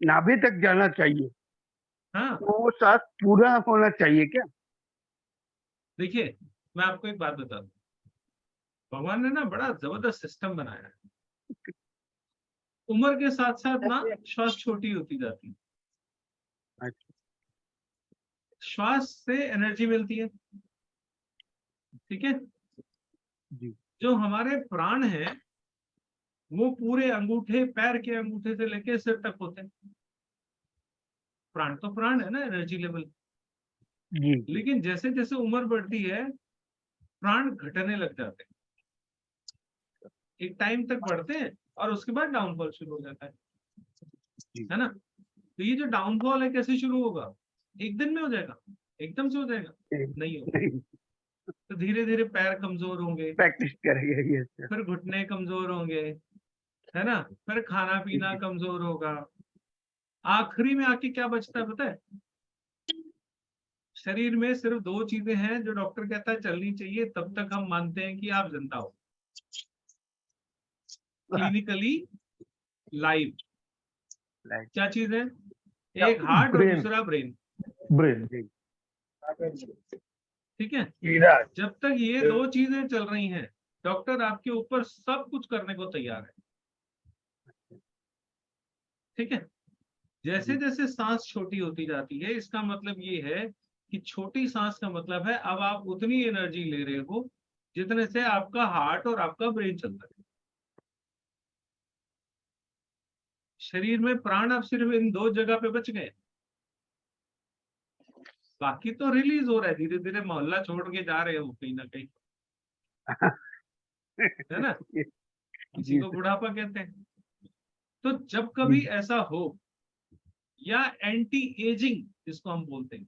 नाभि तक जाना चाहिए, हाँ तो वो सांस पूरा होना चाहिए क्या? देखिए, मैं आपको एक बात बता दूं, भगवान ने ना बड़ा जबरदस्त सिस्टम बनाया है। उम्र के साथ साथ ना श्वास छोटी होती जाती है। अच्छा। श्वास से एनर्जी मिलती है, ठीक है जी। जो हमारे प्राण है वो पूरे अंगूठे, पैर के अंगूठे से लेके सिर तक होते हैं। प्राण तो प्राण है ना, एनर्जी लेवल। जी। लेकिन जैसे जैसे उम्र बढ़ती है प्राण घटने लग जाते हैं, एक टाइम तक बढ़ते हैं और उसके बाद डाउनफॉल शुरू हो जाता है ना। तो ये जो डाउनफॉल है कैसे शुरू होगा? एक दिन में हो जाएगा? एकदम से हो जाएगा? नहीं होगा। तो धीरे धीरे पैर कमजोर होंगे, प्रैक्टिस करेंगे ये सर। फिर घुटने कमजोर होंगे, है ना, फिर खाना पीना कमजोर होगा। आखिरी में आके क्या बचता है पता है? शरीर में सिर्फ 2 चीजें हैं जो डॉक्टर कहता है चलनी चाहिए, तब तक हम मानते हैं कि आप जिंदा हो, क्लिनिकली लाइव। क्या चीज है? एक हार्ट और ब्रेन। दूसरा ब्रेन, ब्रेन। ठीक है। जब तक ये 2 चीजें चल रही हैं डॉक्टर आपके ऊपर सब कुछ करने को तैयार है, ठीक है। जैसे जैसे सांस छोटी होती जाती है, इसका मतलब ये है कि छोटी सांस का मतलब है अब आप उतनी एनर्जी ले रहे हो जितने से आपका हार्ट और आपका ब्रेन चलता है। शरीर में प्राण अब सिर्फ इन 2 जगह पे बच गए, बाकी तो रिलीज हो रहा है धीरे धीरे, मोहल्ला छोड़ के जा रहे हो कहीं ना कहीं, है ना। किसी को बुढ़ापा कहते हैं। तो जब कभी ऐसा हो, या एंटी एजिंग जिसको हम बोलते हैं,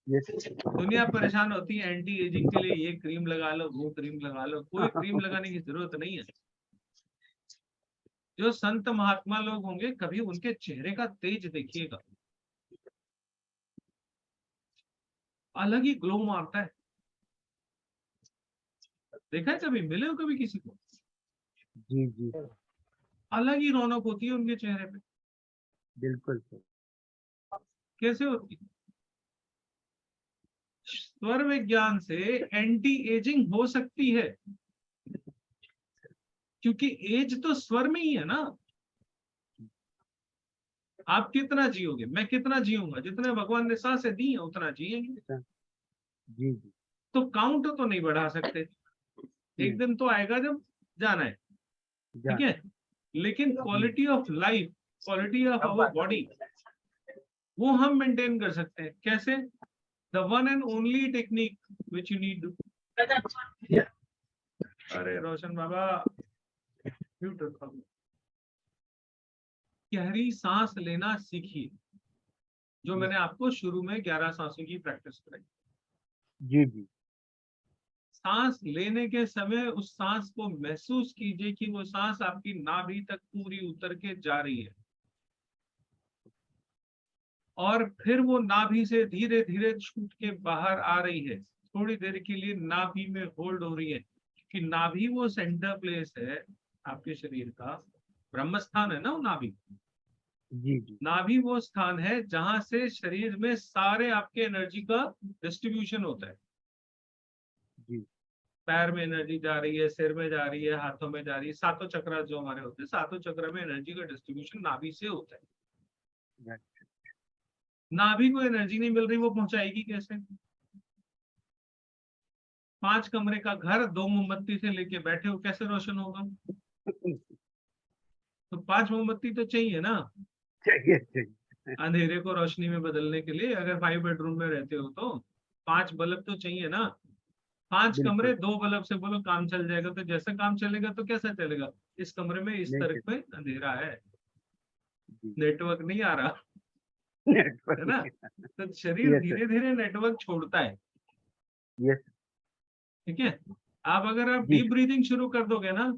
दुनिया परेशान होती है एंटी एजिंग के लिए, ये क्रीम लगा लो, वो क्रीम लगा लो। कोई क्रीम लगाने की जरूरत नहीं है। जो संत महात्मा लोग होंगे कभी उनके चेहरे का तेज देखिएगा, अलग ही ग्लो मारता है। देखा है कभी? मिले हो कभी किसी को? जी जी अलग ही रौनक होती है उनके चेहरे पे। बिल्कुल सर। कैसे होती है? स्वर विज्ञान से एंटी एजिंग हो सकती है, क्योंकि एज तो स्वर में ही है ना। आप कितना जियोगे, मैं कितना जीऊंगा, जितने भगवान ने सांसें दी है उतना जिएंगे। जी जी तो काउंट तो नहीं बढ़ा सकते, एक दिन तो आएगा जब जाना है, ठीक है। लेकिन quality of life, quality of our body, वो हम मेंटेन कर सकते हैं। कैसे? The one and only technique which you need. अरे रोशन बाबा म्यूट रखो। गहरी सांस लेना सीखिए, जो मैंने आपको शुरू में 11 सांसों की प्रैक्टिस कराई। जी जी सांस लेने के समय उस सांस को महसूस कीजिए कि वो सांस आपकी नाभि तक पूरी उतर के जा रही है, और फिर वो नाभि से धीरे धीरे छूट के बाहर आ रही है। थोड़ी देर के लिए नाभि में होल्ड हो रही है, क्योंकि नाभि वो सेंटर प्लेस है आपके शरीर का, ब्रह्म स्थान है ना वो नाभि। जी जी नाभि वो स्थान है जहां से शरीर में सारे आपके एनर्जी का डिस्ट्रीब्यूशन होता है। जी पैर में एनर्जी जा रही है, सिर में जा रही है, हाथों में जा रही है। सातों चक्र जो हमारे होते हैं, सातों चक्र में एनर्जी का डिस्ट्रीब्यूशन नाभि से होता है। नाभि को एनर्जी नहीं मिल रही, वो पहुंचाएगी कैसे? 5 कमरे का घर 2 मोमबत्ती से लेके बैठे हो, कैसे रोशन होगा? तो 5 मोमबत्ती तो चाहिए ना चाहिए चाहिए अंधेरे को रोशनी में बदलने के लिए। अगर 5 बेडरूम में रहते हो तो 5 बल्ब तो चाहिए ना। 5 बिल्कुल। कमरे 2 बल्ब से बोलो काम चल जाएगा, तो जैसे काम चलेगा तो कैसा चलेगा? इस कमरे में इस नहीं तरफ में अंधेरा है, जी नेटवर्क नहीं आ रहा, है ना। तो शरीर Yes, sir. धीरे धीरे नेटवर्क छोड़ता है, यस ठीक है। आप अगर आप जी डीप ब्रीदिंग शुरू कर दोगे ना,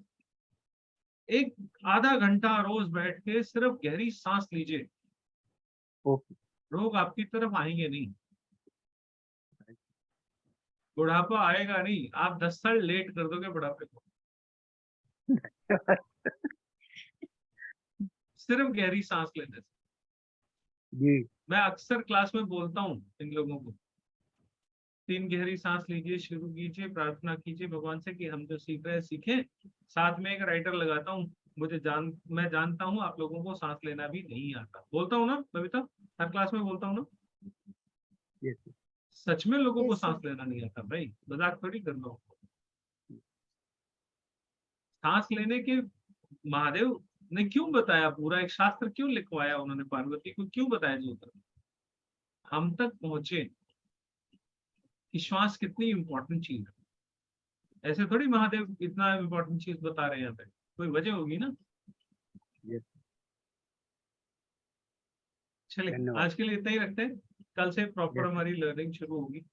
एक आधा घंटा रोज बैठ के सिर्फ गहरी सांस लीजिए, ओके रोग आपकी तरफ आएंगे नहीं, बुढ़ापा आएगा नहीं। आप 10 साल लेट कर दोगे बुढ़ापे को, सिर्फ गहरी सांस लेने से। जी मैं अक्सर क्लास में बोलता हूँ इन लोगों को, 3 गहरी सांस लीजिए, शुरू कीजिए, प्रार्थना कीजिए भगवान से कि हम जो सीख रहे हैं सीखें। साथ में एक राइटर लगाता हूँ, मैं जानता हूँ आप लोगों को सांस लेना भी नहीं आता। बोलता हूँ ना बबीता, हर क्लास में बोलता हूँ ना। यस सच में लोगों को Yes, sir. सांस लेना नहीं आता भाई, मजाक थोड़ी कर रहा हूँ। सांस लेने के महादेव ने क्यों बताया, पूरा एक शास्त्र क्यों लिखवाया उन्होंने, पार्वती को क्यों बताया जो हम तक पहुंचे कि श्वास कितनी इंपॉर्टेंट चीज है। ऐसे थोड़ी महादेव इतना इंपॉर्टेंट चीज बता रहे हैं यहाँ पे, कोई वजह होगी ना। यस चलिए धन्यवाद। आज के लिए इतना ही रखते हैं, कल से प्रॉपर Yes. हमारी लर्निंग शुरू होगी,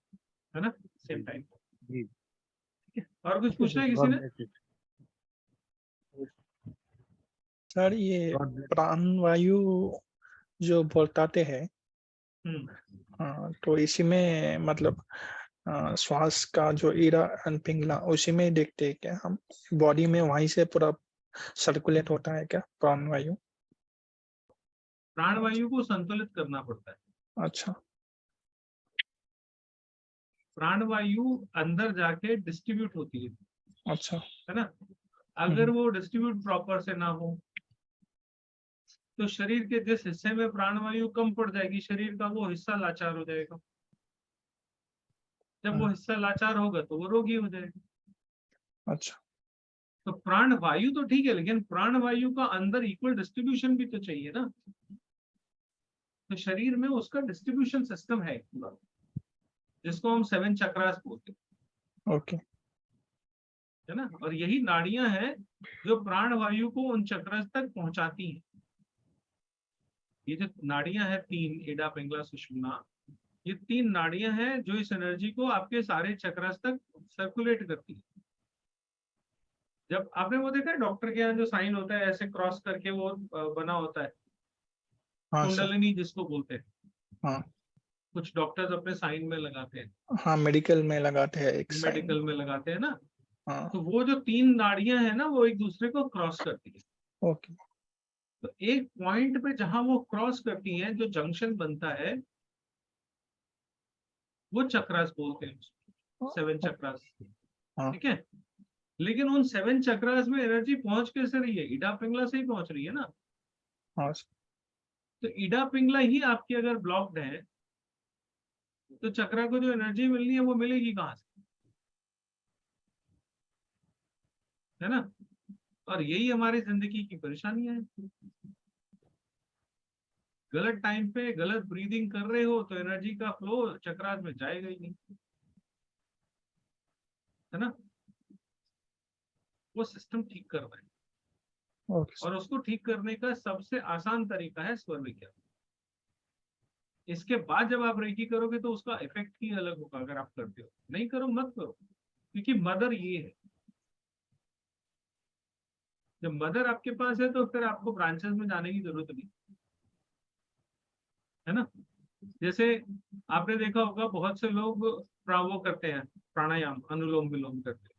है ना, सेम टाइम। जी और कुछ पूछना है किसी ने? सर ये God bless. प्राण वायु जो बताते हैं, तो इसी में मतलब श्वास का जो ईरा एंड पिंगला उसी में देखते हैं क्या हम, बॉडी में वहीं से पूरा सर्कुलेट होता है क्या प्राण वायु? प्राण वायु को संतुलित करना पड़ता है। अच्छा प्राण वायु अंदर जाके डिस्ट्रीब्यूट होती है अच्छा ना। अगर वो डिस्ट्रीब्यूट प्रॉपर से ना हो तो शरीर के जिस हिस्से में प्राणवायु कम पड़ जाएगी, शरीर का वो हिस्सा लाचार हो जाएगा। जब वो हिस्सा लाचार होगा तो वो रोगी हो जाएगा। अच्छा तो प्राण वायु तो ठीक है, लेकिन प्राण वायु का अंदर इक्वल डिस्ट्रीब्यूशन भी तो चाहिए ना। तो शरीर में उसका डिस्ट्रीब्यूशन सिस्टम है पूरा, जिसको हम 7 चक्रास बोलते हैं, ओके है ना। और यही नाड़ियां हैं जो प्राण वायु को उन चक्रास तक पहुंचाती हैं। ये जो नाड़ियां हैं 3, एडा पिंगला सुषुम्ना, ये 3 नाड़ियां हैं जो इस एनर्जी को आपके सारे चक्रास तक सर्कुलेट करती है। जब आपने वो देखा है डॉक्टर के यहाँ जो साइन होता है ऐसे क्रॉस करके वो बना होता है, हाँ सर कुंडलिनी जिसको बोलते हैं, हाँ कुछ डॉक्टर्स अपने साइन में लगाते हैं, हाँ मेडिकल में लगाते हैं एक साइन। मेडिकल में लगाते हैं ना। हाँ तो वो जो 3 नाड़ियां हैं ना, वो एक दूसरे को क्रॉस करती है। ओके तो एक पॉइंट पे जहां वो क्रॉस करती हैं, जो जंक्शन बनता है, वो चक्रास बोलते हैं, 7 चक्रास, हाँ ठीक है। लेकिन उन 7 चक्रास में एनर्जी पहुंच कैसे रही है? इडा पिंगला से ही पहुंच रही है ना। हाँ तो ईडा पिंगला ही आपकी अगर ब्लॉक्ड है तो चक्रा को जो एनर्जी मिलनी है वो मिलेगी कहाँ से, है ना। और यही हमारी जिंदगी की परेशानियां है। गलत टाइम पे गलत ब्रीदिंग कर रहे हो तो एनर्जी का फ्लो चक्रास में जाएगा ही नहीं, है ना। वो सिस्टम ठीक करना है ओके सर। और उसको ठीक करने का सबसे आसान तरीका है स्वर विज्ञान। इसके बाद जब आप रेकी करोगे तो उसका इफेक्ट ही अलग होगा। अगर आप करते हो, नहीं करो मत करो, क्योंकि मदर ये है। जब मदर आपके पास है तो फिर आपको ब्रांचेस में जाने की जरूरत नहीं, है ना। जैसे आपने देखा होगा बहुत से लोग वो करते हैं प्राणायाम, अनुलोम विलोम करते हैं,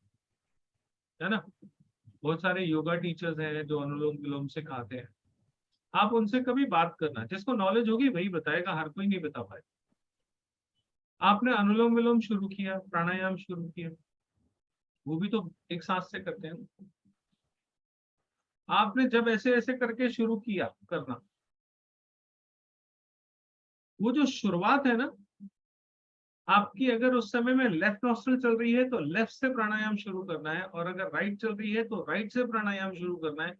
है ना। बहुत सारे योगा टीचर्स हैं जो अनुलोम विलोम सिखाते हैं। आप उनसे कभी बात करना, जिसको नॉलेज होगी वही बताएगा, हर कोई नहीं बता पाए। आपने अनुलोम विलोम शुरू किया, प्राणायाम शुरू किया, वो भी तो एक सांस से करते हैं। आपने जब ऐसे ऐसे करके शुरू किया करना, वो जो शुरुआत है ना आपकी, अगर उस समय में लेफ्ट नॉस्ट्रल चल रही है तो लेफ्ट से प्राणायाम शुरू करना है, और अगर राइट चल रही है तो राइट से प्राणायाम शुरू करना है,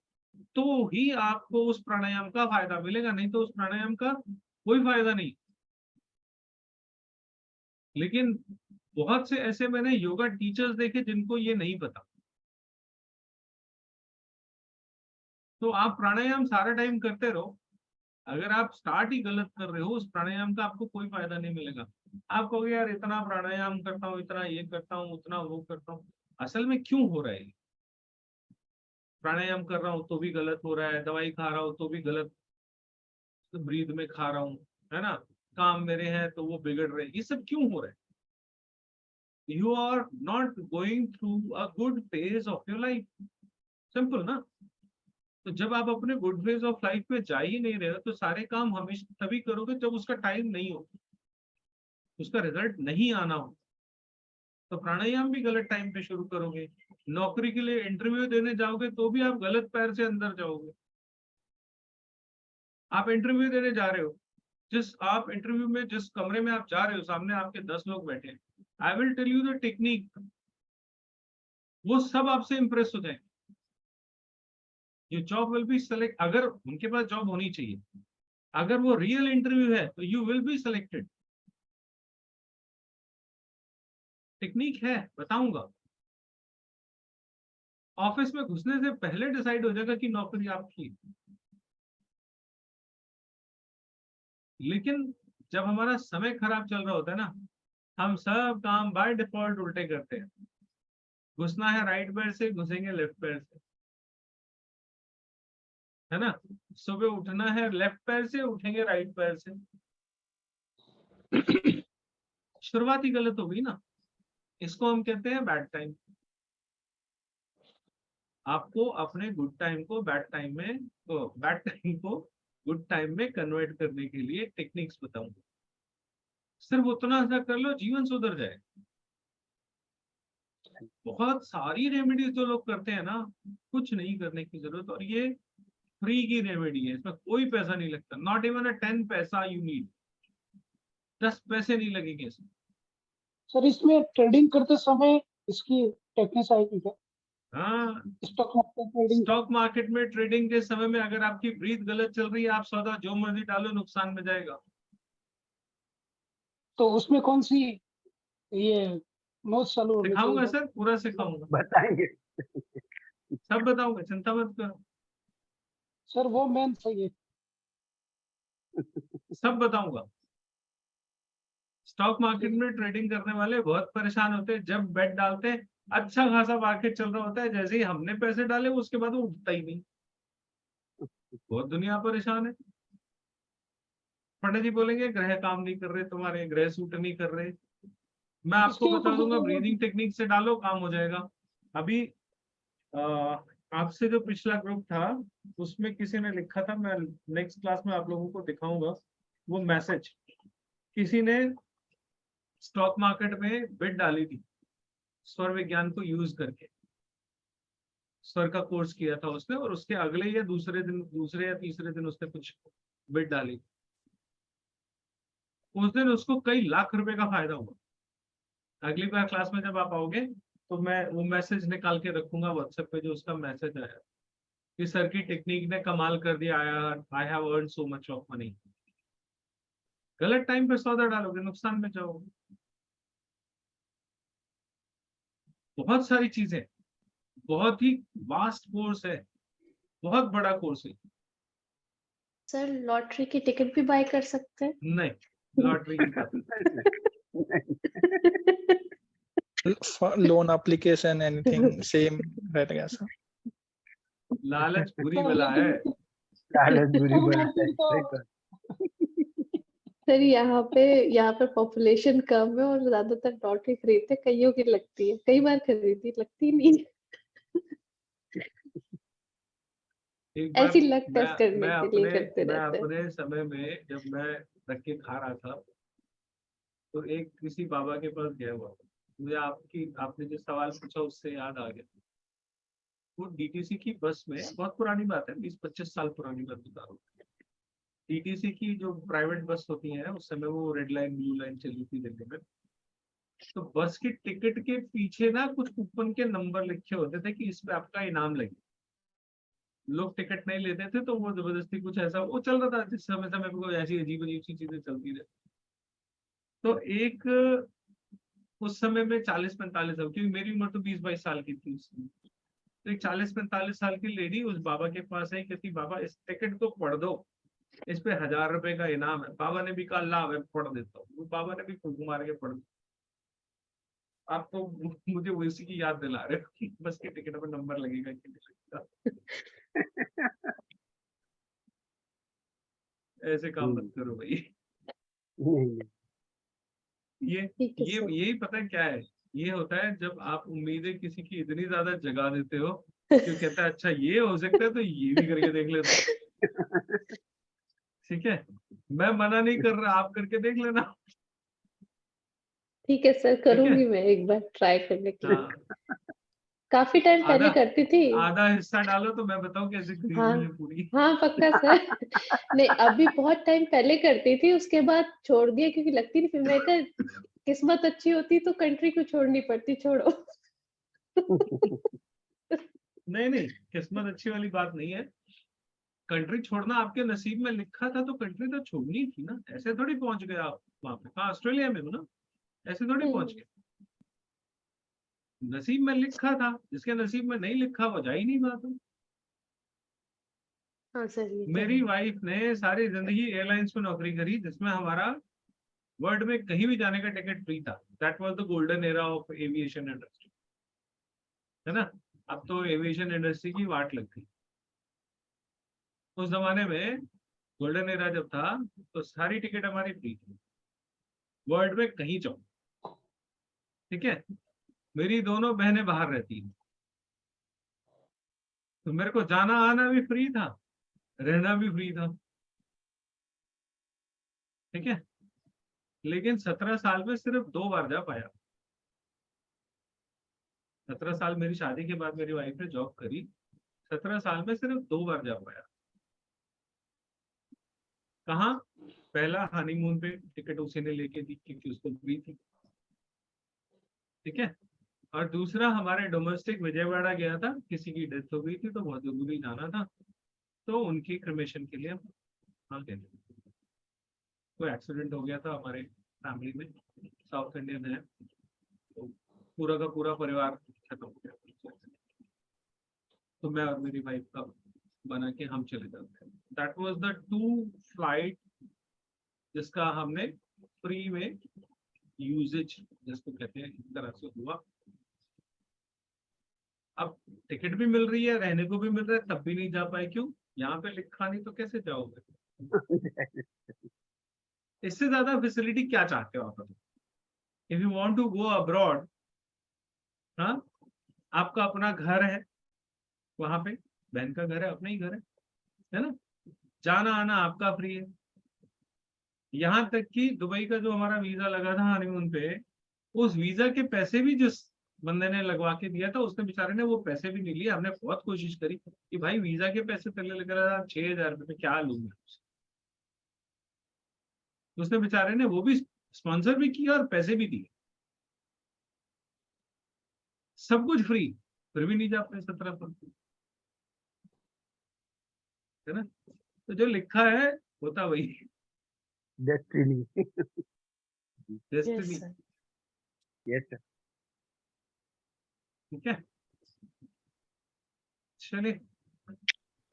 तो ही आपको उस प्राणायाम का फायदा मिलेगा, नहीं तो उस प्राणायाम का कोई फायदा नहीं। लेकिन बहुत से ऐसे मैंने योगा टीचर्स देखे जिनको ये नहीं पता। तो आप प्राणायाम सारा टाइम करते रहो, अगर आप स्टार्ट ही गलत कर रहे हो उस प्राणायाम का आपको कोई फायदा नहीं मिलेगा। आप कहोगे यार इतना प्राणायाम करता हूँ, इतना ये करता हूँ, उतना वो करता हूँ, असल में क्यों हो रहा है? प्राणायाम कर रहा हूँ तो भी गलत हो रहा है, दवाई खा रहा हूँ तो भी गलत ब्रीद में खा रहा हूँ, है ना। काम मेरे हैं तो वो बिगड़ रहे हैं, ये सब क्यों हो रहा है? You are not going through a good phase of your life, simple ना। तो जब आप अपने गुड फेज ऑफ लाइफ में जा ही नहीं रहे हो तो सारे काम हमेशा तभी करोगे जब उसका टाइम नहीं हो, उसका रिजल्ट नहीं आना हो। तो प्राणायाम भी गलत टाइम पे शुरू करोगे, नौकरी के लिए इंटरव्यू देने जाओगे तो भी आप गलत पैर से अंदर जाओगे। आप इंटरव्यू देने जा रहे हो, जिस आप इंटरव्यू में जिस कमरे में आप जा रहे हो सामने आपके 10 लोग बैठे हैं, I will tell you the technique, वो सब आपसे इंप्रेस हो जाए। ये जॉब विल बी सेलेक्ट, अगर उनके पास जॉब होनी चाहिए, अगर वो रियल इंटरव्यू है तो you will be selected. Technique है, बताऊंगा। ऑफिस में घुसने से पहले डिसाइड हो जाएगा कि नौकरी आपकी। लेकिन जब हमारा समय खराब चल रहा होता है ना, हम सब काम बाय डिफॉल्ट उल्टे करते हैं। घुसना है राइट पैर से, घुसेंगे लेफ्ट पैर से, है ना। सुबह उठना है लेफ्ट पैर से, उठेंगे राइट पैर से। शुरुआत ही गलत हो गई ना, इसको हम कहते हैं बैड टाइम। आपको अपने गुड टाइम को बैड टाइम में, बैड टाइम को गुड टाइम में कन्वर्ट करने के लिए टेक्निक्स बताऊंगा। सिर्फ उतना सा कर लो, जीवन सुधर जाए। बहुत सारी रेमेडीज जो लोग करते हैं ना, कुछ नहीं करने की जरूरत, और ये फ्री की रेमेडी है, इसमें कोई पैसा नहीं लगता, नॉट इवन अ 10 पैसा यू नीड, 10 पैसे नहीं लगेंगे इसमें। सर इसमें ट्रेडिंग करते समय इसकी टेक्निक्स आएगी क्या? हाँ, stock market trading stock market में ट्रेडिंग के समय में अगर आपकी ब्रीथ गलत चल रही है, आप सौदा जो मर्जी डालो नुकसान में जाएगा। तो उसमें कौन सी ये नोट चालू होनी सिखाऊंगा चाहिए? सर, पूरा सिखाऊंगा, बताएंगे। सब बताऊंगा, चिंता मत करो, सर वो मेन सही है। सब बताऊंगा। स्टॉक मार्केट में ट्रेडिंग करने वाले बहुत परेशान होते हैं, जब बेट डालते हैं अच्छा खासा मार्केट चल रहा होता है, जैसे ही हमने पैसे डाले उसके बाद वो उठता ही नहीं। बहुत दुनिया परेशान है। पंडित जी बोलेंगे ग्रह काम नहीं कर रहे, तुम्हारे ग्रह सूट नहीं कर रहे। मैं आपको इसके बता ऊपर दूंगा, जो ब्रीदिंग टेक्निक से डालो काम हो जाएगा। अभी आपसे जो पिछला ग्रुप था उसमें किसी ने लिखा था, मैं नेक्स्ट क्लास में आप लोगों को दिखाऊंगा वो मैसेज। किसी ने स्टॉक मार्केट में बिट डाली थी स्वर विज्ञान को यूज करके, स्वर का कोर्स किया था उसने, और उसके अगले या दूसरे दिन, दूसरे या तीसरे दिन उसने कुछ बिट डाली, उस दिन उसको कई लाख रुपए का फायदा हुआ। अगली बार क्लास में जब आप आओगे तो मैं वो मैसेज निकाल के रखूंगा व्हाट्सएप पे, जो उसका मैसेज आया कि सर की टेक्निक ने कमाल कर दिया, I have earn so much of money. गलत टाइम पे सौदा डालोगे, नुकसान में जाओगे। बहुत सारी चीजें, बहुत ही वास्ट कोर्स है, बहुत बड़ा कोर्स है। सर लॉटरी की टिकट भी बाय कर सकते हैं? नहीं, लॉटरी की बात लोन एप्लीकेशन एनीथिंग सेम रहेगा सर? लालच बुरी बला है। लालच बुरी बला है, सही बात। सर यहाँ पे पॉपुलेशन कम है और ज्यादातर लॉटरी खरीदते कईयों की लगती है, कई बार खरीदी, लगती नहीं। एक बार ऐसी लक टेस्ट करने मैं के लिए करते मैं रहते हैं। अपने समय में जब मैं रख के खा रहा था तो एक किसी बाबा के पास गया हुआ, मुझे आपने जो सवाल पूछा उससे याद आ गया। वो डीटीसी की बस में, बहुत पुरानी बात है, 20-25 साल पुरानी बात बता रहा हूँ। डीटीसी की जो प्राइवेट बस होती है उस समय वो रेड लाइन ब्लू लाइन चली थी दिल्ली में, तो बस की टिकट के पीछे ना कुछ कूपन के नंबर लिखे होते थे कि इस पे आपका इनाम लगे। लोग टिकट नहीं लेते थे तो वो जबरदस्ती कुछ ऐसा वो चल रहा था, जिस समय समय पे कोई ऐसी अजीब अजीब सी चीजें चलती रही। तो एक उस समय में 40-45 साल, क्योंकि मेरी उम्र तो 20-22 साल की थी उस समय, तो एक 40-45 साल की लेडी उस बाबा के पास आई, कहती बाबा इस टिकट को पढ़ दो, इस पे 1000 रुपए का इनाम है। बाबा ने भी कहा ला मैं पढ़ देता हूँ। वो बाबा ने भी फूंक मार के पढ़ दिया। आप तो मुझे उसी की याद दिला रहे हो कि बस के टिकट पर नंबर लगेगा कि नहीं लगेगा। ऐसे काम मत करो भाई। यही पता है क्या है, ये होता है जब आप उम्मीदें किसी की इतनी ज्यादा जगा देते हो कि वो कहता है अच्छा ये हो सकता है तो ये भी करके देख लेते। ठीक है, मैं मना नहीं कर रहा, आप करके देख लेना। ठीक है सर, करूंगी मैं एक बार ट्राई करने के लिए। हाँ, काफी टाइम पहले करती थी। आधा हिस्सा डालो तो मैं बताऊं कैसे खरीदनी है पूरी। हाँ पक्का सर। नहीं अभी बहुत टाइम पहले करती थी, उसके बाद छोड़ दिया क्योंकि लगती नहीं। फिर मैं कहा किस्मत अच्छी होती तो कंट्री को छोड़नी पड़ती, छोड़ो। नहीं, किस्मत अच्छी वाली बात नहीं है। कंट्री छोड़ना आपके नसीब में लिखा था तो कंट्री तो छोड़नी थी ना, ऐसे थोड़ी पहुंच गए आप वहां पे। हाँ ऑस्ट्रेलिया में हो ना, ऐसे थोड़ी पहुंच गए। नसीब में लिखा था, जिसके नसीब में नहीं लिखा वो जा ही नहीं बात है। हाँ सर, मेरी वाइफ ने सारी जिंदगी एयरलाइंस में नौकरी करी, जिसमें हमारा वर्ल्ड में कहीं भी जाने का टिकट फ्री था। That was the golden era of aviation industry, है ना। अब तो एविएशन इंडस्ट्री की वाट लग गई। उस जमाने में गोल्डन एरा जब था तो सारी टिकट हमारी फ्री थी, वर्ल्ड में कहीं जाओ। ठीक है, मेरी दोनों बहनें बाहर रहती हैं तो मेरे को जाना आना भी फ्री था, रहना भी फ्री था। ठीक है, लेकिन 17 साल में सिर्फ 2 बार जा पाया। 17 साल मेरी शादी के बाद मेरी वाइफ ने जॉब करी, 17 साल में सिर्फ 2 बार जा पाया। कहाँ? पहला हनीमून पे टिकट उसी ने लेके दी क्योंकि उसको फ्री थी। ठीक है, और दूसरा हमारे डोमेस्टिक विजयवाड़ा गया था, किसी की डेथ हो गई थी तो बहुत जरूरी जाना था, तो उनकी क्रिमेशन के लिए हाँ गए थे। कोई एक्सीडेंट हो गया था हमारे फैमिली में, साउथ इंडियन है तो पूरा का पूरा परिवार खत्म हो गया। तो मैं और मेरी वाइफ का बना के हम चले जाते हैं। दैट वाज द 2 फ्लाइट जिसका हमने फ्री में यूजेज जिसको कहते हैं इस तरह से हुआ। अब टिकट भी मिल रही है, रहने को भी मिल रहा है, तब भी नहीं जा पाए। क्यों? यहाँ पे लिखा नहीं तो कैसे जाओगे? इससे ज्यादा फैसिलिटी क्या चाहते हो आप? If you want to go abroad, हाँ आपका अपना घर है वहां पे, बहन का घर है, अपना ही घर है ना, जाना आना आपका फ्री है। यहाँ तक कि दुबई का जो हमारा वीजा लगा था हनीमून पे, उस वीजा के पैसे भी जिस बंदे ने लगवा के दिया था उसने बेचारे ने वो पैसे भी नहीं लिए। हमने बहुत कोशिश करी कि भाई वीजा के पैसे पहले लग रहा था 6000 रुपये, क्या लूंगा। उसने बेचारे ने वो भी स्पॉन्सर भी किया और पैसे भी दिए, सब कुछ फ्री, फिर भी नहीं जा पाए 17 पर, है ना। तो जो लिखा है होता वही है, destiny. Destiny. Yes, sir. Yes sir. ठीक है, चलिए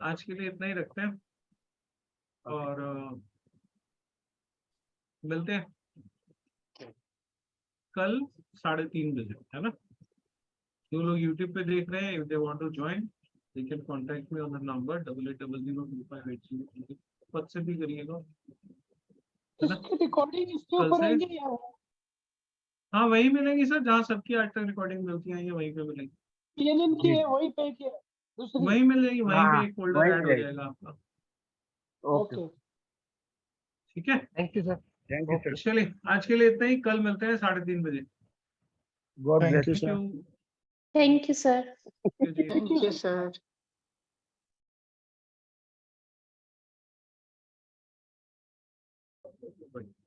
आज के लिए इतना ही रखते हैं और मिलते हैं कल 3:30 बजे, है ना। जो लोग YouTube पे देख रहे हैं, if they want to join, they can contact me on the number 88002580। पद से भी करिएगा, है ना। इसकी रिकॉर्डिंग इसके कल ऊपर से आएगी या हाँ वही मिलेंगी सर, जहाँ सबकी आज तक रिकॉर्डिंग मिलती आई है वहीं पे मिलेंगी, CNN की जी। है वही पे की है दूसरी? वहीं मिल जाएगी, वहीं पे हाँ, एक फोल्डर वहीं ऐड हो मिलेगी। जाएगा आपका, ओके, ओके ठीक है। Thank you sir. Thank you sir. चलिए आज के लिए इतना ही, कल मिलते हैं 3:30 बजे। God Thank bless. you, thank sir. You. Thank you, sir. जी थैंक यू सर। Bye.